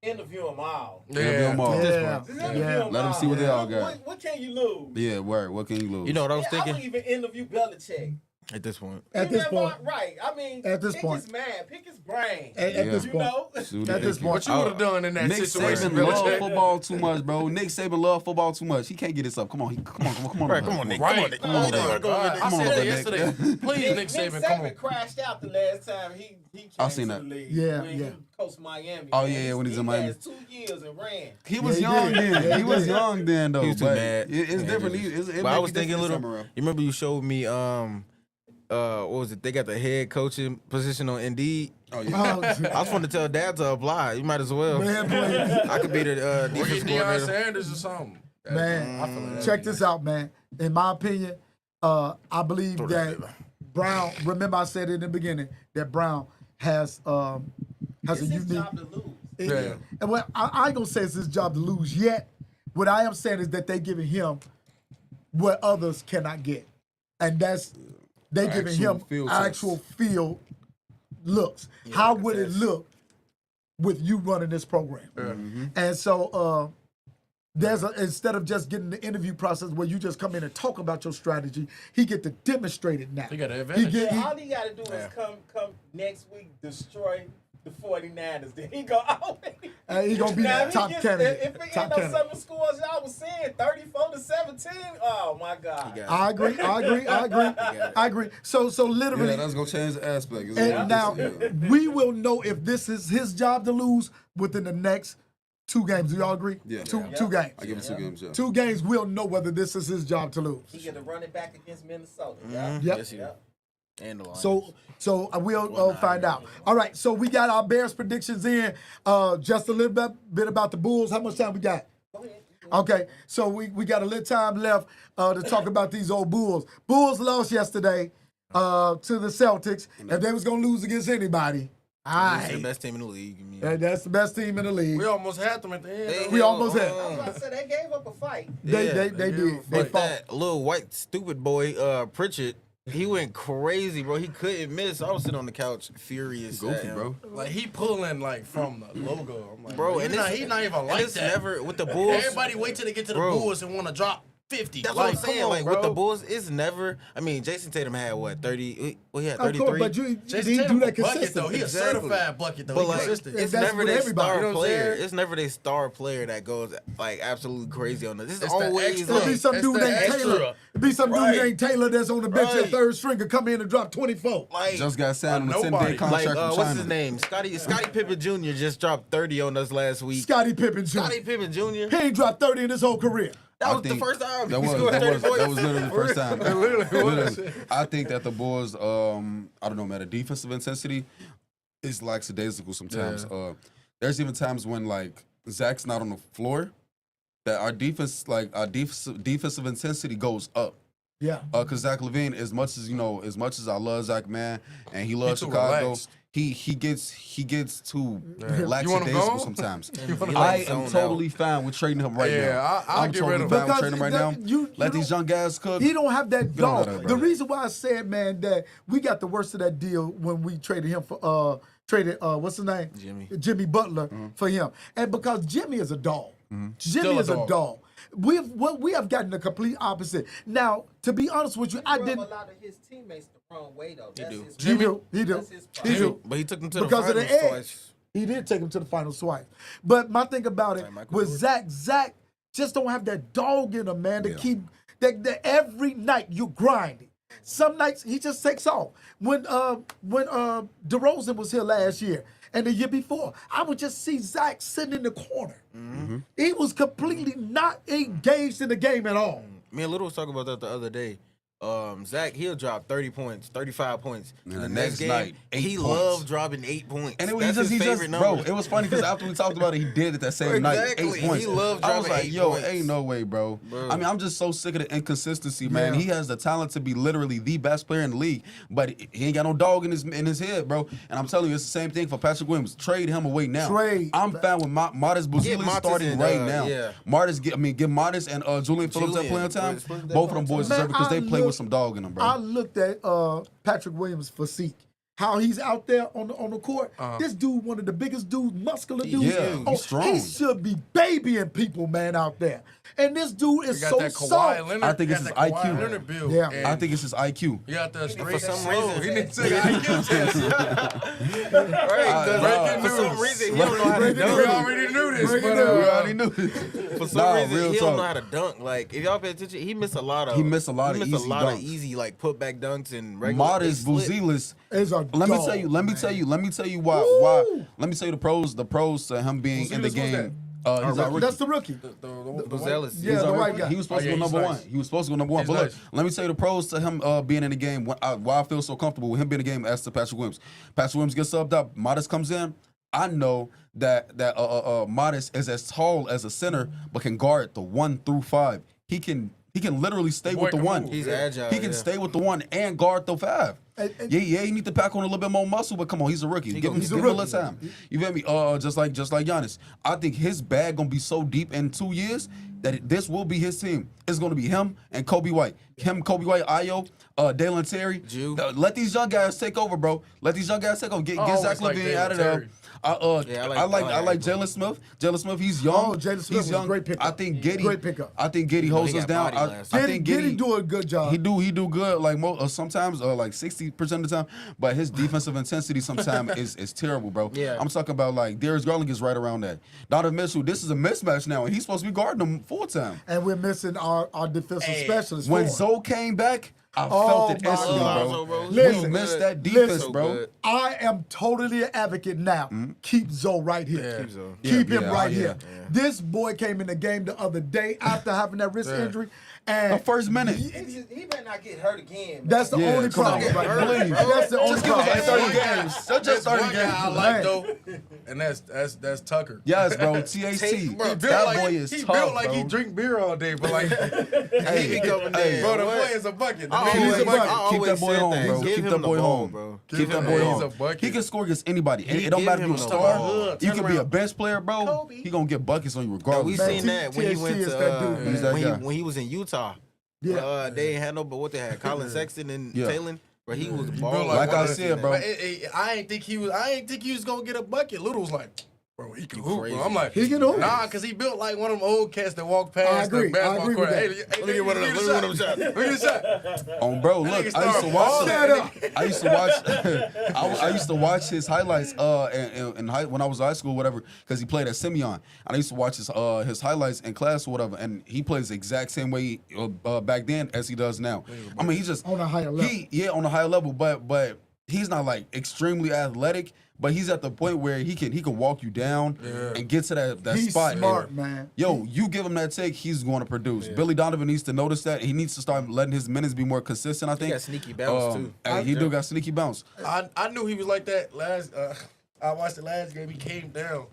Speaker 5: interview them all.
Speaker 4: interview them all.
Speaker 2: Yeah.
Speaker 5: Just interview them
Speaker 4: Let 'em
Speaker 5: all.
Speaker 4: see what they all got.
Speaker 5: What can you lose?
Speaker 4: Yeah, word. What can you lose?
Speaker 3: You know what I was
Speaker 5: I would
Speaker 3: thinking?
Speaker 5: even interview Belichick.
Speaker 3: At this point.
Speaker 2: At this point.
Speaker 5: Right. I mean,
Speaker 2: At this
Speaker 5: pick
Speaker 2: point.
Speaker 5: his man, pick his brain.
Speaker 2: At this
Speaker 5: You
Speaker 2: point.
Speaker 5: know?
Speaker 2: At this point.
Speaker 1: What you would have done in that
Speaker 4: Nick
Speaker 1: situation?
Speaker 4: Saban
Speaker 1: Billy
Speaker 4: love
Speaker 1: J?
Speaker 4: football too much, bro. Nick Saban love football too much. He can't get this up. Come on, come on,
Speaker 3: Right, come on, Nick.
Speaker 1: Right.
Speaker 3: Come on, Nick. Come on, Nick.
Speaker 1: Oh, God. I
Speaker 4: Come on,
Speaker 1: said that
Speaker 4: Nick.
Speaker 1: yesterday. Please, Nick Saban, come on.
Speaker 5: crashed out the last time he came
Speaker 4: I seen
Speaker 5: to
Speaker 4: that.
Speaker 5: the league.
Speaker 2: Yeah,
Speaker 5: when
Speaker 2: yeah.
Speaker 5: He coached Miami.
Speaker 4: Oh,
Speaker 5: man.
Speaker 4: yeah, when he's in
Speaker 5: He
Speaker 4: Miami.
Speaker 5: has 2 years and ran.
Speaker 4: He was
Speaker 2: Yeah,
Speaker 4: young
Speaker 2: he did.
Speaker 4: then.
Speaker 2: Yeah,
Speaker 4: He
Speaker 2: he
Speaker 4: was
Speaker 2: did.
Speaker 4: young then, though.
Speaker 3: He was too
Speaker 4: but
Speaker 3: mad.
Speaker 4: It's
Speaker 3: Yeah,
Speaker 4: different.
Speaker 3: he was-
Speaker 4: It
Speaker 3: But I
Speaker 4: make
Speaker 3: was
Speaker 4: it
Speaker 3: thinking a
Speaker 4: different
Speaker 3: little.
Speaker 4: this time around.
Speaker 3: You remember you showed me what was it? They got the head coaching position on Indeed.
Speaker 4: Oh yeah.
Speaker 2: Oh,
Speaker 3: I just want to tell Dad to apply. You might as well.
Speaker 2: man, please.
Speaker 3: I could be the
Speaker 1: Or
Speaker 3: defense
Speaker 1: get Deion
Speaker 3: coordinator.
Speaker 1: Sanders or something.
Speaker 2: Man,
Speaker 1: I feel like
Speaker 2: check this out, man. In my opinion, I believe that Brown. Remember, I said in the beginning that Brown has a
Speaker 5: It's his
Speaker 2: unique.
Speaker 5: job to lose.
Speaker 1: Yeah.
Speaker 2: And what I ain't gonna say it's his job to lose yet. What I am saying is that they giving him what others cannot get, and that's they giving
Speaker 4: Actual
Speaker 2: him
Speaker 4: field
Speaker 2: actual field looks. How would it look with you running this program? And so there's instead of just getting the interview process where you just come in and talk about your strategy, he get to demonstrate it now.
Speaker 1: He got an advantage.
Speaker 5: Yeah, all he got to do is come next week, destroy the 49ers. Then he go already.
Speaker 2: He gonna be
Speaker 5: Now,
Speaker 2: top candidate.
Speaker 5: If it
Speaker 2: Top
Speaker 5: ain't no
Speaker 2: candidate.
Speaker 5: seven scores, y'all was saying 34-17. Oh my God.
Speaker 3: got it.
Speaker 2: I agree. So literally,
Speaker 4: Yeah, that's gonna change the aspect. It's
Speaker 2: and
Speaker 4: what
Speaker 2: now
Speaker 4: this is, yeah.
Speaker 2: we will know if this is his job to lose within the next 2 games. Do y'all agree?
Speaker 4: Yeah.
Speaker 2: Two
Speaker 4: Yeah.
Speaker 2: games.
Speaker 4: I give it 2 games. Yeah.
Speaker 2: 2 games, we'll know whether this is his job to lose.
Speaker 5: He get to run it back against Minnesota. Yeah.
Speaker 2: Yep.
Speaker 3: Yes, you. And the Lions.
Speaker 2: So we'll find out. All right. So we got our Bears predictions in. Just a little bit about the Bulls. How much time we got?
Speaker 5: Go ahead.
Speaker 2: Okay, so we got a little time left to talk about these old Bulls. Bulls lost yesterday to the Celtics. If they was gonna lose against anybody,
Speaker 3: It's the best team in the league. I mean.
Speaker 2: that's the best team in the league.
Speaker 1: We almost had them at the end.
Speaker 2: We almost had.
Speaker 5: I was about to say they gave up a fight.
Speaker 2: They
Speaker 3: Yeah.
Speaker 2: did. They
Speaker 3: But
Speaker 2: fought.
Speaker 3: that little white stupid boy, Pritchard, he went crazy, bro. He couldn't miss. I was sitting on the couch, furious.
Speaker 4: Goofy,
Speaker 3: at him.
Speaker 4: bro.
Speaker 1: Like he pulling like from the logo. I'm like,
Speaker 3: Bro,
Speaker 1: he's
Speaker 3: and
Speaker 1: not,
Speaker 3: it's,
Speaker 1: he not even
Speaker 3: and
Speaker 1: like
Speaker 3: it's
Speaker 1: that.
Speaker 3: never with the Bulls.
Speaker 1: Everybody wait till they get to the
Speaker 3: Bro.
Speaker 1: Bulls and want to drop 50.
Speaker 3: That's
Speaker 1: like,
Speaker 3: what I'm saying.
Speaker 1: come on,
Speaker 3: Like
Speaker 1: bro.
Speaker 3: with the Bulls, it's never. I mean, Jason Tatum had what 30? Well, he had
Speaker 2: Of
Speaker 3: 33.
Speaker 2: course, but you
Speaker 1: Jason
Speaker 2: he
Speaker 1: Tatum
Speaker 2: do
Speaker 1: a
Speaker 2: that
Speaker 1: bucket though.
Speaker 2: consistently.
Speaker 1: He a
Speaker 3: Exactly.
Speaker 1: certified bucket though.
Speaker 3: But
Speaker 1: He
Speaker 3: like,
Speaker 1: consistent.
Speaker 3: it's
Speaker 2: That's
Speaker 3: never
Speaker 2: with
Speaker 3: their
Speaker 2: everybody.
Speaker 3: star
Speaker 1: You know what I'm
Speaker 3: player.
Speaker 1: saying?
Speaker 3: It's never their star player that goes like absolutely crazy on this. It's
Speaker 1: It's the
Speaker 3: always
Speaker 1: extra.
Speaker 2: It'd be
Speaker 3: like,
Speaker 2: some
Speaker 1: It's
Speaker 2: dude
Speaker 1: the
Speaker 2: named
Speaker 1: extra.
Speaker 2: Taylor. It'd be some dude
Speaker 3: Right.
Speaker 2: named Taylor that's on the bench at
Speaker 3: Right.
Speaker 2: third string and come in and drop 24.
Speaker 3: like
Speaker 4: Just got signed on a 10-day
Speaker 1: Nobody.
Speaker 4: contract
Speaker 3: like
Speaker 4: from China.
Speaker 3: what's his name? Scotty Pippen Jr. just dropped 30 on us last week.
Speaker 2: Scottie Pippen Jr.
Speaker 3: Scotty Pippen Jr.
Speaker 2: He ain't dropped 30 in his whole career.
Speaker 3: That
Speaker 4: I
Speaker 3: was the
Speaker 4: think
Speaker 3: first time
Speaker 4: That
Speaker 3: he
Speaker 4: was,
Speaker 3: scored
Speaker 4: that
Speaker 3: 30
Speaker 4: was,
Speaker 3: points.
Speaker 4: that was literally the first time.
Speaker 1: Literally.
Speaker 4: I think that the Bulls, I don't know, man, the defensive intensity is lackadaisical sometimes. There's even times when like Zach's not on the floor, that our defense, like our defensive intensity goes up.
Speaker 2: Yeah.
Speaker 4: Cause Zach LaVine, as much as I love Zach, man, and he loves
Speaker 1: too
Speaker 4: Chicago,
Speaker 1: relaxed.
Speaker 4: he gets too
Speaker 1: You want him
Speaker 4: lackadaisical
Speaker 1: gone?
Speaker 4: sometimes.
Speaker 3: He
Speaker 4: I
Speaker 3: like
Speaker 4: am
Speaker 3: zoned
Speaker 4: totally
Speaker 3: out.
Speaker 4: fine with trading him right
Speaker 1: Yeah,
Speaker 4: now.
Speaker 1: I'll
Speaker 4: I'm
Speaker 1: get
Speaker 4: totally
Speaker 1: rid of
Speaker 4: fine
Speaker 1: him.
Speaker 4: with trading him right now.
Speaker 2: You
Speaker 4: Let these
Speaker 2: don't-
Speaker 4: young guys cook.
Speaker 2: He don't have that
Speaker 4: don't
Speaker 2: dog.
Speaker 4: know that,
Speaker 2: The
Speaker 4: bro.
Speaker 2: reason why I said, man, that we got the worst of that deal when we traded him for what's his name? Jimmy Butler for him. And because Jimmy is a dog. Jimmy
Speaker 1: Still a
Speaker 2: is a
Speaker 1: dog.
Speaker 2: dog. We have gotten the complete opposite. Now, to be honest with you, I
Speaker 5: Rub
Speaker 2: didn't
Speaker 5: a lot of his teammates the wrong way though. That's
Speaker 3: do.
Speaker 5: his
Speaker 2: he do.
Speaker 5: That's his
Speaker 2: He
Speaker 5: problem.
Speaker 2: do.
Speaker 3: But he took them to the
Speaker 2: Because of the
Speaker 3: finals
Speaker 2: edge.
Speaker 3: twice.
Speaker 2: He did take him to the final twice. But my thing about it
Speaker 3: Like Michael
Speaker 2: with
Speaker 3: Jordan.
Speaker 2: Zach just don't have that dog in him, man, to
Speaker 4: Yeah.
Speaker 2: keep that every night you grinding. Some nights he just takes off. When DeRozan was here last year and the year before, I would just see Zach sitting in the corner. He was completely not engaged in the game at all.
Speaker 3: Me and Little was talking about that the other day. Zach, he'll drop 30 points, 35 points.
Speaker 4: And
Speaker 3: the
Speaker 4: the
Speaker 3: next
Speaker 4: next
Speaker 3: game,
Speaker 4: night, 8
Speaker 3: he
Speaker 4: points.
Speaker 3: loved dropping 8 points.
Speaker 4: And
Speaker 3: That's his favorite number.
Speaker 4: bro, it was funny because after we talked about it, he did it that same night,
Speaker 3: Exactly.
Speaker 4: 8 points.
Speaker 3: He loved
Speaker 4: I was
Speaker 3: dropping
Speaker 4: like,
Speaker 3: 8
Speaker 4: yo,
Speaker 3: points.
Speaker 4: ain't no way, bro. I mean, I'm just so sick of the inconsistency, man.
Speaker 2: Yeah.
Speaker 4: He has the talent to be literally the best player in the league, but he ain't got no dog in his head, bro. And I'm telling you, it's the same thing for Patrick Williams. Trade him away now.
Speaker 2: Trade.
Speaker 4: I'm fine with Martis
Speaker 3: Get
Speaker 4: Bazulis
Speaker 3: Martis
Speaker 4: starting
Speaker 3: and,
Speaker 4: right now.
Speaker 3: yeah.
Speaker 4: Give Martis and Julian Phillips that playing time.
Speaker 3: Split that
Speaker 4: Both of them boys
Speaker 2: Man,
Speaker 4: deserve it because they
Speaker 2: I
Speaker 4: play
Speaker 2: look-
Speaker 4: with some dog in them, bro.
Speaker 2: I looked at Patrick Williams' physique. How he's out there on the court. This dude, one of the biggest dudes, muscular dudes.
Speaker 4: Yeah, he's strong.
Speaker 2: He should be babying people, man, out there. And this dude
Speaker 1: He
Speaker 2: is
Speaker 1: got
Speaker 2: so
Speaker 1: that Kawhi
Speaker 2: soft.
Speaker 1: Leonard.
Speaker 4: I think
Speaker 1: he
Speaker 4: it's
Speaker 1: got
Speaker 4: his
Speaker 1: that Kawhi
Speaker 4: IQ.
Speaker 1: Leonard build.
Speaker 2: Yeah.
Speaker 1: and
Speaker 4: I think it's his IQ.
Speaker 1: he got that straight
Speaker 3: some
Speaker 1: slow.
Speaker 3: reason-
Speaker 1: He didn't take an IQ test.
Speaker 3: Right, 'cause,
Speaker 1: breaking
Speaker 3: for some
Speaker 1: news.
Speaker 3: reason he don't know how to
Speaker 2: Breaking
Speaker 1: We
Speaker 2: news.
Speaker 3: dunk.
Speaker 1: already knew this,
Speaker 2: Breaking
Speaker 1: but
Speaker 2: news.
Speaker 4: We already knew this.
Speaker 3: For some
Speaker 4: Nah,
Speaker 3: reason
Speaker 4: real
Speaker 3: he don't know
Speaker 4: talk.
Speaker 3: how to dunk. Like if y'all pay attention, he missed a lot of
Speaker 4: He missed a lot of easy dunks.
Speaker 3: easy like putback dunks and regular.
Speaker 4: Modest,
Speaker 3: they slip.
Speaker 4: Vuzilis.
Speaker 2: Is a
Speaker 4: Let me
Speaker 2: dog,
Speaker 4: tell you. Let me
Speaker 2: man.
Speaker 4: tell you. Let me tell you why. Let me tell you the pros to him being in the
Speaker 1: Vuzilis, who's
Speaker 4: game. He's our rookie.
Speaker 2: That's the rookie.
Speaker 3: Buzelis.
Speaker 2: Yeah,
Speaker 4: He's
Speaker 2: the
Speaker 4: our
Speaker 2: white
Speaker 4: rookie.
Speaker 2: guy.
Speaker 4: He was supposed
Speaker 1: Oh,
Speaker 4: to
Speaker 1: yeah,
Speaker 4: go
Speaker 1: he's
Speaker 4: number
Speaker 1: nice.
Speaker 4: one. He was supposed to go number one.
Speaker 1: He's
Speaker 4: But look,
Speaker 1: nice.
Speaker 4: let me tell you the pros to him being in the game. Why I feel so comfortable with him being in the game as to Patrick Williams. Patrick Williams gets subbed up. Modest comes in. I know that Modest is as tall as a center, but can guard the 1 through 5. He can literally stay
Speaker 1: Boy
Speaker 4: with the
Speaker 1: can
Speaker 4: 1.
Speaker 1: move.
Speaker 3: He's agile.
Speaker 4: He can
Speaker 3: yeah.
Speaker 4: stay with the 1 and guard the 5.
Speaker 2: And-
Speaker 4: Yeah, he need to pack on a little bit more muscle, but come on, he's a rookie. Give him
Speaker 2: he's a
Speaker 4: a little
Speaker 2: rookie.
Speaker 4: time. You feel me? Just like Giannis. I think his bag gonna be so deep in 2 years that this will be his team. It's gonna be him and Kobe White. Kobe White, Ayo, Dalen Terry.
Speaker 3: Jew.
Speaker 4: Let these young guys take over, bro. Let these young guys take over. Get
Speaker 1: always
Speaker 4: Zach
Speaker 1: like
Speaker 4: LaVine
Speaker 1: Dalen
Speaker 4: out of there.
Speaker 1: Terry.
Speaker 3: Yeah,
Speaker 4: I like
Speaker 3: Jalen.
Speaker 4: Jalen Smith. Jalen Smith, he's young.
Speaker 2: Oh, Jalen Smith
Speaker 4: he's
Speaker 2: was a
Speaker 4: young.
Speaker 2: great pickup.
Speaker 4: I think Giddy.
Speaker 2: Great pickup.
Speaker 4: I think Giddy holds
Speaker 3: he
Speaker 4: us
Speaker 3: got
Speaker 4: down.
Speaker 3: body last
Speaker 4: I think
Speaker 2: Giddy do a good job.
Speaker 4: he do good like sometimes like 60% of the time, but his defensive intensity sometimes is terrible, bro.
Speaker 3: Yeah.
Speaker 4: I'm talking about like Darius Garland gets right around that. Donovan Mitchell, this is a mismatch now, and he's supposed to be guarding him full time.
Speaker 2: And we're missing our defensive specialist.
Speaker 4: When
Speaker 2: for him.
Speaker 4: Zoe came back, I
Speaker 2: Oh
Speaker 4: felt it
Speaker 2: my
Speaker 4: instantly,
Speaker 2: God.
Speaker 4: bro.
Speaker 3: Bro.
Speaker 4: We
Speaker 2: Listen,
Speaker 4: missed that
Speaker 2: listen,
Speaker 4: defense, bro.
Speaker 3: good.
Speaker 2: I am totally an advocate now. Keep Zoe right here.
Speaker 3: Keep Zoe.
Speaker 2: Keep
Speaker 4: Yeah,
Speaker 2: him
Speaker 4: yeah,
Speaker 2: right
Speaker 4: yeah.
Speaker 2: here. This boy came in the game the other day after having that wrist injury. And
Speaker 4: The first minute.
Speaker 5: He better not get hurt again. Man.
Speaker 2: that's the
Speaker 4: Yeah,
Speaker 2: only
Speaker 4: come on,
Speaker 2: problem right
Speaker 3: bro.
Speaker 2: now.
Speaker 3: Please.
Speaker 2: That's the only
Speaker 4: Just give us
Speaker 2: problem.
Speaker 4: like 30 games. Just
Speaker 1: That's
Speaker 4: 30
Speaker 1: one
Speaker 4: games.
Speaker 1: guy I
Speaker 2: Man.
Speaker 1: like though, and that's Tucker.
Speaker 4: Yes, bro. TAT.
Speaker 1: Bro,
Speaker 4: That
Speaker 1: built like,
Speaker 4: boy is
Speaker 1: he
Speaker 4: tough,
Speaker 1: built like
Speaker 4: bro.
Speaker 1: he drink beer all day, but like,
Speaker 3: He be coming
Speaker 4: Hey,
Speaker 3: there.
Speaker 1: bro, the
Speaker 3: What?
Speaker 1: boy is a bucket. The
Speaker 3: I
Speaker 1: man
Speaker 3: always-
Speaker 1: is a bucket.
Speaker 3: I
Speaker 4: Keep
Speaker 3: always
Speaker 4: that boy
Speaker 3: said
Speaker 4: home,
Speaker 3: that.
Speaker 4: bro.
Speaker 3: Give
Speaker 4: Keep
Speaker 3: him
Speaker 4: that
Speaker 3: the
Speaker 4: boy
Speaker 3: ball,
Speaker 4: home,
Speaker 3: bro.
Speaker 4: Keep that boy
Speaker 1: He's
Speaker 4: home.
Speaker 1: a bucket.
Speaker 4: He can score against anybody.
Speaker 3: He
Speaker 4: It don't
Speaker 3: give
Speaker 4: matter if
Speaker 3: him
Speaker 4: you're a
Speaker 3: the
Speaker 4: star.
Speaker 3: ball.
Speaker 4: You can be a
Speaker 1: Turn
Speaker 4: bench player, bro.
Speaker 5: Kobe.
Speaker 4: He gonna get buckets on you
Speaker 3: We
Speaker 4: regardless.
Speaker 2: Man,
Speaker 3: seen that when he
Speaker 2: THT
Speaker 3: went
Speaker 2: is
Speaker 3: to
Speaker 2: that dude, man.
Speaker 4: He's that guy.
Speaker 3: when he was in Utah.
Speaker 2: Yeah.
Speaker 3: They ain't had no, but what they had, Colin Sexton and
Speaker 4: Yeah.
Speaker 3: Taylor, but he was
Speaker 1: built
Speaker 3: balling.
Speaker 4: Like I
Speaker 1: one of
Speaker 4: said,
Speaker 1: the-
Speaker 4: bro.
Speaker 1: But I ain't think he was gonna get a bucket. Little was like, bro, he can hoop.
Speaker 3: crazy.
Speaker 1: Bro. I'm like,
Speaker 2: He can hoop.
Speaker 1: Nah, cause he built like one of them old cats that walk
Speaker 2: I
Speaker 1: past
Speaker 2: agree.
Speaker 1: the
Speaker 2: I
Speaker 1: basketball
Speaker 2: agree
Speaker 1: court.
Speaker 2: with
Speaker 1: Hey,
Speaker 2: that.
Speaker 1: let
Speaker 3: me get one of them. Let me get one of them shots.
Speaker 1: Let me get a shot.
Speaker 4: On bro, look,
Speaker 1: nigga
Speaker 4: I used to
Speaker 1: start
Speaker 4: watch.
Speaker 1: balling.
Speaker 2: Shut up.
Speaker 4: I used to watch. I used to watch his highlights. When I was in high school, whatever, because he played at Simeon, and I used to watch his highlights in class or whatever, and he plays the exact same way back then as he does now. I mean, he just
Speaker 2: On a higher level.
Speaker 4: on a higher level, but he's not like extremely athletic. But he's at the point where he can walk you down and get to that
Speaker 2: He's
Speaker 4: spot.
Speaker 2: smart,
Speaker 4: and,
Speaker 2: man.
Speaker 4: Yo, you give him that take, he's going to produce. Billy Donovan needs to notice that. He needs to start letting his minutes be more consistent, I think.
Speaker 3: got sneaky bounce, too.
Speaker 4: And he do got sneaky bounce.
Speaker 1: I knew he was like that last. I watched the last game. He came down.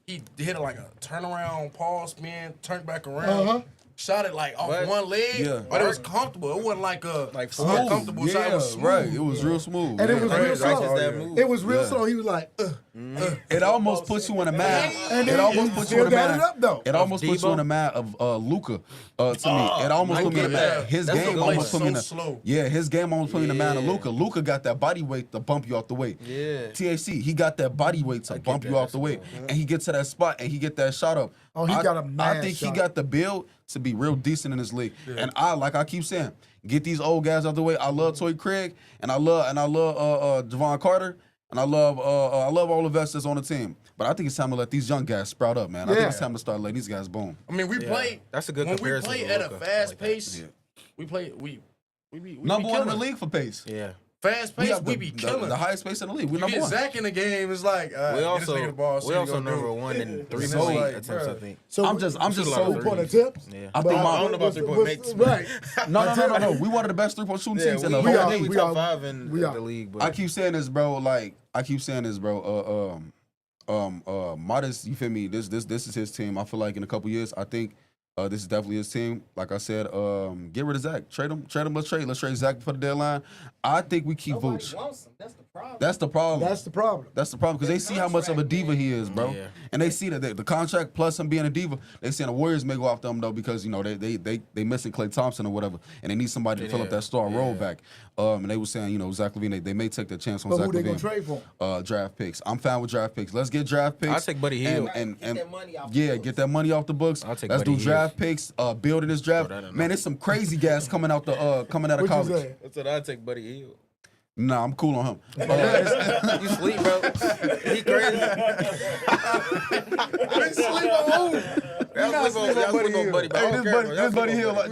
Speaker 1: He hit like a turnaround, pause spin, turned back around. Shot it like off
Speaker 3: What?
Speaker 1: one leg,
Speaker 4: Yeah.
Speaker 1: but it was comfortable. It wasn't like a
Speaker 3: Like
Speaker 1: smooth,
Speaker 3: smooth.
Speaker 1: comfortable shot. It was smooth.
Speaker 4: right. It was real smooth.
Speaker 2: And it was
Speaker 4: Yeah.
Speaker 2: real
Speaker 3: Like
Speaker 2: slow.
Speaker 3: that move.
Speaker 2: It was real
Speaker 4: Yeah.
Speaker 2: slow. He was like,
Speaker 4: It almost puts you in a mind.
Speaker 2: And
Speaker 4: It
Speaker 2: then
Speaker 4: almost
Speaker 2: he
Speaker 4: puts you in a
Speaker 2: still got
Speaker 4: mind.
Speaker 2: it up, though.
Speaker 4: It almost puts you
Speaker 3: Debo?
Speaker 4: in a mind of Luca. To me, it almost put me in a
Speaker 1: Luka,
Speaker 4: mind. His
Speaker 1: that's the
Speaker 4: game
Speaker 1: play
Speaker 4: almost put me in
Speaker 1: so
Speaker 4: a
Speaker 1: slow.
Speaker 4: yeah. His game almost put me in a mind of
Speaker 3: Yeah.
Speaker 4: Luca. Luca got that body weight to bump you off the way.
Speaker 3: Yeah.
Speaker 4: THC, he got that body weight to bump you off the way, and he gets to that spot and he get that shot up.
Speaker 2: Oh, he got a
Speaker 4: I
Speaker 2: mad
Speaker 4: think
Speaker 2: shot.
Speaker 4: he got the build to be real decent in this league. And like I keep saying, get these old guys out the way. I love Torrey Craig, and I love Javon Carter, and I love all the vets that's on the team. But I think it's time to let these young guys sprout up, man. I think
Speaker 2: Yeah.
Speaker 4: it's time to start letting these guys boom.
Speaker 1: I mean, we play.
Speaker 3: That's a good
Speaker 1: when
Speaker 3: comparison
Speaker 1: we play
Speaker 3: to
Speaker 1: at a
Speaker 3: Luka.
Speaker 1: fast
Speaker 3: I like that.
Speaker 1: pace.
Speaker 4: Yeah.
Speaker 1: We play. We be
Speaker 4: Number one in the
Speaker 1: killing.
Speaker 4: league for pace.
Speaker 3: Yeah.
Speaker 1: Fast
Speaker 4: We
Speaker 1: pace.
Speaker 4: have
Speaker 1: We be killing.
Speaker 4: the highest pace in the league. We
Speaker 1: you
Speaker 4: number
Speaker 1: get
Speaker 4: one.
Speaker 1: Zach in the game. It's like
Speaker 3: We
Speaker 1: get this
Speaker 3: also
Speaker 1: nigga the ball. see
Speaker 3: we
Speaker 1: what
Speaker 3: also
Speaker 1: he gonna
Speaker 3: number
Speaker 1: do.
Speaker 3: one in
Speaker 1: So,
Speaker 3: 3-point
Speaker 1: like,
Speaker 3: attempts,
Speaker 1: bruh.
Speaker 3: I think.
Speaker 2: so
Speaker 4: I'm just
Speaker 3: shoot a lot
Speaker 4: so.
Speaker 3: of
Speaker 2: point
Speaker 3: threes.
Speaker 2: attempts.
Speaker 3: Yeah.
Speaker 4: I
Speaker 2: But
Speaker 4: think
Speaker 3: I don't know about three-point makes.
Speaker 2: Right.
Speaker 4: no. We one of the best 3-point shooting
Speaker 3: Yeah,
Speaker 4: teams
Speaker 3: we,
Speaker 4: in the
Speaker 3: we,
Speaker 4: whole
Speaker 3: I
Speaker 2: are-
Speaker 3: think we
Speaker 2: we
Speaker 3: top
Speaker 2: are-
Speaker 3: 5 in
Speaker 2: we are.
Speaker 3: the league. But
Speaker 4: I keep saying this, bro. Modest, you feel me? This is his team. I feel like in a couple years, I think this is definitely his team. Like I said, get rid of Zach. Trade him. Let's trade Zach for the deadline. I think we keep
Speaker 5: Nobody
Speaker 4: Vooch.
Speaker 5: wants him. That's the problem.
Speaker 4: That's the problem.
Speaker 2: That's the problem.
Speaker 4: That's the problem because they see how much of a diva he is, bro.
Speaker 3: Yeah.
Speaker 4: And they see that the contract plus him being a diva. They saying the Warriors may go after him though because they missing Klay Thompson or whatever, and they need somebody to fill up that star role back. And they were saying Zach LaVine they may take the chance on
Speaker 2: But
Speaker 4: Zach
Speaker 2: who they
Speaker 4: LaVine.
Speaker 2: gonna trade for?
Speaker 4: Draft picks. I'm fine with draft picks. Let's get draft picks.
Speaker 3: I'll take Buddy Hield.
Speaker 4: And
Speaker 5: Get that money off the
Speaker 4: yeah,
Speaker 5: books.
Speaker 4: get that money off the books.
Speaker 3: I'll take
Speaker 4: Let's
Speaker 3: Buddy
Speaker 4: do draft picks. Building this draft.
Speaker 3: that in
Speaker 4: Man, there's some crazy gas coming out of
Speaker 2: What you
Speaker 4: college.
Speaker 2: say?
Speaker 3: That's what I take Buddy Hield.
Speaker 4: Nah, I'm cool on him.
Speaker 3: You sleep, bro. He crazy.
Speaker 1: We sleep on who?
Speaker 3: Y'all sleep on Buddy, but I don't care, bro. Y'all
Speaker 4: This Buddy
Speaker 3: sleep
Speaker 4: Hield,
Speaker 3: on
Speaker 4: like,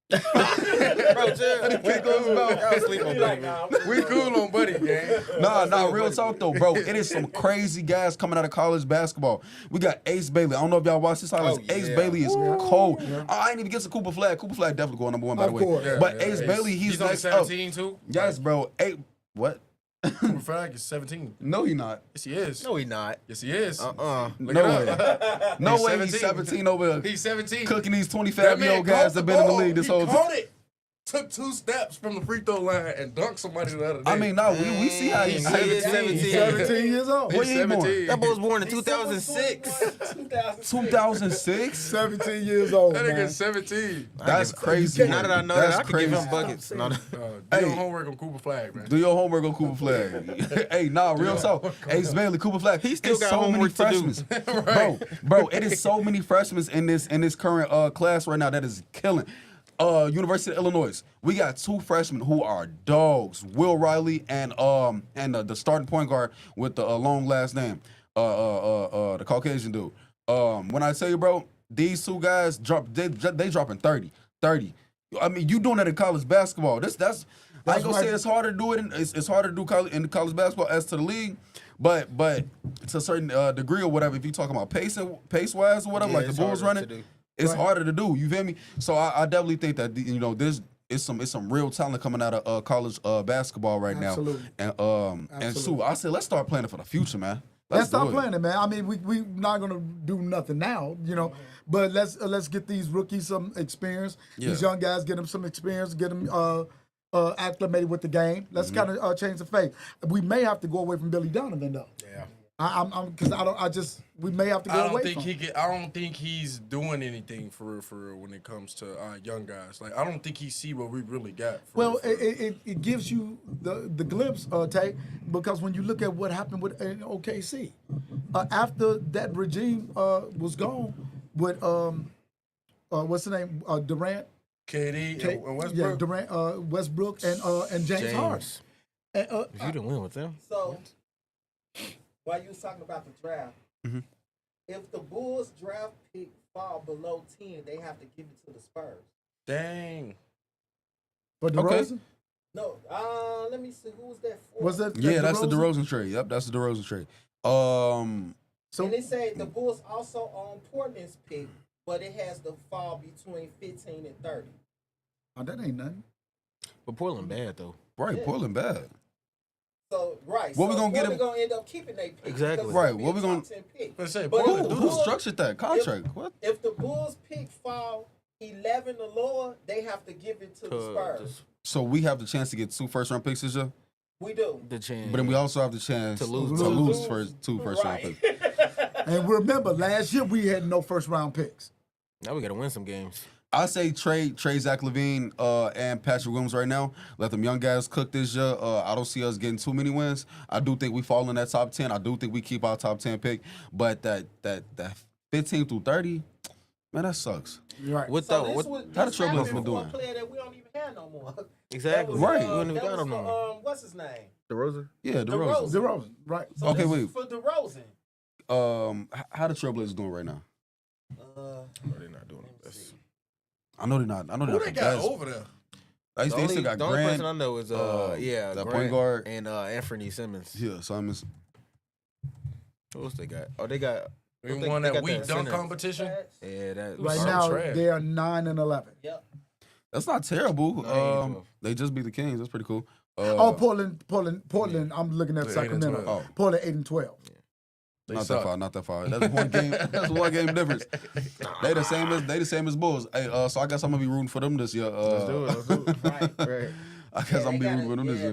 Speaker 3: Bro, chill. Y'all sleep on Buddy, bro.
Speaker 1: We cool on Buddy, gang.
Speaker 4: Nah, real talk though, bro. It is some crazy guys coming out of college basketball. We got Ace Bailey. I don't know if y'all watch this highlights.
Speaker 3: Oh,
Speaker 4: Ace
Speaker 3: yeah.
Speaker 4: Bailey is cold. I ain't even get to Cooper Flag. Cooper Flag definitely going number one, by the
Speaker 2: Of
Speaker 4: way.
Speaker 2: course.
Speaker 1: Yeah,
Speaker 4: But
Speaker 1: yeah,
Speaker 4: Ace Bailey, he's
Speaker 1: only
Speaker 4: next up.
Speaker 1: 17 too.
Speaker 4: Yes, bro. What?
Speaker 1: Cooper Flag is 17.
Speaker 4: No, he not.
Speaker 1: Yes, he is.
Speaker 3: No, he not.
Speaker 1: Yes, he is.
Speaker 4: No
Speaker 1: it
Speaker 4: way.
Speaker 1: up.
Speaker 4: No
Speaker 1: He's
Speaker 4: way. He's 17 over
Speaker 1: He's 17.
Speaker 4: cooking these
Speaker 1: That
Speaker 4: 25-year-old
Speaker 1: man
Speaker 4: guys
Speaker 1: caught
Speaker 4: that been in the
Speaker 1: ball.
Speaker 4: league this
Speaker 1: He
Speaker 4: whole
Speaker 1: caught
Speaker 4: time.
Speaker 1: it. Took 2 steps from the free throw line and dunked somebody the other day.
Speaker 4: I mean, no, we see how he's
Speaker 3: He is
Speaker 4: 17.
Speaker 2: 17 years old.
Speaker 4: What year he born?
Speaker 3: That boy was born in 2006.
Speaker 4: 2006?
Speaker 2: 17 years old,
Speaker 1: That
Speaker 2: man.
Speaker 1: nigga's 17.
Speaker 4: That's crazy.
Speaker 3: Now that I know
Speaker 4: That's
Speaker 3: that, I could
Speaker 4: crazy.
Speaker 3: give him buckets. No,
Speaker 1: Do
Speaker 4: Hey.
Speaker 1: your homework on Cooper Flag, man.
Speaker 4: Do your homework on Cooper Flag. Hey, nah, real talk. Ace Bailey, Cooper Flag.
Speaker 3: He still
Speaker 4: It's
Speaker 3: got
Speaker 4: so many
Speaker 3: homework to do.
Speaker 4: freshmen. Bro, it is so many freshmen in this current class right now that is killing. University of Illinois, we got 2 freshmen who are dogs. Will Riley and the starting point guard with the long last name, the Caucasian dude. When I tell you, bro, these 2 guys they dropping 30. I mean, you doing that in college basketball. I ain't gonna
Speaker 2: right.
Speaker 4: say it's harder to do it. It's harder to do in college basketball as to the league, but to a certain degree or whatever. If you talking about pace wise or whatever,
Speaker 3: Yeah,
Speaker 4: like the
Speaker 3: it's
Speaker 4: Bulls
Speaker 3: harder
Speaker 4: running,
Speaker 3: to do.
Speaker 4: it's
Speaker 2: Right.
Speaker 4: harder to do. You feel me? So I definitely think that there's some real talent coming out of college basketball right
Speaker 2: Absolutely.
Speaker 4: now. And so I said let's start planning for the future, man.
Speaker 2: Let's start
Speaker 4: do it.
Speaker 2: playing it, man. I mean, we not gonna do nothing now, but let's get these rookies some experience. These
Speaker 4: Yeah.
Speaker 2: young guys get them some experience, get them acclimated with the game. Let's
Speaker 4: Mm-hmm.
Speaker 2: kind of change the face. We may have to go away from Billy Donovan though.
Speaker 1: Yeah.
Speaker 2: We may have to go
Speaker 1: I
Speaker 2: away
Speaker 1: don't
Speaker 2: from.
Speaker 1: think I don't think he's doing anything for when it comes to young guys. Like I don't think he see what we really got.
Speaker 2: Well, it gives you the glimpse, Tay, because when you look at what happened with OKC, after that regime was gone with what's the name, Durant,
Speaker 1: KD
Speaker 2: K-
Speaker 1: and Westbrook.
Speaker 2: yeah, Durant, Westbrook, and James Harden. And,
Speaker 3: You didn't win with them.
Speaker 5: So, while you was talking about the draft,
Speaker 4: Mm-hmm.
Speaker 5: if the Bulls draft pick fall below 10, they have to give it to the Spurs.
Speaker 1: Dang.
Speaker 2: for DeRozan,
Speaker 5: No, let me see. Who was that for?
Speaker 2: was that?
Speaker 4: Yeah, that's the
Speaker 2: DeRozan?
Speaker 4: DeRozan trade. Yep, that's the DeRozan trade.
Speaker 2: So
Speaker 5: And they say the Bulls also own Portland's pick, but it has to fall between 15 and 30.
Speaker 2: oh, that ain't nothing.
Speaker 3: But Portland bad though.
Speaker 4: right,
Speaker 5: Yeah.
Speaker 4: Portland bad.
Speaker 5: So, right.
Speaker 4: What we
Speaker 5: so
Speaker 4: gonna get
Speaker 5: Portland
Speaker 4: him-
Speaker 5: gonna end up keeping their pick.
Speaker 3: Exactly.
Speaker 5: because it's
Speaker 4: Right,
Speaker 5: gonna be
Speaker 4: what
Speaker 5: a
Speaker 4: we
Speaker 5: top
Speaker 4: gonna-
Speaker 5: 10 pick.
Speaker 1: Let's say
Speaker 5: But
Speaker 1: Portland.
Speaker 5: if
Speaker 4: Who structured that contract? What?
Speaker 5: If the Bulls pick fall 11 or lower, they have to give it to the Spurs.
Speaker 4: So we have the chance to get 2 first-round picks this year,
Speaker 5: We do.
Speaker 3: The chance.
Speaker 4: but then we also have the chance
Speaker 3: To lose.
Speaker 4: to lose
Speaker 5: Lose.
Speaker 4: two first-round
Speaker 5: Right.
Speaker 4: picks.
Speaker 2: And remember, last year we had no first round picks.
Speaker 3: Now we gotta win some games.
Speaker 4: I say trade Zach LaVine and Patrick Williams right now. Let them young guys cook this year. I don't see us getting too many wins. I do think we fall in that top 10. I do think we keep our top 10 pick. But that 15 through 30, man, that sucks.
Speaker 2: Right.
Speaker 3: What
Speaker 5: So
Speaker 3: though?
Speaker 5: this
Speaker 3: What?
Speaker 5: was
Speaker 4: how the
Speaker 5: this
Speaker 4: Trailblazers
Speaker 5: happened
Speaker 4: been
Speaker 5: for a
Speaker 4: doing?
Speaker 5: player that we don't even have no more.
Speaker 3: Exactly.
Speaker 4: Right.
Speaker 3: We don't even
Speaker 5: That
Speaker 3: got
Speaker 5: was
Speaker 3: them no more.
Speaker 5: for, what's his name?
Speaker 3: DeRozan.
Speaker 4: Yeah,
Speaker 5: DeRozan.
Speaker 2: DeRozan, right.
Speaker 5: So
Speaker 4: Okay,
Speaker 5: this
Speaker 4: wait.
Speaker 5: is for DeRozan.
Speaker 4: How the Trailblazers doing right now?
Speaker 1: They're not doing
Speaker 5: Let me
Speaker 1: this.
Speaker 5: see.
Speaker 4: I know they're not. I know
Speaker 1: Who
Speaker 4: they're
Speaker 1: they
Speaker 4: not.
Speaker 1: got
Speaker 4: Guys,
Speaker 1: over there?
Speaker 4: they
Speaker 3: The
Speaker 4: still got
Speaker 3: only
Speaker 4: Grant.
Speaker 3: person I know is
Speaker 4: that
Speaker 3: Grant
Speaker 4: point guard.
Speaker 3: and Anthony Simmons.
Speaker 4: Yeah, Simons.
Speaker 3: Who else they got? Oh, they got.
Speaker 1: We
Speaker 3: I think
Speaker 1: won
Speaker 3: they
Speaker 1: that
Speaker 3: got
Speaker 1: weak
Speaker 3: that
Speaker 1: dunk
Speaker 3: center.
Speaker 1: competition.
Speaker 3: Yeah, that.
Speaker 2: Right
Speaker 1: so
Speaker 2: now
Speaker 1: trash.
Speaker 2: they are 9 and 11.
Speaker 5: Yep.
Speaker 4: That's not terrible.
Speaker 3: 12.
Speaker 4: They just beat the Kings. That's pretty cool.
Speaker 2: Portland. I'm looking at
Speaker 1: They're 8 and
Speaker 2: Sacramento.
Speaker 1: 12.
Speaker 2: Portland 8 and 12.
Speaker 1: They
Speaker 4: Not
Speaker 1: suck.
Speaker 4: that far. Not that far. That's one game. That's one game difference. They the same as Bulls. Hey, so I guess I'm gonna be rooting for them this year.
Speaker 3: Let's do it.
Speaker 5: Right.
Speaker 3: Right.
Speaker 4: I guess I'm being rude with them this year.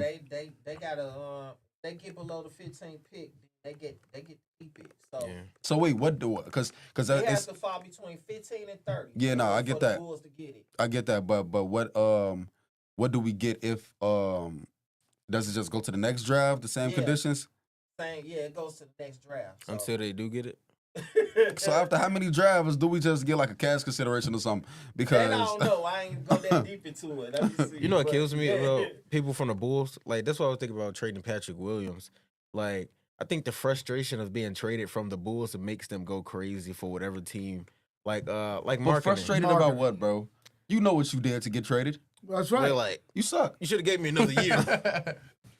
Speaker 5: They gotta they get below the 15th pick, they get to keep it. So
Speaker 4: So wait, what do? Because
Speaker 5: they have
Speaker 4: it's
Speaker 5: to fall between 15 and 30.
Speaker 4: Yeah, no, I get
Speaker 5: for the
Speaker 4: that.
Speaker 5: Bulls to get it.
Speaker 4: I get that, but what do we get if does it just go to the next draft, the same
Speaker 5: Yeah.
Speaker 4: conditions?
Speaker 5: It goes to the next draft. So.
Speaker 3: Until they do get it.
Speaker 4: So after how many drafts do we just get like a cash consideration or something? Because
Speaker 5: I don't know. I ain't go that deep into it. Let me see.
Speaker 3: You know what
Speaker 5: But-
Speaker 3: kills me about people from the Bulls? Like, that's why I was thinking about trading Patrick Williams. Like, I think the frustration of being traded from the Bulls makes them go crazy for whatever team. Like
Speaker 4: but
Speaker 3: marketing.
Speaker 4: frustrated about what, bro? You know what you did to get traded.
Speaker 2: That's
Speaker 3: They're
Speaker 2: right.
Speaker 3: like,
Speaker 4: You suck.
Speaker 3: you should have gave me another year.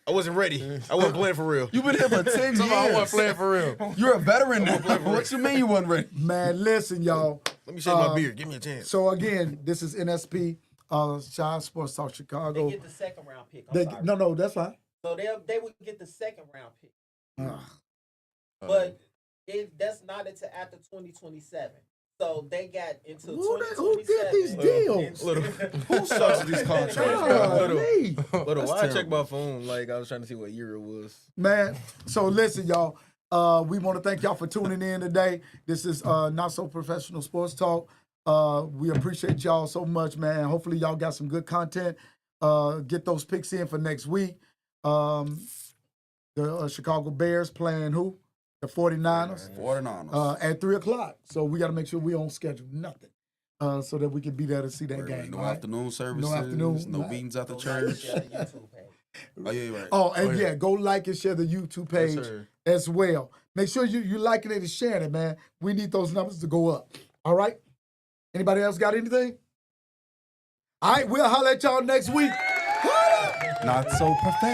Speaker 3: I wasn't ready. I wasn't playing for real.
Speaker 4: You've been here for 10
Speaker 1: Somehow I wasn't
Speaker 4: years.
Speaker 1: playing for real.
Speaker 4: You're a veteran now. What you mean you wasn't ready?
Speaker 2: Man, listen, y'all.
Speaker 3: Let me shave my beard. Give me a chance.
Speaker 2: So again, this is NSP, Shy Sports Talk
Speaker 5: They
Speaker 2: Chicago.
Speaker 5: get the second round pick. I'm sorry.
Speaker 2: No, that's fine.
Speaker 5: So they would get the second round pick,
Speaker 2: Ugh.
Speaker 5: but that's not until after 2027. So they got until
Speaker 2: Who did
Speaker 5: 2027.
Speaker 2: these deals?
Speaker 4: Who sucks these contracts?
Speaker 2: Golly.
Speaker 3: Little,
Speaker 4: That's
Speaker 3: why I checked
Speaker 4: terrible.
Speaker 3: my phone? Like, I was trying to see what year it was.
Speaker 2: Man, so listen, y'all. We want to thank y'all for tuning in today. This is Not So Professional Sports Talk. We appreciate y'all so much, man. Hopefully, y'all got some good content. Get those picks in for next week. The Chicago Bears playing who? The 49ers.
Speaker 4: 49ers.
Speaker 2: At 3 o'clock. So we got to make sure we on schedule. Nothing. So that we can be there to see that game.
Speaker 4: No
Speaker 2: all right?
Speaker 4: afternoon services.
Speaker 2: afternoon.
Speaker 4: No meetings after
Speaker 5: Go like and
Speaker 4: church.
Speaker 5: share the YouTube page.
Speaker 4: Oh yeah, you're right.
Speaker 2: Oh, and yeah, go like and share the YouTube page
Speaker 3: sir.
Speaker 2: as well. Make sure you liking it and sharing it, man. We need those numbers to go up. All right? Anybody else got anything? All right, we'll holler at y'all next week.
Speaker 4: Not so professional.